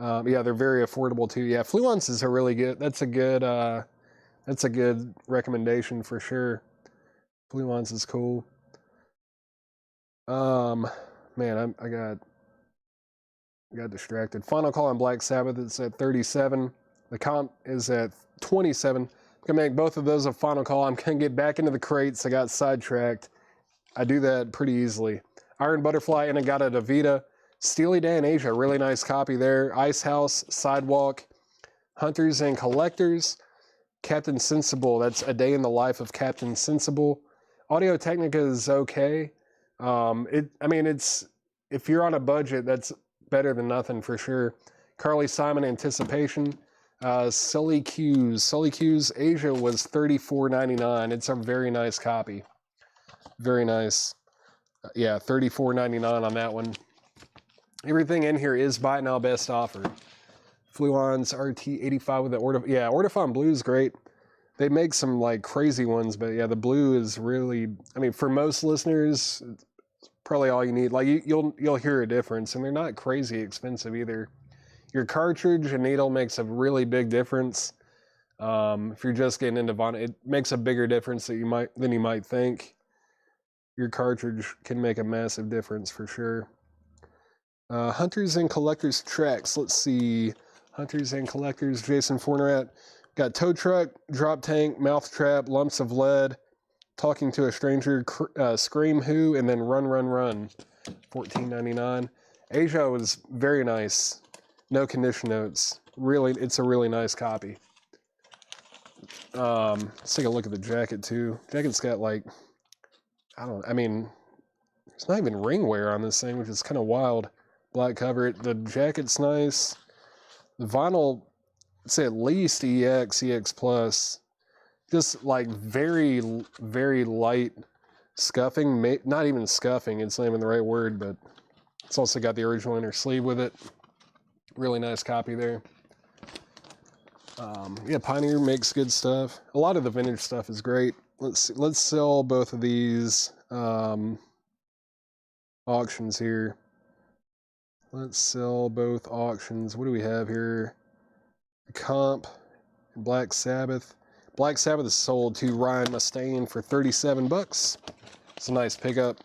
Yeah, they're very affordable too. Yeah, Fluence is a really good, that's a good recommendation for sure. Fluence is cool. Man, I got distracted. Final Call on Black Sabbath, it's at 37. The comp is at 27. I'm gonna make both of those a final call. I'm gonna get back into the crates. I got sidetracked. I do that pretty easily. Iron Butterfly, In-A-Gadda-Da-Vida. Steely Dan Asia, really nice copy there. Ice House, Sidewalk, Hunters and Collectors. Captain Sensible, that's A Day in the Life of Captain Sensible. Audio-Technica is okay. It's if you're on a budget, that's better than nothing for sure. Carly Simon, Anticipation. Sully Q's Asia was $34.99. It's a very nice copy. Very nice. Yeah, $34.99 on that one. Everything in here is buy now best offer. Fluence RT85 with the Ortofon Blue is great. They make some like crazy ones, but yeah, the blue is really, I mean, for most listeners, probably all you need. Like you'll hear a difference, and they're not crazy expensive either. Your cartridge and needle makes a really big difference. If you're just getting into vinyl, it makes a bigger difference than you might think. Your cartridge can make a massive difference for sure. Hunters and Collectors tracks. Let's see. Hunters and Collectors, Jason Fornerat. Got Tow Truck, Drop Tank, Mouthtrap, Lumps of Lead, Talking to a Stranger, Scream Who, and then Run, Run, Run. $14.99. Asia was very nice. No condition notes. Really, it's a really nice copy. Let's take a look at the jacket too. Jacket's got like, there's not even ring wear on this thing, which is kind of wild. Black cover. The jacket's nice. The vinyl, it's at least EX Plus. Just like very, very light scuffing. Not even scuffing, it's not even the right word, but it's also got the original inner sleeve with it. Really nice copy there. Yeah, Pioneer makes good stuff. A lot of the vintage stuff is great. Let's sell both of these auctions here. Let's sell both auctions. What do we have here? Comp, Black Sabbath. Black Sabbath is sold to Ryan Mustaine for $37. It's a nice pickup.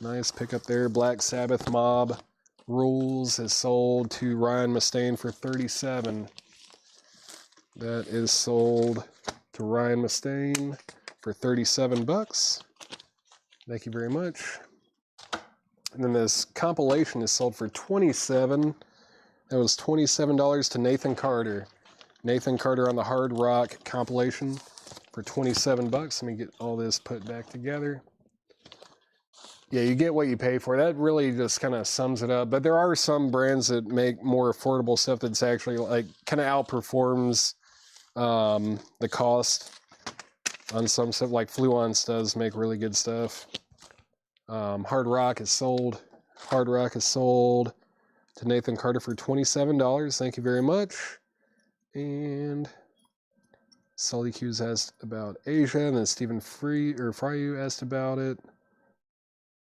Nice pickup there. Black Sabbath Mob Rules is sold to Ryan Mustaine for $37. That is sold to Ryan Mustaine for $37. Thank you very much. And then this compilation is sold for $27. That was $27 to Nathan Carter. Nathan Carter on the Hard Rock compilation for $27. Let me get all this put back together. Yeah, you get what you pay for. That really just kind of sums it up. But there are some brands that make more affordable stuff that's actually like kind of outperforms the cost on some stuff. Like Fluence does make really good stuff. Hard Rock is sold. Hard Rock is sold to Nathan Carter for $27. Thank you very much. And Sully Hughes asked about Asia, and then Stephen Fryu asked about it.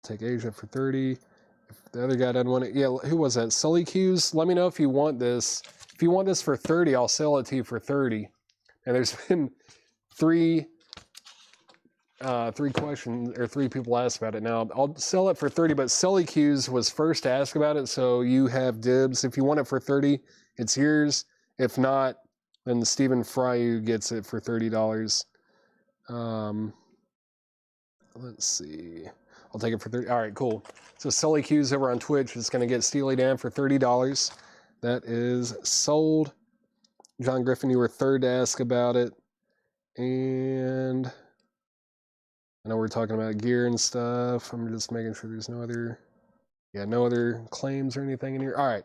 Take Asia for 30. If the other guy doesn't want it, yeah, who was that? Sully Hughes. Let me know if you want this. If you want this for 30, I'll sell it to you for 30. And there's been three questions, or 3 people asked about it. Now I'll sell it for 30, but Sully Hughes was first to ask about it, so you have dibs. If you want it for 30, it's yours. If not, then Stephen Fryu gets it for $30. Let's see. I'll take it for 30. All right, cool. So Sully Hughes over on Twitch is going to get Steely Dan for $30. That is sold. John Griffin, you were third to ask about it. And I know we're talking about gear and stuff. I'm just making sure there's no other claims or anything in here. All right,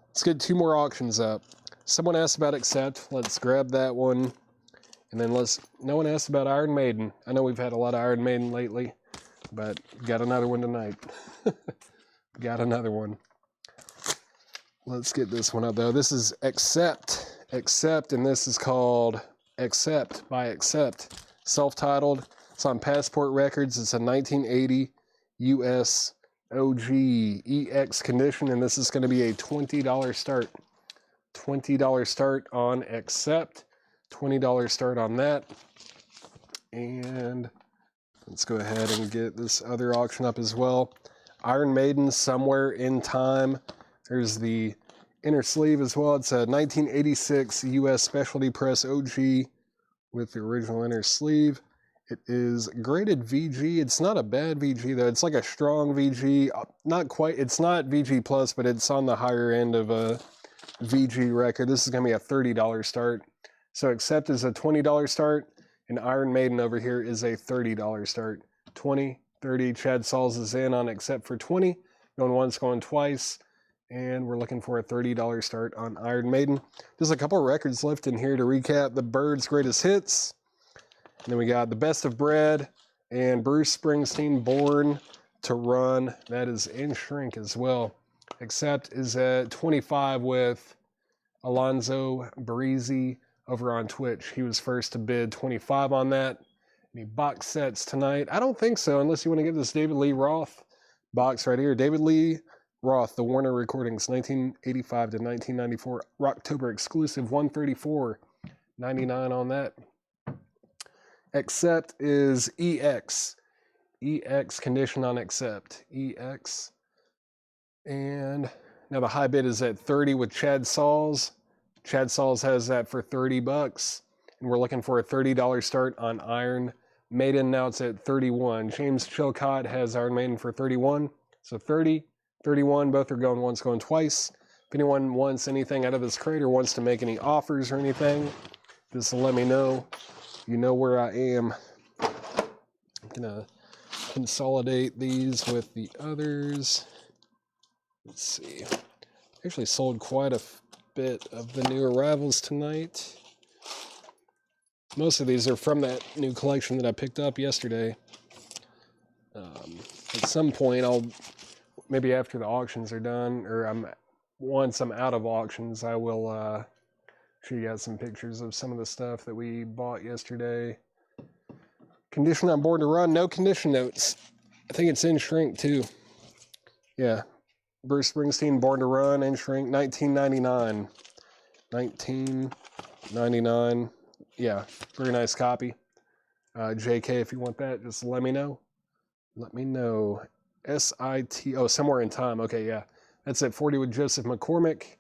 let's get 2 more auctions up. Someone asked about Accept. Let's grab that one. And then no one asked about Iron Maiden. I know we've had a lot of Iron Maiden lately, but got another one tonight. Got another one. Let's get this one up though. This is Accept, and this is called Accept by Accept. Self-titled. It's on Passport Records. It's a 1980 US OG EX condition, and this is going to be a $20 start. $20 start on Accept. $20 start on that. And let's go ahead and get this other auction up as well. Iron Maiden, Somewhere in Time. There's the inner sleeve as well. It's a 1986 US Specialty Press OG with the original inner sleeve. It is graded VG. It's not a bad VG though. It's like a strong VG. Not quite. It's not VG plus, but it's on the higher end of a VG record. This is going to be a $30 start. So Accept is a $20 start, and Iron Maiden over here is a $30 start. 20, 30. Chad Sauls is in on Accept for 20. Going once, going twice. And we're looking for a $30 start on Iron Maiden. There's a couple of records left in here to recap. The Byrds' Greatest Hits. And then we got The Best of Bread and Bruce Springsteen, Born to Run. That is in shrink as well. Accept is at 25 with Alonzo Barisi over on Twitch. He was first to bid 25 on that. Any box sets tonight? I don't think so, unless you want to get this David Lee Roth box right here. David Lee Roth, the Warner Recordings, 1985 to 1994, Rocktober exclusive, $134.99 on that. Accept is EX. EX condition on Accept. EX. And now the high bid is at 30 with Chad Sauls. Chad Sauls has that for $30. And we're looking for a $30 start on Iron Maiden. Now it's at 31. James Chilcott has Iron Maiden for 31. So 30, 31, both are going once, going twice. If anyone wants anything out of this crate or wants to make any offers or anything, just let me know. You know where I am. I'm gonna consolidate these with the others. Let's see. Actually sold quite a bit of the new arrivals tonight. Most of these are from that new collection that I picked up yesterday. At some point, maybe after the auctions are done, or once I'm out of auctions, I will show you guys some pictures of some of the stuff that we bought yesterday. Condition on Born to Run, no condition notes. I think it's in shrink too. Yeah. Bruce Springsteen, Born to Run, in shrink, 1999. 1999. Yeah, very nice copy. JK, if you want that, just let me know. Let me know. SIT, Somewhere in Time. Okay, yeah. That's at 40 with Joseph McCormick.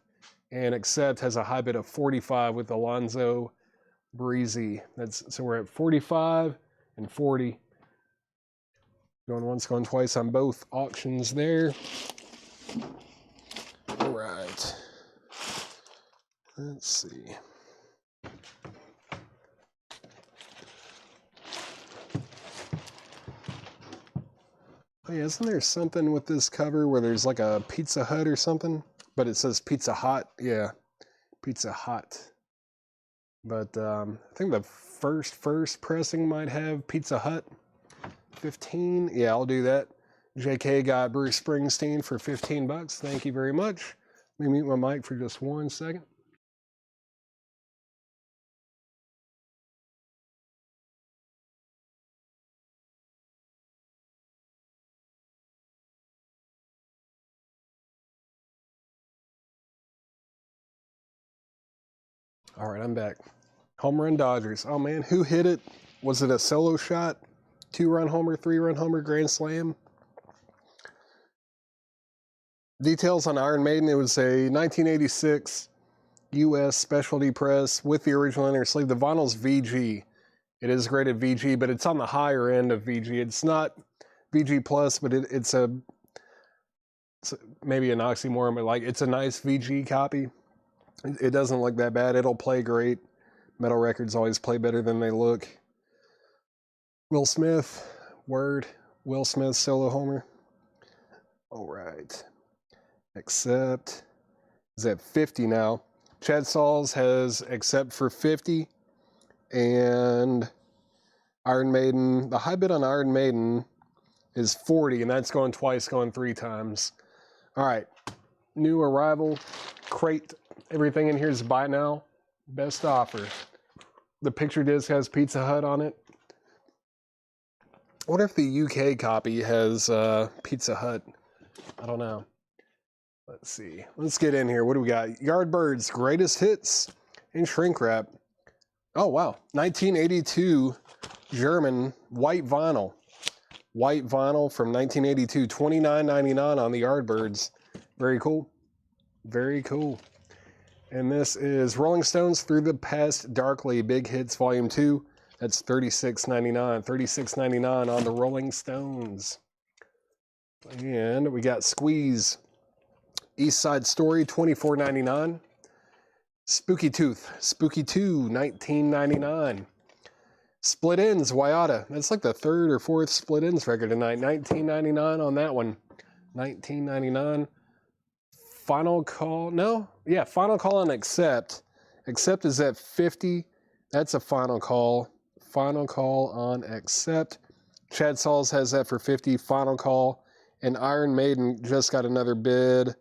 And Accept has a high bid of 45 with Alonzo Barisi. So we're at 45 and 40. Going once, going twice on both auctions there. All right. Let's see. Oh yeah, isn't there something with this cover where there's like a Pizza Hut or something? But it says Pizza Hut. Yeah, Pizza Hut. But I think the first pressing might have Pizza Hut 15. Yeah, I'll do that. JK got Bruce Springsteen for 15 bucks. Thank you very much. Let me mute my mic for just 1 second. All right, I'm back. Home run Dodgers. Oh man, who hit it? Was it a solo shot? 2-run homer, 3-run homer, grand slam? Details on Iron Maiden. It was a 1986 U.S. specialty press with the original inner sleeve. The vinyl's VG. It is graded VG, but it's on the higher end of VG. It's not VG plus, but it's maybe an oxymoron, but like it's a nice VG copy. It doesn't look that bad. It'll play great. Metal records always play better than they look. Will Smith, word. Will Smith solo homer. All right. Accept is at 50 now. Chad Sauls has accept for 50, and Iron Maiden, the high bid on Iron Maiden is 40, and that's going twice, going 3 times. All right, new arrival, crate, everything in here is buy now, best offer. The picture disc has Pizza Hut on it. What if the UK copy has Pizza Hut? I don't know. Let's see. Let's get in here. What do we got? Yardbirds, greatest hits in shrink wrap. Oh, wow. 1982 German white vinyl. White vinyl from 1982. $29.99 on the Yardbirds. Very cool. Very cool. And this is Rolling Stones Through the Past Darkly Big Hits Volume 2. That's $36.99. $36.99 on the Rolling Stones. And we got Squeeze. East Side Story, $24.99. Spooky Tooth, Spooky 2, $19.99. Split Ends, Waiata. That's like the 3rd or 4th Split Ends record tonight. $19.99 on that one. $19.99. Final Call, no? Yeah, Final Call on Accept. Accept is at 50. That's a Final Call. Final Call on Accept. Chad Sauls has that for 50. Final Call. And Iron Maiden just got another bid.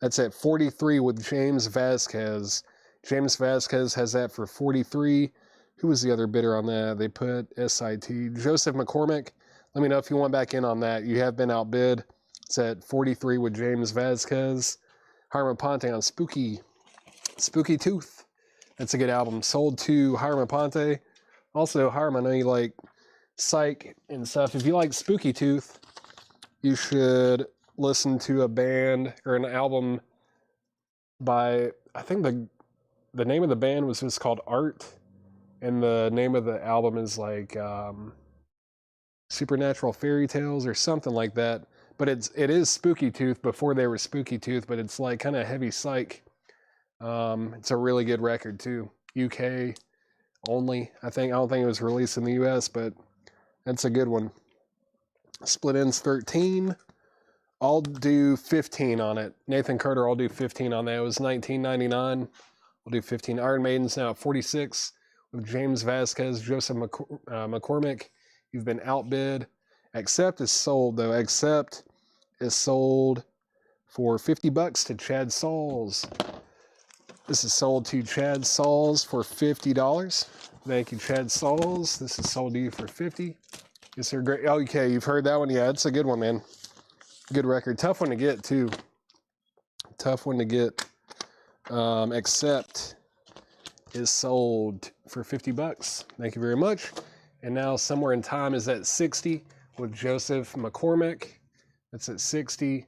That's at 43 with James Vasquez. James Vasquez has that for 43. Who was the other bidder on that? They put SIT. Joseph McCormick. Let me know if you want back in on that. You have been outbid. It's at 43 with James Vasquez. Hiram Ponte on Spooky. Spooky Tooth. That's a good album. Sold to Hiram Ponte. Also, Hiram, I know you like Psych and stuff. If you like Spooky Tooth, you should listen to a band or an album by, I think the name of the band was just called Art, and the name of the album is like Supernatural Fairy Tales or something like that. But it is Spooky Tooth before they were Spooky Tooth, but it's like kind of heavy psych. It's a really good record too. UK only, I think. I don't think it was released in the US, but that's a good one. Split Ends 13. I'll do 15 on it. Nathan Carter, I'll do 15 on that. It was $19.99. I'll do 15. Iron Maiden's now at 46 with James Vasquez, Joseph McCormick. You've been outbid. Accept is sold, though. Accept is sold for 50 bucks to Chad Sauls. This is sold to Chad Sauls for $50. Thank you, Chad Sauls. This is sold to you for 50. Yes, sir. Great. Okay, you've heard that one. Yeah, it's a good one, man. Good record. Tough one to get, too. Tough one to get. Accept is sold for 50 bucks. Thank you very much. And now Somewhere in Time is at 60 with Joseph McCormick. That's at 60.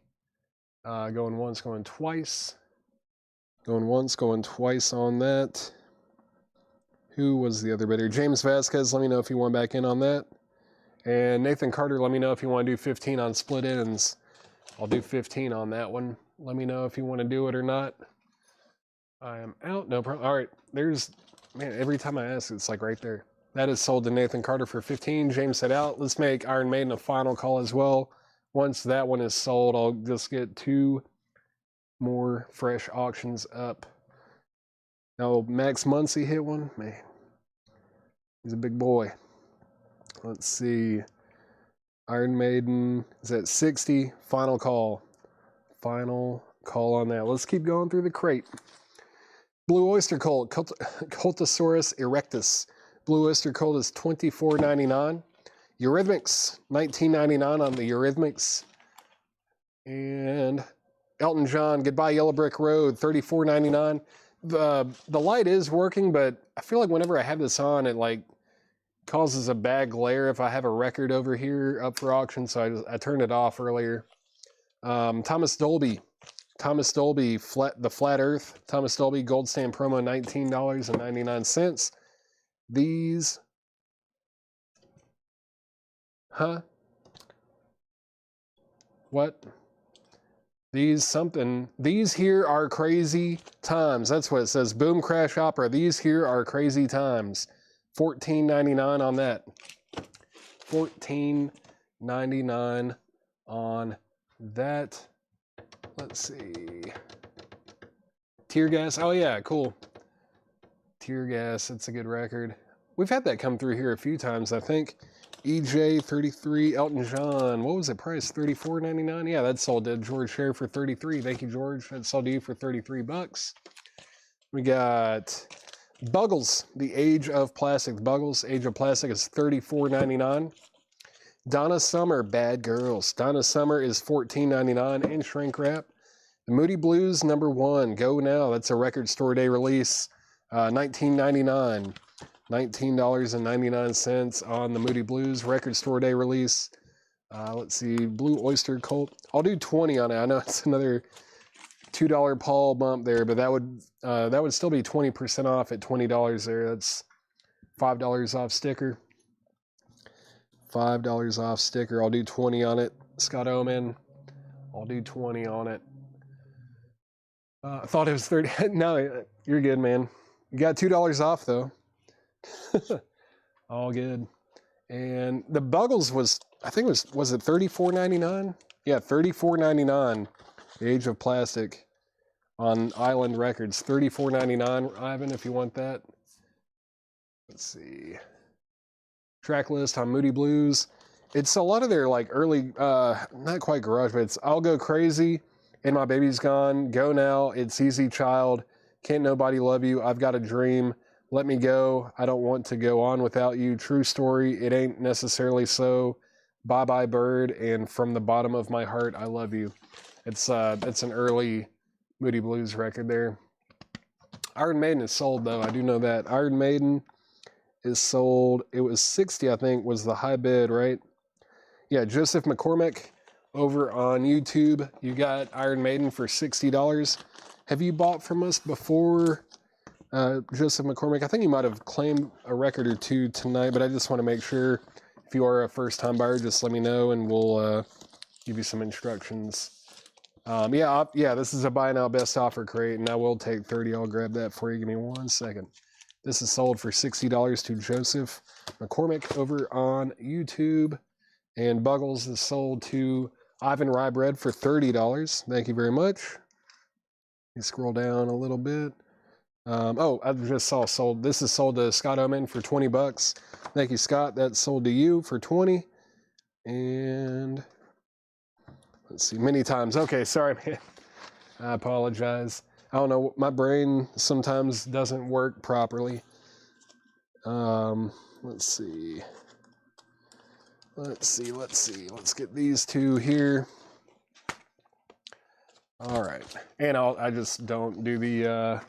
Going once, going twice. Going once, going twice on that. Who was the other bidder? James Vasquez, let me know if you want back in on that. And Nathan Carter, let me know if you want to do 15 on Split Ends. I'll do 15 on that one. Let me know if you want to do it or not. I am out. No problem. All right. There's, man, every time I ask, it's like right there. That is sold to Nathan Carter for 15. James said out. Let's make Iron Maiden a final call as well. Once that one is sold, I'll just get 2 more fresh auctions up. Now, Max Muncy hit one. Man, he's a big boy. Let's see. Iron Maiden is at 60. Final call. Final call on that. Let's keep going through the crate. Blue Oyster Cult, Cultosaurus erectus. Blue Oyster Cult is $24.99. Eurythmics, $19.99 on the Eurythmics. And Elton John, Goodbye Yellow Brick Road, $34.99. The light is working, but I feel like whenever I have this on, it like causes a bad glare if I have a record over here up for auction, so I turned it off earlier. Thomas Dolby, The Flat Earth. Thomas Dolby, Gold Stand promo, $19.99. These, huh? What? These here are crazy times. That's what it says. Boom Crash Opera. These here are crazy times. $14.99 on that. $14.99 on that. Let's see. Tear Gas. Oh yeah, cool. Tear Gas. It's a good record. We've had that come through here a few times, I think. EJ 33, Elton John. What was it price? $34.99. Yeah, that sold to George Share for 33. Thank you, George. That sold to you for 33 bucks. We got Buggles, The Age of Plastic. Buggles, Age of Plastic is $34.99. Donna Summer, Bad Girls. Donna Summer is $14.99 in shrink wrap. The Moody Blues #1, Go Now. That's a record store day release. $19.99. $19.99 on the Moody Blues record store day release. Let's see, Blue Oyster Cult. I'll do 20 on it. I know it's another $2 Paul bump there, but that would still be 20% off at $20 there. That's $5 off sticker. $5 off sticker. I'll do 20 on it. Scott Oman. I'll do 20 on it. I thought it was 30. No, you're good, man. You got $2 off though. All good. And the Buggles was, I think was it $34.99? Yeah, $34.99. The Age of Plastic on Island Records. $34.99, Ivan, if you want that. Let's see. Track list on Moody Blues. It's a lot of their like early, not quite garage, but it's I'll Go Crazy, And My Baby's Gone, Go Now, It's Easy Child, Can't Nobody Love You, I've Got a Dream, Let Me Go, I Don't Want to Go On Without You, True Story, It Ain't Necessarily So, Bye Bye Bird, and From the Bottom of My Heart, I Love You. It's an early Moody Blues record there. Iron Maiden is sold though, I do know that. Iron Maiden is sold. It was 60, I think, was the high bid, right? Yeah, Joseph McCormick over on YouTube. You got Iron Maiden for $60. Have you bought from us before, Joseph McCormick? I think you might have claimed a record or two tonight, but I just want to make sure if you are a first-time buyer, just let me know and we'll give you some instructions. Yeah, this is a buy now best offer crate, and I will take 30. I'll grab that for you. Give me 1 second. This is sold for $60 to Joseph McCormick over on YouTube. And Buggles is sold to Ivan Rybread for $30. Thank you very much. You scroll down a little bit. I just saw sold. This is sold to Scott Oman for 20 bucks. Thank you, Scott. That's sold to you for 20. And let's see, many times. Okay, sorry, man. I apologize. I don't know, my brain sometimes doesn't work properly. Let's see. Let's get these two here. All right. And I just don't do the,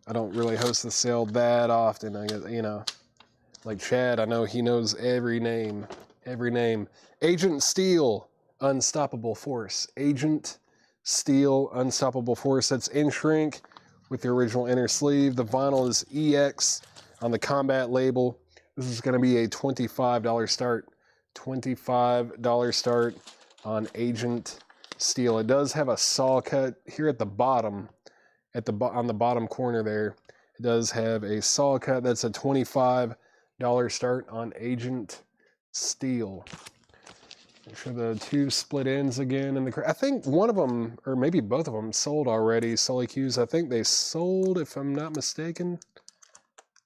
I don't really host the sale that often. I guess, you know, like Chad, I know he knows every name. Agent Steel, Unstoppable Force. Agent Steel, Unstoppable Force. That's in shrink with the original inner sleeve. The vinyl is EX on the Combat label. This is going to be a $25 start. $25 start on Agent Steel. It does have a saw cut here at the bottom, on the bottom corner there. It does have a saw cut. That's a $25 start on Agent Steel. Make sure the two split ends again in the. I think one of them, or maybe both of them, sold already. Sully Q's. I think they sold, if I'm not mistaken.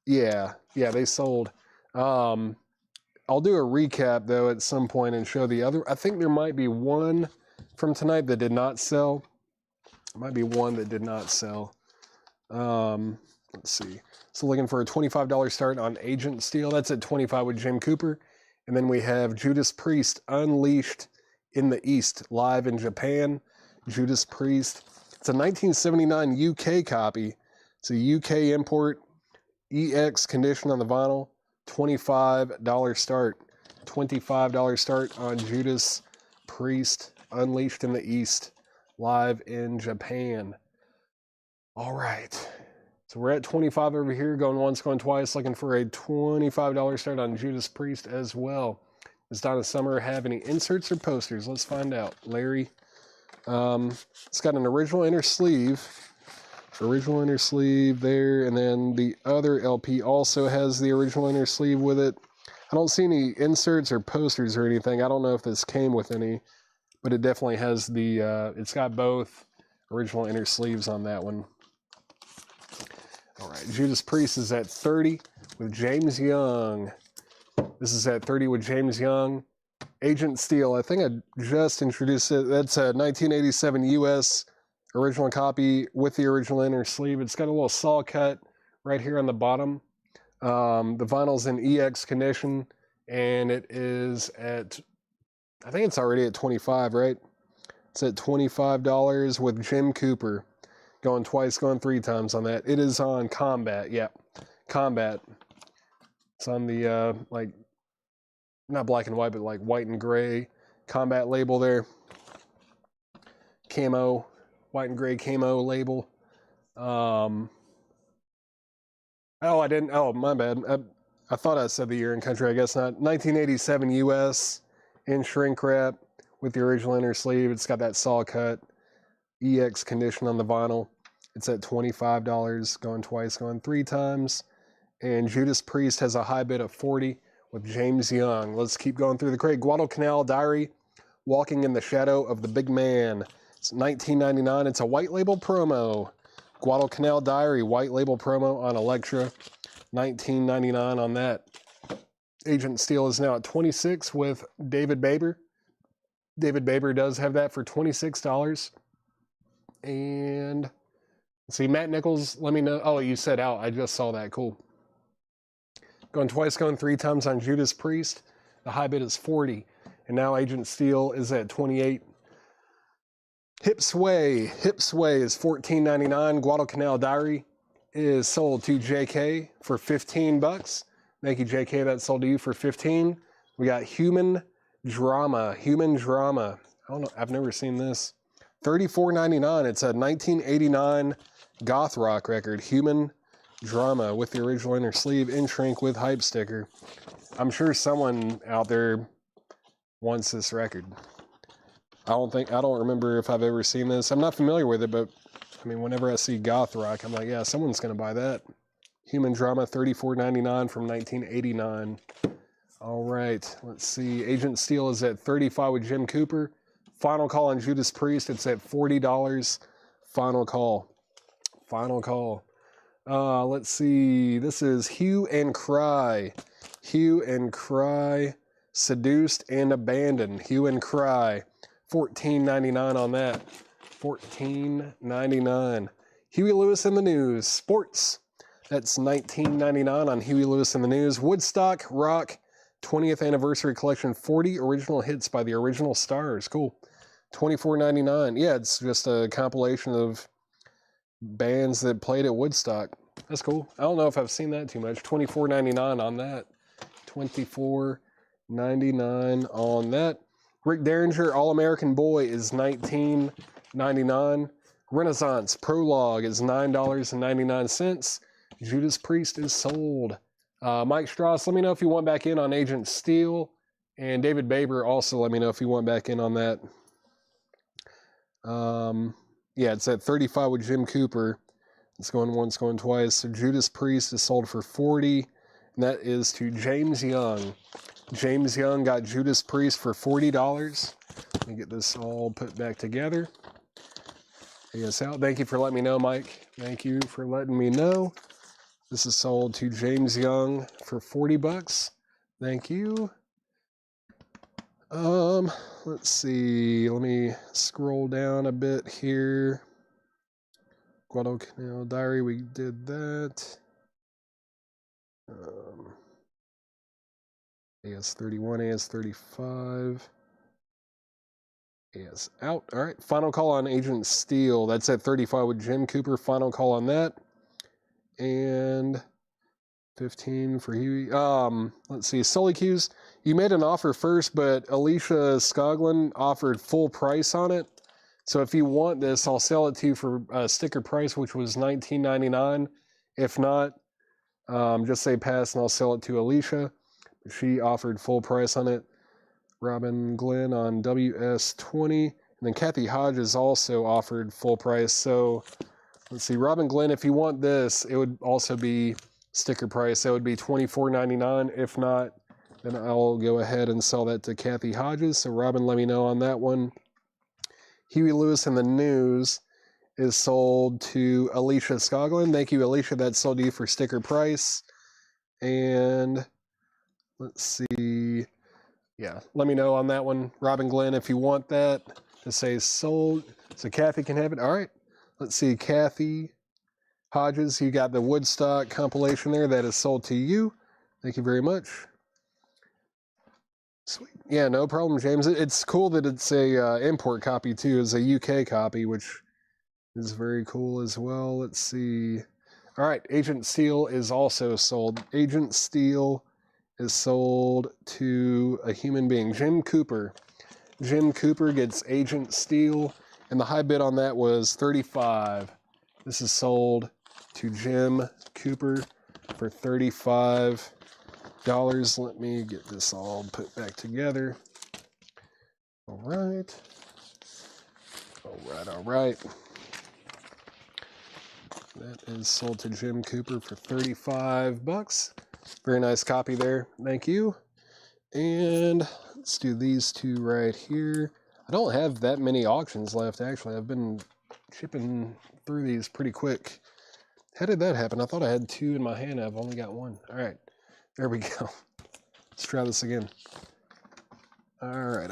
Yeah, they sold. I'll do a recap though at some point and show the other. I think there might be one from tonight that did not sell. Might be one that did not sell. Let's see. So looking for a $25 start on Agent Steel. That's at 25 with Jim Cooper. And then we have Judas Priest Unleashed in the East, live in Japan. Judas Priest. It's a 1979 UK copy. It's a UK import. EX condition on the vinyl. $25 start. $25 start on Judas Priest Unleashed in the East, live in Japan. All right. So we're at 25 over here, going once, going twice, looking for a $25 start on Judas Priest as well. Does Donna Summer have any inserts or posters? Let's find out. Larry. It's got an original inner sleeve. Original inner sleeve there, and then the other LP also has the original inner sleeve with it. I don't see any inserts or posters or anything. I don't know if this came with any, but it definitely has the, it's got both original inner sleeves on that one. All right, Judas Priest is at 30 with James Young. This is at 30 with James Young. Agent Steel, I think I just introduced it. That's a 1987 US original copy with the original inner sleeve. It's got a little saw cut right here on the bottom. The vinyl's in EX condition, and it is at, I think it's already at 25, right? It's at $25 with Jim Cooper. Going twice, going three times on that. It is on Combat, yeah. Combat. It's on the, like, not black and white, but like white and gray Combat label there. Camo, white and gray camo label. Oh, I didn't, oh, my bad. I thought I said the year and country, I guess not. 1987 US in shrink wrap with the original inner sleeve. It's got that saw cut. EX condition on the vinyl. It's at $25, going twice, going three times. And Judas Priest has a high bid of 40 with James Young. Let's keep going through the crate. Guadalcanal Diary, Walking in the Shadow of the Big Man. It's $19.99. It's a white label promo. Guadalcanal Diary, white label promo on Elektra. $19.99 on that. Agent Steel is now at 26 with David Baber. David Baber does have that for $26. And see, Matt Nichols, let me know. Oh, you said out. I just saw that. Cool. Going twice, going three times on Judas Priest. The high bid is 40. And now Agent Steel is at 28. Hip Sway is $14.99. Guadalcanal Diary is sold to JK for $15. Thank you, JK. That's sold to you for $15. We got Human Drama. I don't know. I've never seen this. $34.99. It's a 1989 goth rock record. Human Drama with the original inner sleeve in shrink with hype sticker. I'm sure someone out there wants this record. I don't remember if I've ever seen this. I'm not familiar with it, but I mean, whenever I see goth rock, I'm like, yeah, someone's going to buy that. Human Drama, $34.99 from 1989. All right, let's see. Agent Steel is at 35 with Jim Cooper. Final call on Judas Priest. It's at $40. Final call. Let's see. This is Hue and Cry. Hue and Cry. Seduced and Abandoned. Hue and Cry. $14.99 on that. $14.99. Huey Lewis in the News. Sports. That's $19.99 on Huey Lewis in the News. Woodstock Rock 20th Anniversary Collection. 40 original hits by the original stars. Cool. $24.99. Yeah, it's just a compilation of bands that played at Woodstock. That's cool. I don't know if I've seen that too much. $24.99 on that. $24.99 on that. Rick Derringer, All-American Boy is $19.99. Renaissance Prologue is $9.99. Judas Priest is sold. Mike Strauss, let me know if you want back in on Agent Steel. And David Baber, also let me know if you want back in on that. Yeah, it's at 35 with Jim Cooper. It's going once, going twice. So Judas Priest is sold for 40, and that is to James Young. James Young got Judas Priest for $40. Let me get this all put back together. Yes, out. Thank you for letting me know, Mike. Thank you for letting me know. This is sold to James Young for $40. Thank you. Let's see. Let me scroll down a bit here. Guadalcanal Diary, we did that. AS31, AS35. AS out. All right. Final call on Agent Steel. That's at 35 with Jim Cooper. Final call on that. And 15 for Huey. Let's see. Sully Q's. You made an offer first, but Alicia Skoglund offered full price on it. So if you want this, I'll sell it to you for sticker price, which was $19.99. If not, just say pass and I'll sell it to Alicia. She offered full price on it. Robin Glenn on WS20. And then Kathy Hodges also offered full price. So let's see. Robin Glenn, if you want this, it would also be sticker price. That would be $24.99. If not, then I'll go ahead and sell that to Kathy Hodges. So Robin, let me know on that one. Huey Lewis in the News is sold to Alicia Skoglund. Thank you, Alicia. That's sold to you for sticker price. And let's see. Yeah, let me know on that one. Robin Glenn, if you want that, to say sold. So Kathy can have it. All right. Let's see. Kathy Hodges, you got the Woodstock compilation there. That is sold to you. Thank you very much. Sweet. Yeah, no problem, James. It's cool that it's a import copy too. It's a UK copy, which is very cool as well. Let's see. All right, Agent Steel is also sold. Agent Steel is sold to a human being, Jim Cooper. Jim Cooper gets Agent Steel, and the high bid on that was $35. This is sold to Jim Cooper for $35. Let me get this all put back together. All right. All right. That is sold to Jim Cooper for $35. Very nice copy there. Thank you. And let's do these two right here. I don't have that many auctions left, actually. I've been chipping through these pretty quick. How did that happen? I thought I had two in my hand. I've only got one. All right. There we go. Let's try this again. All right.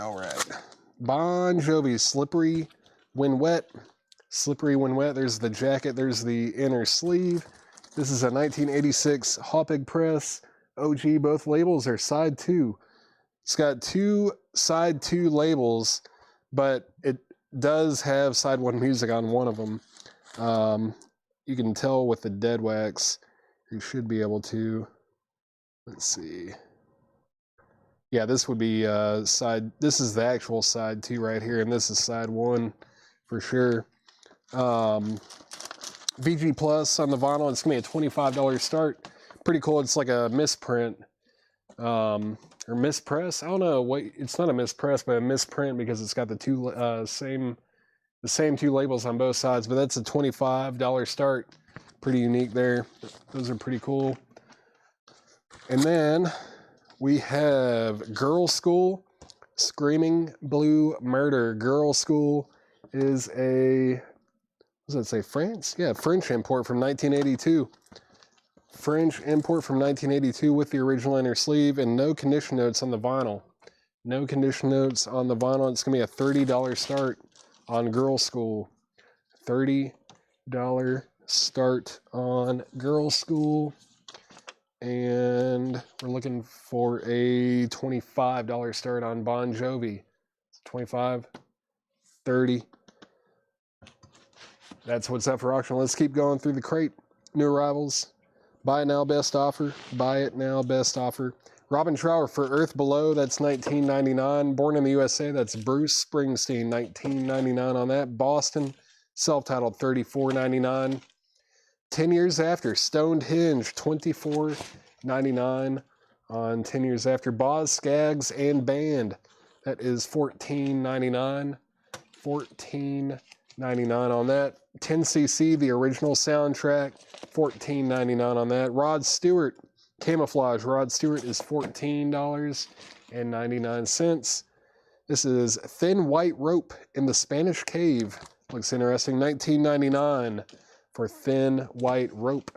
Bon Jovi, Slippery When Wet. Slippery When Wet. There's the jacket. There's the inner sleeve. This is a 1986 Hoppeig press. OG, both labels are side 2. It's got two side 2 labels, but it does have side 1 music on one of them. You can tell with the dead wax. You should be able to. Let's see. Yeah, this would be side. This is the actual side 2 right here, and this is side 1 for sure. VG Plus on the vinyl. It's gonna be a $25 start. Pretty cool. It's like a misprint or mispress. I don't know what. It's not a mispress, but a misprint because it's got the two same 2 labels on both sides. But that's a $25 start. Pretty unique there. Those are pretty cool. And then we have Girl School, Screaming Blue Murder. Girl School is a, what does that say, France? Yeah, French import from 1982. French import from 1982 with the original inner sleeve and no condition notes on the vinyl. No condition notes on the vinyl. It's going to be a $30 start on Girl School. $30 start on Girl School. And we're looking for a $25 start on Bon Jovi. 25, 30. That's what's up for auction. Let's keep going through the crate. New arrivals. Buy it now, best offer. Buy it now, best offer. Robin Trower for Earth Below. That's $19.99. Born in the USA. That's Bruce Springsteen. $19.99 on that. Boston. Self-titled $34.99. 10 Years After, Stoned Hinge, $24.99 on 10 Years After. Boz Scaggs and Band, that is $14.99. $14.99 on that. 10cc, the original soundtrack, $14.99 on that. Rod Stewart, Camouflage. Rod Stewart is $14.99. This is Thin White Rope in the Spanish Cave. Looks interesting. $19.99. For Thin White Rope.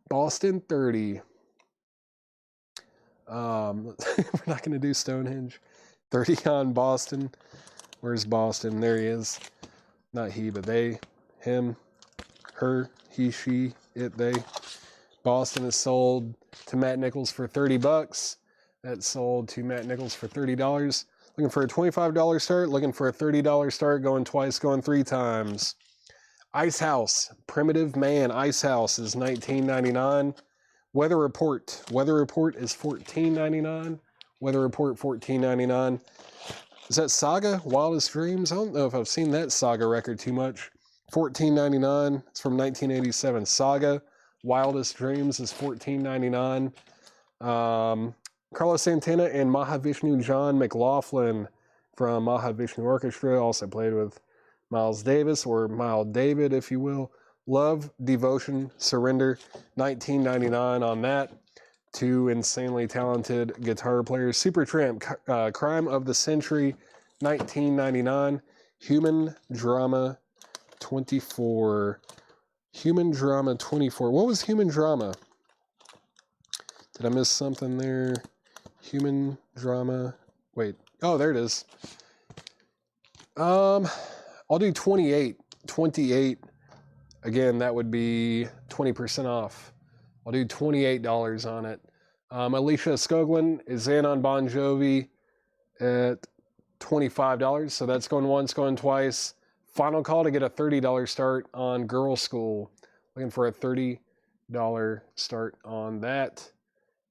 Boston 30. We're not going to do Stonehenge. 30 on Boston. Where's Boston? There he is. Not he, but they, him, her, he, she, it, they. Boston is sold to Matt Nichols for $30. That's sold to Matt Nichols for $30. Looking for a $25 start, looking for a $30 start, going twice, going 3 times. Ice House, Primitive Man Ice House is $19.99. Weather Report is $14.99. Weather Report $14.99. Is that Saga Wildest Dreams? I don't know if I've seen that Saga record too much. $14.99. It's from 1987. Saga Wildest Dreams is $14.99. Carlos Santana and Mahavishnu John McLaughlin from Mahavishnu Orchestra, also played with Miles Davis, or Miles David, if you will. Love, Devotion, Surrender, $19.99 on that. 2 insanely talented guitar players. Supertramp, Crime of the Century, $19.99. Human Drama 24. Human Drama 24. What was Human Drama? Did I miss something there? Human Drama. Wait. Oh, there it is. I'll do 28. 28. Again, that would be 20% off. I'll do $28 on it. Alicia Skoglund is in on Bon Jovi at $25. So that's going once, going twice. Final call to get a $30 start on Girl School. Looking for a $30 start on that.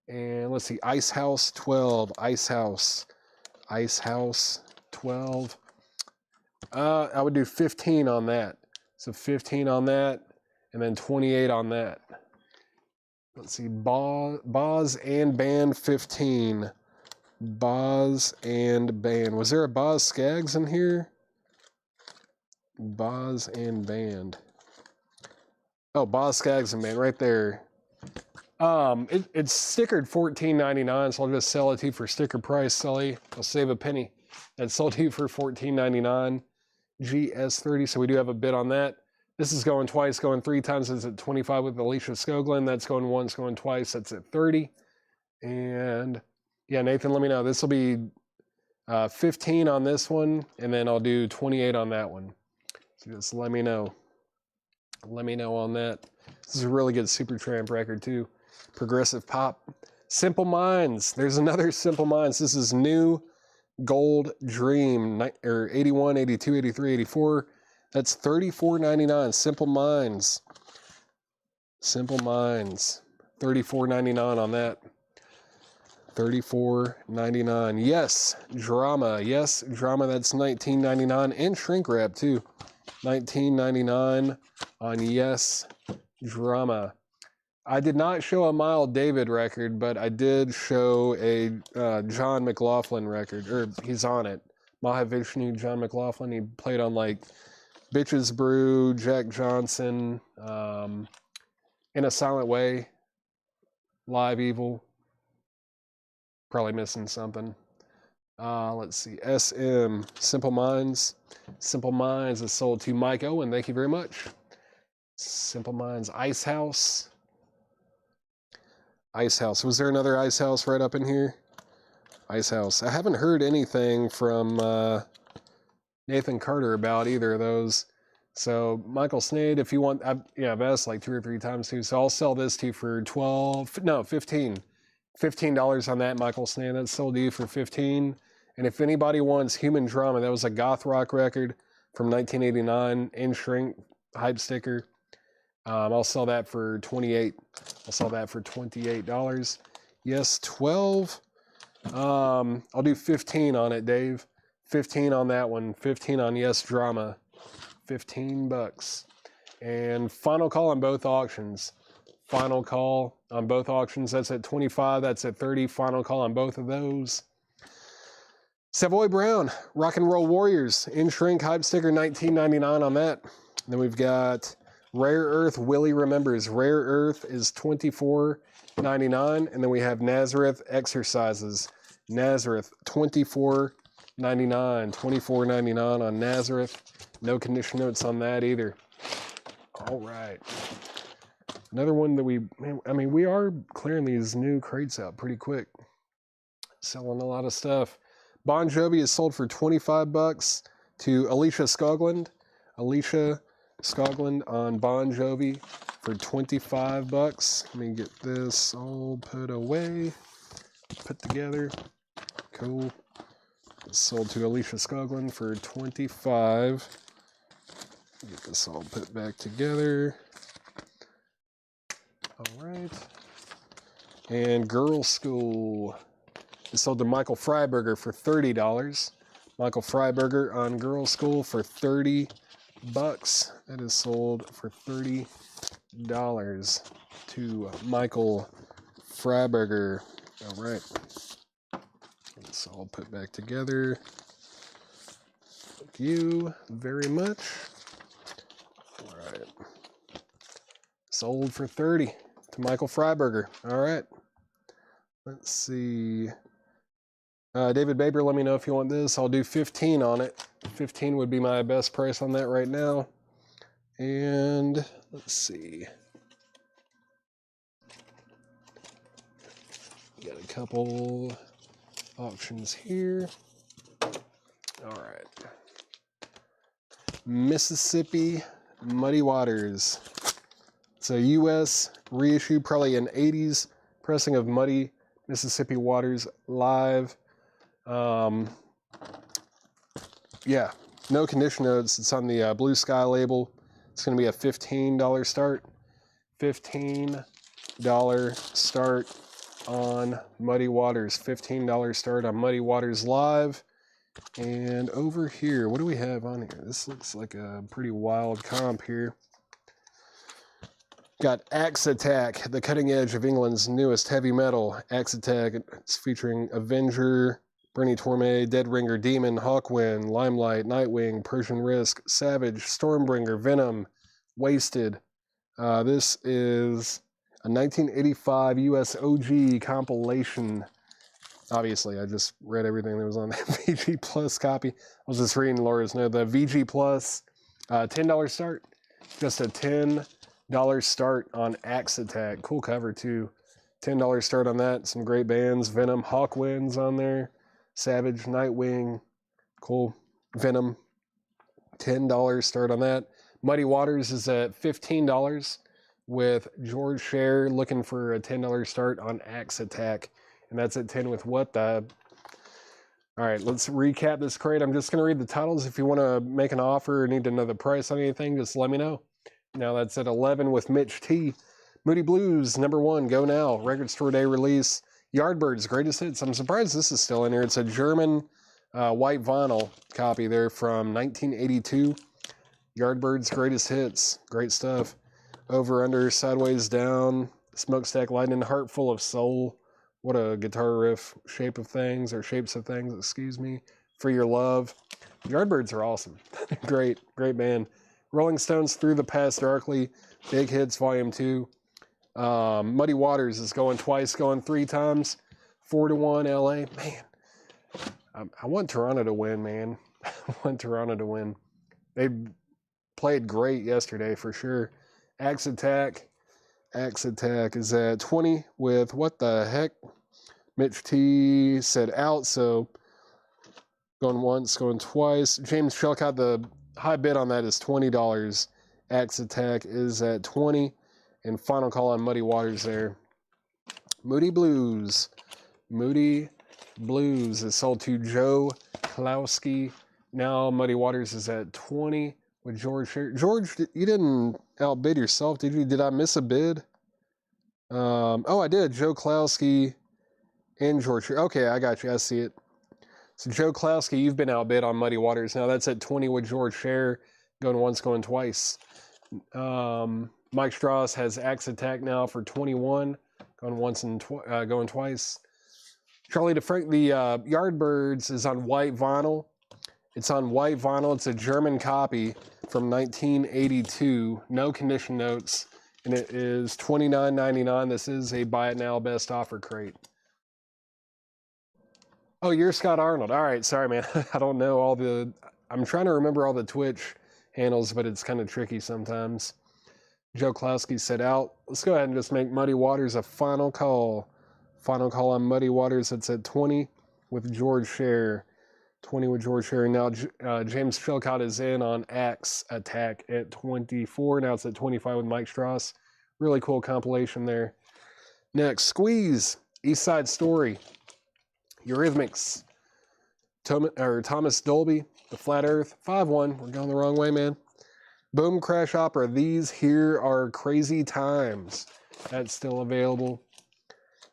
And let's see, Ice House 12. Ice House 12. I would do 15 on that. So 15 on that, and then 28 on that. Let's see, Boz and Band 15. Boz and Band. Was there a Boz Skaggs in here? Boz and Band. Oh, Boz Skaggs and Band, right there. It's stickered $14.99, so I'll just sell it to you for sticker price, Sully. I'll save a penny. That's sold to you for $14.99. GS30, so we do have a bid on that. This is going twice, going 3 times. It's at 25 with Alicia Skoglund. That's going once, going twice. That's at 30. And yeah, Nathan, let me know. This will be 15 on this one, and then I'll do 28 on that one. So just let me know. Let me know on that. This is a really good Supertramp record too. Progressive pop. Simple Minds. There's another Simple Minds. This is New Gold Dream, or 81, 82, 83, 84. That's $34.99. Simple Minds. Simple Minds. $34.99 on that. $34.99. Yes, Drama. Yes, Drama. That's $19.99. And Shrink Wrap too. $19.99 on Yes, Drama. I did not show a Miles David record, but I did show a John McLaughlin record, or he's on it. Mahavishnu John McLaughlin. He played on like Bitches Brew, Jack Johnson, In a Silent Way, Live Evil. Probably missing something. Let's see. SM, Simple Minds. Simple Minds is sold to Mike Owen. Thank you very much. Simple Minds. Ice House. Ice House. Was there another Ice House right up in here? Ice House. I haven't heard anything from Nathan Carter about either of those. So Michael Snade, if you want, I've asked like 2 or 3 times too. So I'll sell this to you for $15 on that, Michael Snade. That's sold to you for $15. And if anybody wants Human Drama, that was a goth rock record from 1989 in Shrink hype sticker. I'll sell that for $28. I'll sell that for $28. Yes, 12. I'll do 15 on it, Dave. 15 on that one. 15 on Yes Drama. $15. And final call on both auctions. Final call on both auctions. That's at 25. That's at 30. Final call on both of those. Savoy Brown, Rock and Roll Warriors, in Shrink hype sticker, $19.99 on that. Then we've got Rare Earth, Willie Remembers. Rare Earth is $24.99. And then we have Nazareth Exercises. Nazareth, $24.99. $24.99 on Nazareth. No condition notes on that either. All right. Another one that we are clearing these new crates out pretty quick. Selling a lot of stuff. Bon Jovi is sold for $25 to Alicia Skoglund. Alicia Skoglund on Bon Jovi for $25. Let me get this all put away, put together. Cool. It's sold to Alicia Skoglund for $25. Get this all put back together. All right. And Girl School is sold to Michael Freiberger for $30. Michael Freiberger on Girl School for $30. That is sold for $30 to Michael Freiberger. All right. It's all put back together. Thank you very much. All right. Sold for $30 to Michael Freiberger. All right. Let's see. David Baber, let me know if you want this. I'll do 15 on it. 15 would be my best price on that right now. And let's see. Got a couple auctions here. All right. Mississippi Muddy Waters. It's a U.S. reissue, probably an 80s pressing of Muddy Mississippi Waters live. Yeah, no condition notes. It's on the Blue Sky label. It's going to be a $15 start. $15 start on Muddy Waters. $15 start on Muddy Waters live. And over here, what do we have on here? This looks like a pretty wild comp here. Got Axe Attack, the cutting edge of England's newest heavy metal. Axe Attack, it's featuring Avenger, Bernie Torme, Dead Ringer, Demon, Hawkwind, Limelight, Nightwing, Persian Risk, Savage, Stormbringer, Venom, Wasted. This is a 1985 US OG compilation. Obviously, I just read everything that was on that VG Plus copy. I was just reading Laura's note. The VG Plus, $10 start. Just a $10 start on Axe Attack. Cool cover, too. $10 start on that. Some great bands. Venom, Hawkwind's on there. Savage, Nightwing. Cool. Venom. $10 start on that. Muddy Waters is at $15 with George Scher looking for a $10 start on Axe Attack. And that's at 10 with What the... All right, let's recap this crate. I'm just going to read the titles. If you want to make an offer or need to know the price on anything, just let me know. Now that's at 11 with Mitch T. Moody Blues, #1, Go Now. Record Store Day release. Yardbirds, Greatest Hits. I'm surprised this is still in here. It's a German white vinyl copy there from 1982. Yardbirds, Greatest Hits. Great stuff. Over, Under, Sideways Down. Smokestack Lightning, Heart Full of Soul. What a guitar riff. Shapes of Things, excuse me. For Your Love. Yardbirds are awesome. Great band. Rolling Stones, Through the Past Darkly. Big Hits, Volume 2. Muddy Waters is going twice, going 3 times. 4-1 LA. Man, I want Toronto to win, man. I want Toronto to win. They played great yesterday for sure. Axe Attack is at 20 with What the Heck. Mitch T said out, so going once, going twice. James Shelcott, the high bid on that is $20. Axe Attack is at 20. And final call on Muddy Waters there. Moody Blues. Moody Blues is sold to Joe Klowski. Now Muddy Waters is at 20 with George Scher. George, you didn't outbid yourself, did you? Did I miss a bid? Oh, I did. Joe Klowski and George Scher. Okay, I got you. I see it. So Joe Klowski, you've been outbid on Muddy Waters. Now that's at 20 with George Scher. Going once, going twice. Mike Strauss has Axe Attack now for 21. Going once and going twice. Charlie DeFrank, the Yardbirds is on white vinyl. It's on white vinyl. It's a German copy from 1982. No condition notes. And it is $29.99. This is a buy it now best offer crate. Oh, you're Scott Arnold. All right, sorry, man. I don't know all the... I'm trying to remember all the Twitch handles, but it's kind of tricky sometimes. Joe Klowski said out. Let's go ahead and just make Muddy Waters a final call. Final call on Muddy Waters. It's at 20 with George Scher. 20 with George Scher. Now James Chilcott is in on Axe Attack at 24. Now it's at 25 with Mike Strauss. Really cool compilation there. Next, Squeeze, East Side Story, Eurythmics, Thomas Dolby, The Flat Earth, 5-1. We're going the wrong way, man. Boom Crash Opera, These Here Are Crazy Times. That's still available.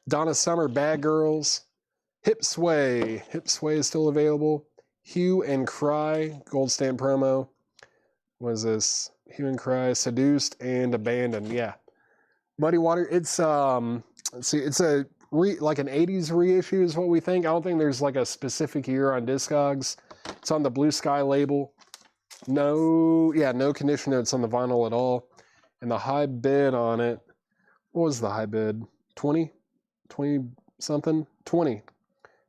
Donna Summer, Bad Girls. Hip Sway. Hip Sway is still available. Hue and Cry, Gold Stamp promo. What is this? Hue and Cry, Seduced and Abandoned. Yeah. Muddy Water, it's let's see, it's like an 80s reissue is what we think. I don't think there's like a specific year on Discogs. It's on the Blue Sky label. No condition notes on the vinyl at all. And the high bid on it, what was the high bid? 20 something? 20.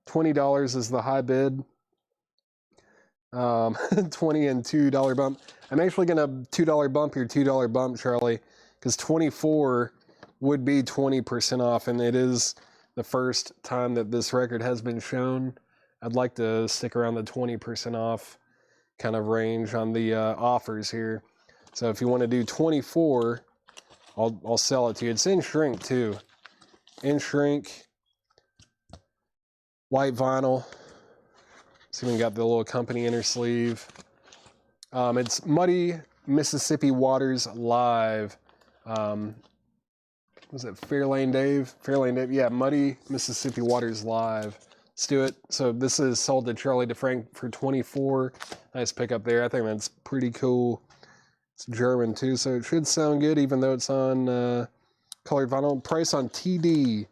$20 is the high bid. 20 and $2 bump. I'm actually going to $2 bump your $2 bump, Charlie, because 24 would be 20% off, and it is the first time that this record has been shown. I'd like to stick around the 20% off kind of range on the offers here. So if you want to do 24, I'll sell it to you. It's in shrink too. In shrink, white vinyl. It's even got the little company inner sleeve. It's Muddy Mississippi Waters Live. Was it Fairlane Dave? Fairlane Dave, yeah, Muddy Mississippi Waters Live. Let's do it. So this is sold to Charlie DeFrank for 24. Nice pickup there. I think that's pretty cool. It's German too, so it should sound good even though it's on colored vinyl. Price on TD.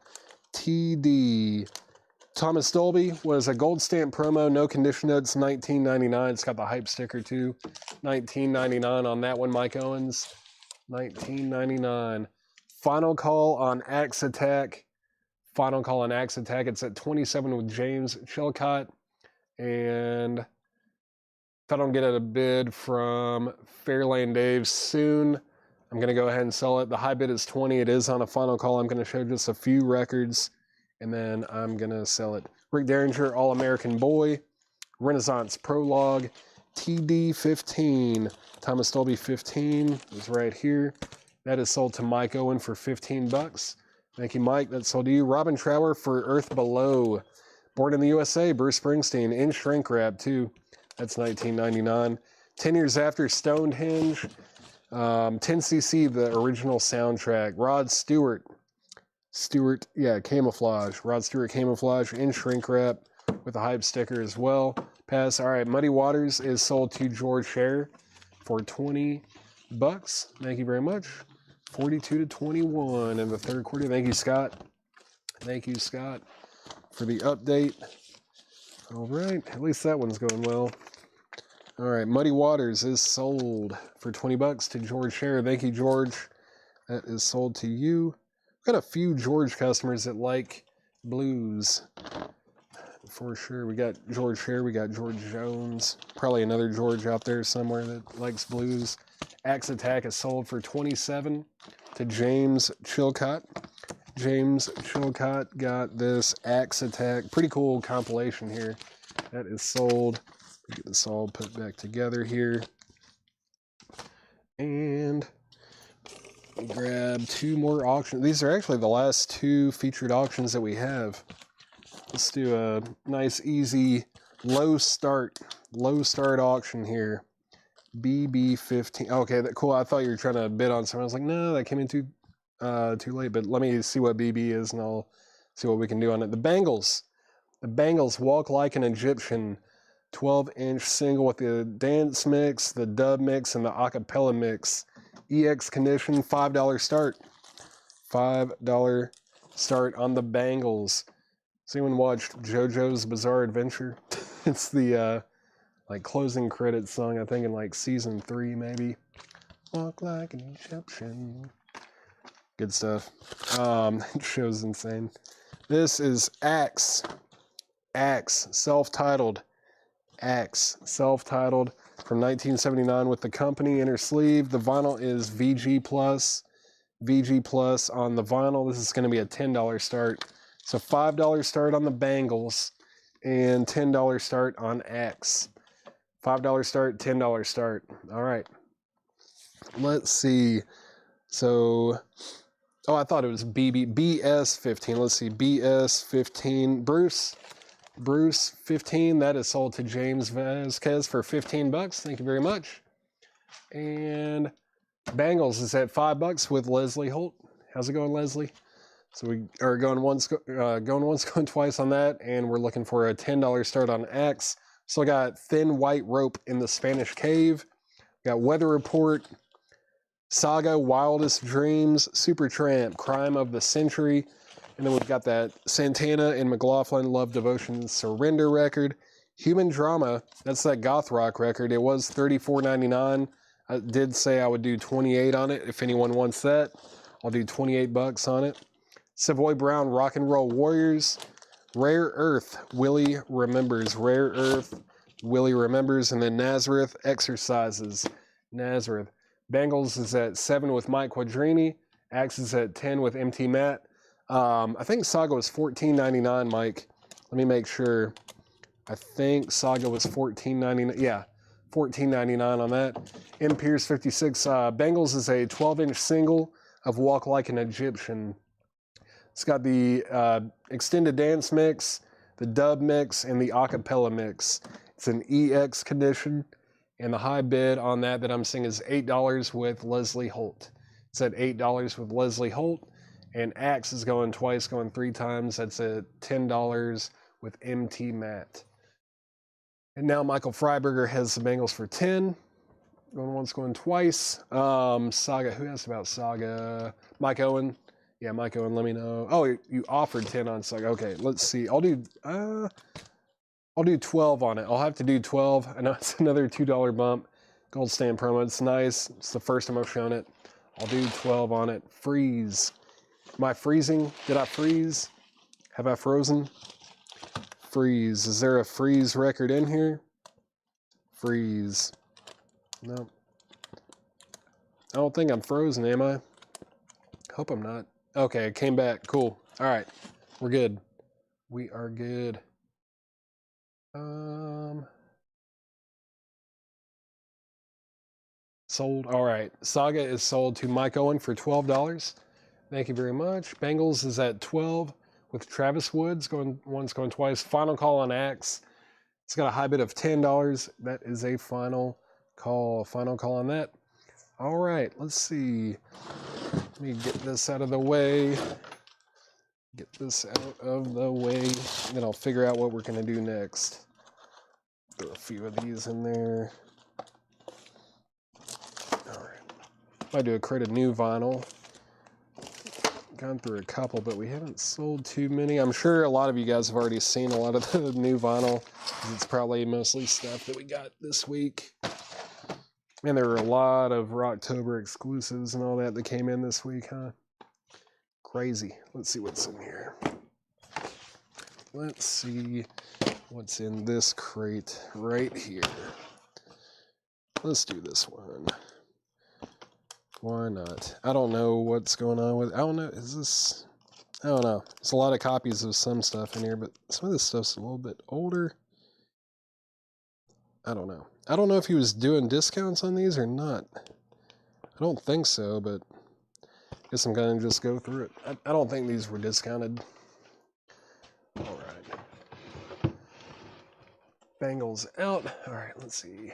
Thomas Dolby was a gold stamp promo, no condition notes, $19.99. It's got the hype sticker too. $19.99 on that one, Mike Owens. $19.99. Final call on Axe Attack. Final call on Axe Attack. It's at 27 with James Chilcott. And if I don't get a bid from Fairlane Dave soon, I'm going to go ahead and sell it. The high bid is 20. It is on a final call. I'm going to show just a few records, and then I'm going to sell it. Rick Derringer, All-American Boy. Renaissance Prologue. TD 15. Thomas Dolby 15 is right here. That is sold to Mike Owen for $15. Thank you, Mike. That's sold to you. Robin Trower for Earth Below. Born in the USA, Bruce Springsteen. In shrink wrap, too. That's $19.99. 10 years after, Stonehenge. 10cc, the original soundtrack. Rod Stewart. Camouflage. Rod Stewart Camouflage in shrink wrap with a hype sticker as well. Pass. All right, Muddy Waters is sold to George Scher for $20. Thank you very much. 42-21 in the third quarter. Thank you, Scott. Thank you, Scott, for the update. All right, at least that one's going well. All right, Muddy Waters is sold for $20 to George Scher. Thank you, George. That is sold to you. We've got a few George customers that like blues. For sure. We got George Scher. We got George Jones. Probably another George out there somewhere that likes blues. Axe Attack is sold for $27 to James Chilcott. James Chilcott got this Axe Attack. Pretty cool compilation here. That is sold. Get this all put back together here. And grab two more auctions. These are actually the last two featured auctions that we have. Let's do a nice, easy, low start auction here. BB15. Okay, cool. I thought you were trying to bid on something. I was like, no, that came in too late. But let me see what BB is, and I'll see what we can do on it. The Bangles. Walk Like an Egyptian. 12-inch single with the dance mix, the dub mix, and the acapella mix. EX condition, $5 start. $5 start on the Bangles. Has anyone watched JoJo's Bizarre Adventure? It's the like closing credits song, I think in like season 3 maybe. Walk like an Egyptian. Good stuff. It show's insane. This is Axe. Self-titled from 1979 with the company inner sleeve. The vinyl is VG Plus on the vinyl. This is going to be a $10 start. So $5 start on the Bengals and $10 start on X. $5 start, $10 start. All right. Let's see. So, oh, I thought it was BS15. Let's see. BS15. Bruce 15. That is sold to James Vasquez for $15. Thank you very much. And Bengals is at $5 with Leslie Holt. How's it going, Leslie? So we are going once, going twice on that, and we're looking for a $10 start on X. Still got Thin White Rope in the Spanish Cave. Got Weather Report, Saga, Wildest Dreams, Supertramp, Crime of the Century, and then we've got that Santana and McLaughlin Love Devotion Surrender record. Human Drama, that's that goth rock record. It was $34.99. I did say I would do $28 on it. If anyone wants that, I'll do $28 on it. Savoy Brown, Rock and Roll Warriors. Rare Earth, Willie Remembers. Rare Earth, Willie Remembers. And then Nazareth, Exercises. Nazareth. Bengals is at 7 with Mike Quadrini. Axe is at 10 with MT Matt. I think Saga was $14.99, Mike. Let me make sure. I think Saga was $14.99. Yeah, $14.99 on that. M. Pierce 56. Bengals is a 12-inch single of Walk Like an Egyptian. It's got the extended dance mix, the dub mix, and the acapella mix. It's an EX condition, and the high bid on that I'm seeing is $8 with Leslie Holt. It's at $8 with Leslie Holt, and Axe is going twice, going 3 times. That's at $10 with MT Matt. And now Michael Freiberger has the Bengals for 10. Going once, going twice. Saga, who asked about Saga? Mike Owen. Yeah, Mike Owen, let me know. Oh, you offered 10 on Saga. Okay, let's see. I'll do 12 on it. I'll have to do 12. I know it's another $2 bump. Gold stand promo. It's nice. It's the first time I've shown it. I'll do 12 on it. Freeze. Am I freezing? Did I freeze? Have I frozen? Freeze. Is there a freeze record in here? Freeze. No. I don't think I'm frozen, am I? Hope I'm not. Okay, it came back. Cool. All right. We're good. We are good. Sold. All right. Saga is sold to Mike Owen for $12. Thank you very much. Bengals is at 12 with Travis Woods going once, going twice. Final call on Axe. It's got a high bid of $10. That is a final call. Final call on that. All right. Let's see. Let me get this out of the way. Get this out of the way. And then I'll figure out what we're going to do next. Throw a few of these in there. All right. Might do a crate of new vinyl. Gone through a couple, but we haven't sold too many. I'm sure a lot of you guys have already seen a lot of the new vinyl. It's probably mostly stuff that we got this week. And there were a lot of Rocktober exclusives and all that came in this week, huh? Crazy. Let's see what's in here. Let's see what's in this crate right here. Let's do this one. Why not? I don't know what's going on with... I don't know. Is this... I don't know. There's a lot of copies of some stuff in here, but some of this stuff's a little bit older. I don't know. I don't know if he was doing discounts on these or not. I don't think so, but I guess I'm going to just go through it. I don't think these were discounted. All right. Bengals out. All right, let's see.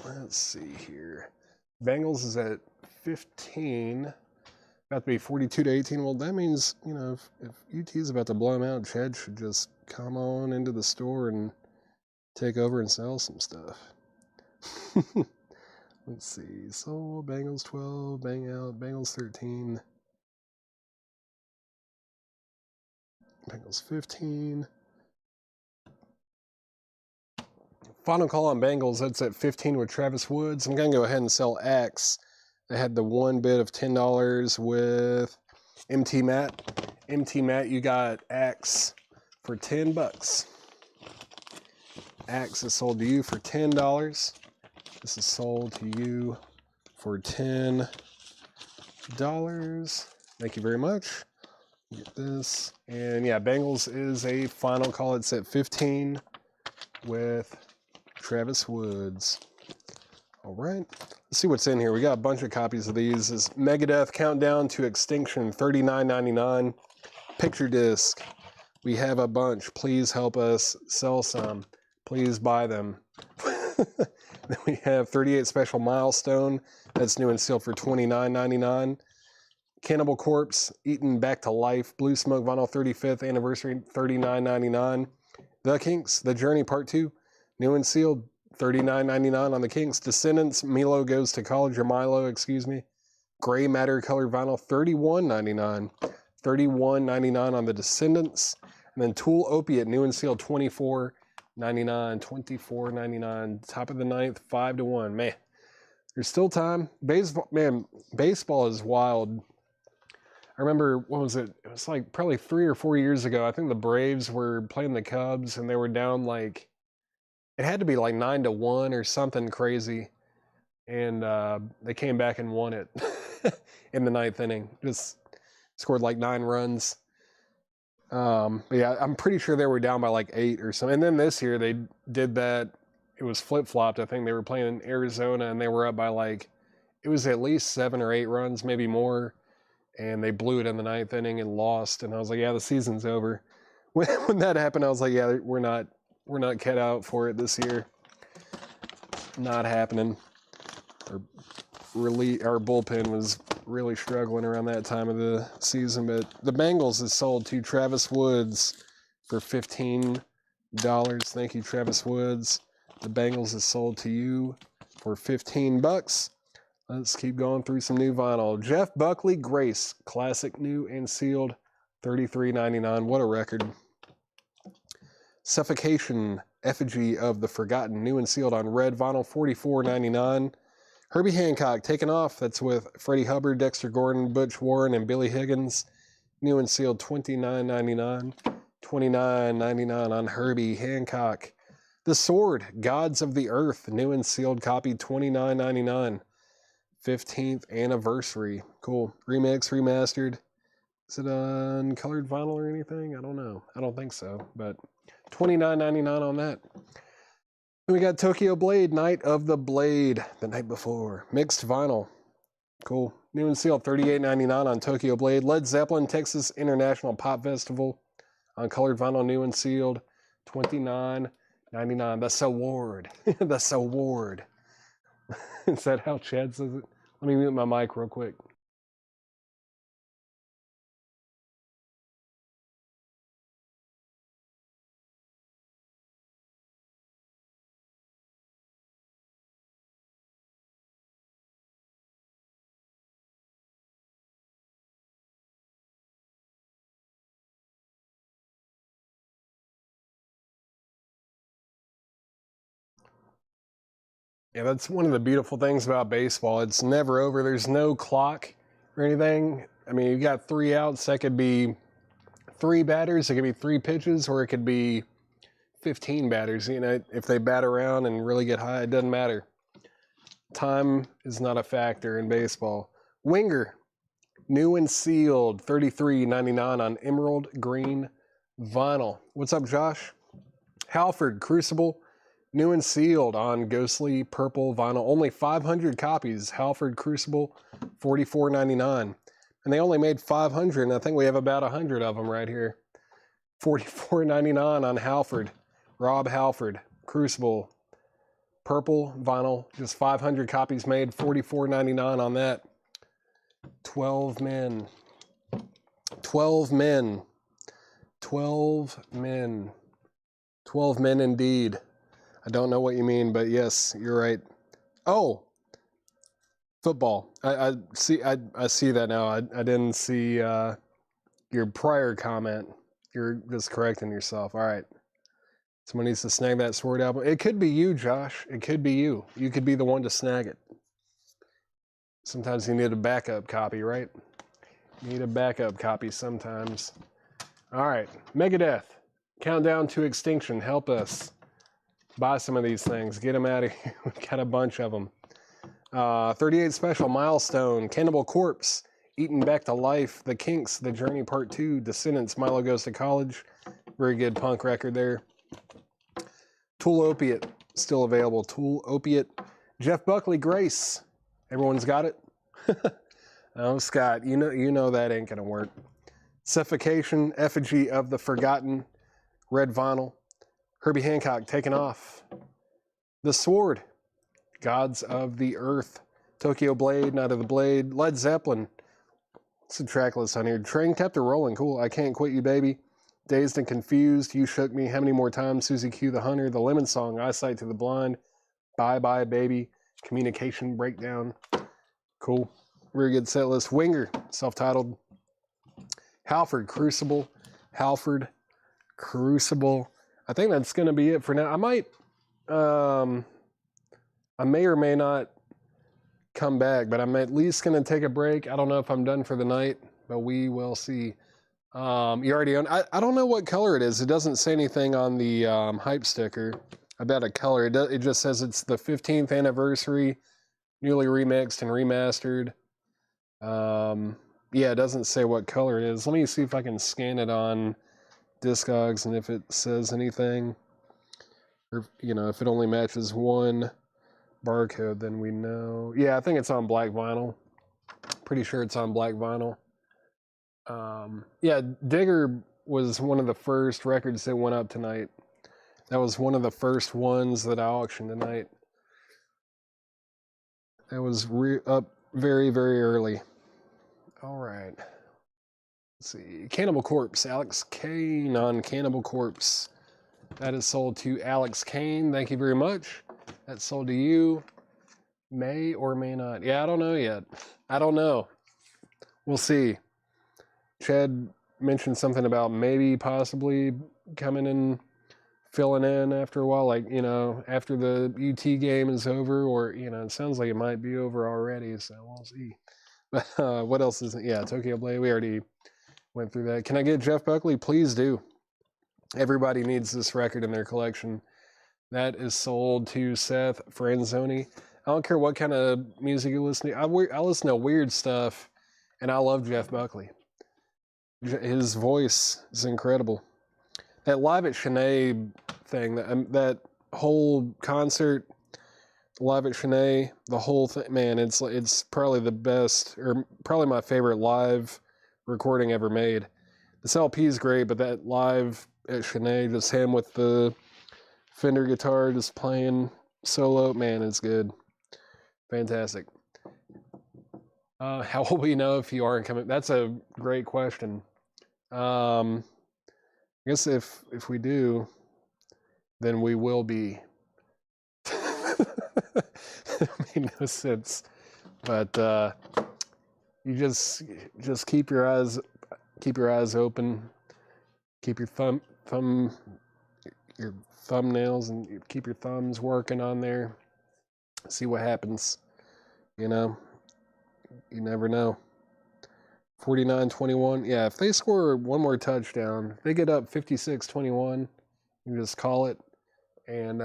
Let's see here. Bengals is at 15. About to be 42-18. Well, that means, you know, if UT is about to blow them out, Chad should just come on into the store and take over and sell some stuff. Let's see. Sold, Bengals 12, bang out, Bengals 13. Bengals 15. Final call on Bengals. That's at 15 with Travis Woods. I'm going to go ahead and sell Axe. They had the one bid of $10 with MT Matt. MT Matt, you got Axe for $10. Axe is sold to you for $10. This is sold to you for $10. Thank you very much. Get this. And yeah, Bengals is a final call. It's at 15 with Travis Woods. All right. Let's see what's in here. We got a bunch of copies of these. This is Megadeth Countdown to Extinction, $39.99. Picture disc. We have a bunch. Please help us sell some. Please buy them. Then we have 38 Special Milestone. That's new and sealed for $29.99. Cannibal Corpse, Eaten Back to Life, Blue Smoke Vinyl 35th Anniversary, $39.99. The Kinks, The Journey Part 2, new and sealed, $39.99 on the Kinks. Descendants, Milo Goes to College, or Milo, excuse me. Gray Matter Color Vinyl, $31.99. $31.99 on the Descendants. And then Tool Opiate, new and sealed, $24.99. $24.99. Top of the ninth, 5-1. Man, there's still time. Baseball is wild. I remember, what was it? It was like probably 3 or 4 years ago. I think the Braves were playing the Cubs and they were down like, it had to be like 9-1 or something crazy. And they came back and won it in the ninth inning. Just scored like 9 runs. But yeah, I'm pretty sure they were down by like 8 or something. And then this year they did that. It was flip-flopped. I think they were playing in Arizona and they were up by like, it was at least 7 or 8 runs, maybe more. And they blew it in the ninth inning and lost. And I was like, yeah, the season's over. When that happened, I was like, yeah, we're not cut out for it this year. Not happening. Our bullpen was really struggling around that time of the season. But the Bengals is sold to Travis Woods for $15. Thank you, Travis Woods. The Bengals is sold to you for $15. Let's keep going through some new vinyl. Jeff Buckley Grace, classic new and sealed, $33.99. What a record. Suffocation, Effigy of the Forgotten, new and sealed on red vinyl, $44.99. Herbie Hancock, Taken Off, that's with Freddie Hubbard, Dexter Gordon, Butch Warren, and Billy Higgins, new and sealed, $29.99. $29.99 on Herbie Hancock. The Sword, Gods of the Earth, new and sealed copy, $29.99. 15th anniversary. Cool. Remix, remastered. Is it on colored vinyl or anything? I don't know. I don't think so. But $29.99 on that. Then we got Tokyo Blade, Night of the Blade, the night before. Mixed vinyl. Cool. New and sealed, $38.99 on Tokyo Blade. Led Zeppelin, Texas International Pop Festival on colored vinyl, new and sealed, $29.99. That's so ward. That's so ward. Is that how Chad says it? Let me mute my mic real quick. Yeah, that's one of the beautiful things about baseball. It's never over. There's no clock or anything. I mean, you got 3 outs. That could be 3 batters. It could be 3 pitches, or it could be 15 batters. You know, if they bat around and really get high, it doesn't matter. Time is not a factor in baseball. Winger, new and sealed, $33.99 on emerald green vinyl. What's up, Josh? Halford, Crucible, new and sealed on ghostly purple vinyl. Only 500 copies. Halford Crucible, $44.99. And they only made 500, and I think we have about 100 of them right here. $44.99 on Halford. Rob Halford, Crucible, purple vinyl. Just 500 copies made, $44.99 on that. 12 men. 12 men. 12 men. 12 men indeed. I don't know what you mean, but yes, you're right. Oh, football. I see that now. I didn't see your prior comment. You're just correcting yourself. All right. Someone needs to snag that Sword album. It could be you, Josh. It could be you. You could be the one to snag it. Sometimes you need a backup copy, right? Need a backup copy sometimes. All right. Megadeth. Countdown to Extinction. Help us. Buy some of these things. Get them out of here. We've got a bunch of them. 38 Special Milestone. Cannibal Corpse. Eaten Back to Life, The Kinks, The Journey Part 2, Descendants, Milo Goes to College. Very good punk record there. Tool Opiate, still available. Tool Opiate. Jeff Buckley, Grace. Everyone's got it? Oh, Scott, you know that ain't gonna work. Suffocation, Effigy of the Forgotten, red vinyl. Herbie Hancock, Taken Off. The Sword, Gods of the Earth. Tokyo Blade, Night of the Blade. Led Zeppelin. It's a track list on here. Train Kept It Rolling, cool. I Can't Quit You, Baby. Dazed and Confused, You Shook Me, How Many More Times, Susie Q, The Hunter, The Lemon Song, Eyesight to the Blind, Bye Bye Baby, Communication Breakdown. Cool. Very good set list. Winger, self-titled. Halford, Crucible. Halford, Crucible. I think that's going to be it for now. I may or may not come back, but I'm at least going to take a break. I don't know if I'm done for the night, but we will see. You already own. I don't know what color it is. It doesn't say anything on the hype sticker about a color. It just says it's the 15th anniversary, newly remixed and remastered. Yeah, it doesn't say what color it is. Let me see if I can scan it on Discogs and if it says anything. Or, if it only matches one barcode, then we know. Yeah, I think it's on black vinyl. Pretty sure it's on black vinyl. Yeah, Digger was one of the first records that went up tonight. That was one of the first ones that I auctioned tonight. That was up very, very early. All right. Let's see. Cannibal Corpse, Alex Kane on Cannibal Corpse. That is sold to Alex Kane. Thank you very much. That's sold to you. May or may not. Yeah, I don't know yet. I don't know. We'll see. Chad mentioned something about maybe possibly coming and filling in after a while, like, after the UT game is over, or, it sounds like it might be over already, so we'll see. But what else is it? Yeah, Tokyo Blade, we already went through that. Can I get Jeff Buckley? Please do. Everybody needs this record in their collection. That is sold to Seth Franzoni. I don't care what kind of music you listen to. I listen to weird stuff, and I love Jeff Buckley. His voice is incredible. That Live at Chennai thing, that whole concert, Live at Chennai, the whole thing, man, it's probably the best, or probably my favorite live recording ever made. This LP is great, but that Live at Chennai, just him with the Fender guitar just playing solo, man, it's good. Fantastic. How will we know if you aren't coming? That's a great question. I guess if we do, then we will be. It made no sense, but you just keep your eyes open, keep your your thumbnails and keep your thumbs working on there. See what happens. You never know. 49-21. Yeah, if they score one more touchdown, if they get up 56-21, you just call it, and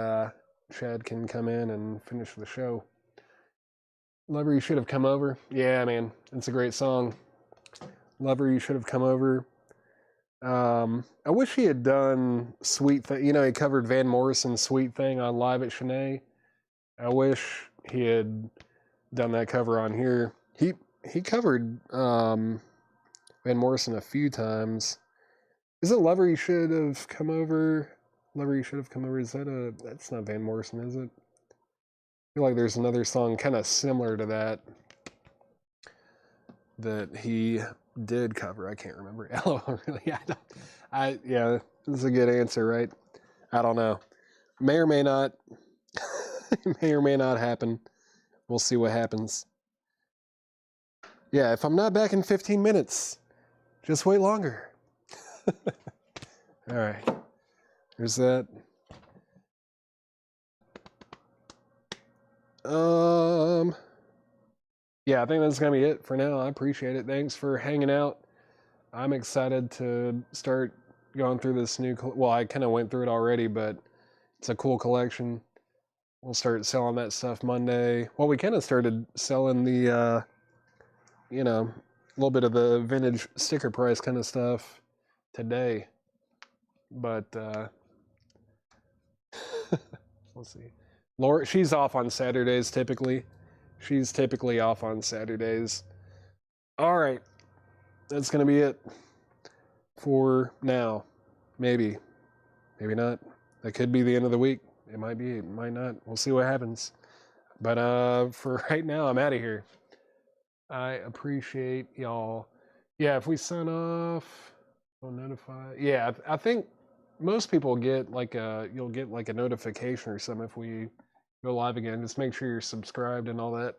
Chad can come in and finish the show. Lover, You Should Have Come Over. Yeah, man, it's a great song. Lover, You Should Have Come Over. I wish he had done Sweet Thing. He covered Van Morrison's Sweet Thing on Live at Chennai. I wish he had done that cover on here. He covered Van Morrison a few times. Is it Lover You Should Have Come Over? Lover You Should Have Come Over. That's not Van Morrison, is it? I feel like there's another song kind of similar to that he did cover. I can't remember. LOL, really? Yeah, this is a good answer, right? I don't know. May or may not. May or may not happen. We'll see what happens. Yeah, if I'm not back in 15 minutes, just wait longer. All right. There's that. Yeah, I think that's going to be it for now. I appreciate it. Thanks for hanging out. I'm excited to start going through this new... Well, I kind of went through it already, but it's a cool collection. We'll start selling that stuff Monday. Well, we kind of started selling the, little bit of the vintage sticker price kind of stuff today. But let's see. Laura, she's off on Saturdays typically. She's typically off on Saturdays. All right. That's going to be it for now. Maybe. Maybe not. That could be the end of the week. It might be. It might not. We'll see what happens. But for right now, I'm out of here. I appreciate y'all. Yeah, if we sign off, we'll notify. Yeah, I think most people get like you'll get like a notification or something if we go live again. Just make sure you're subscribed and all that.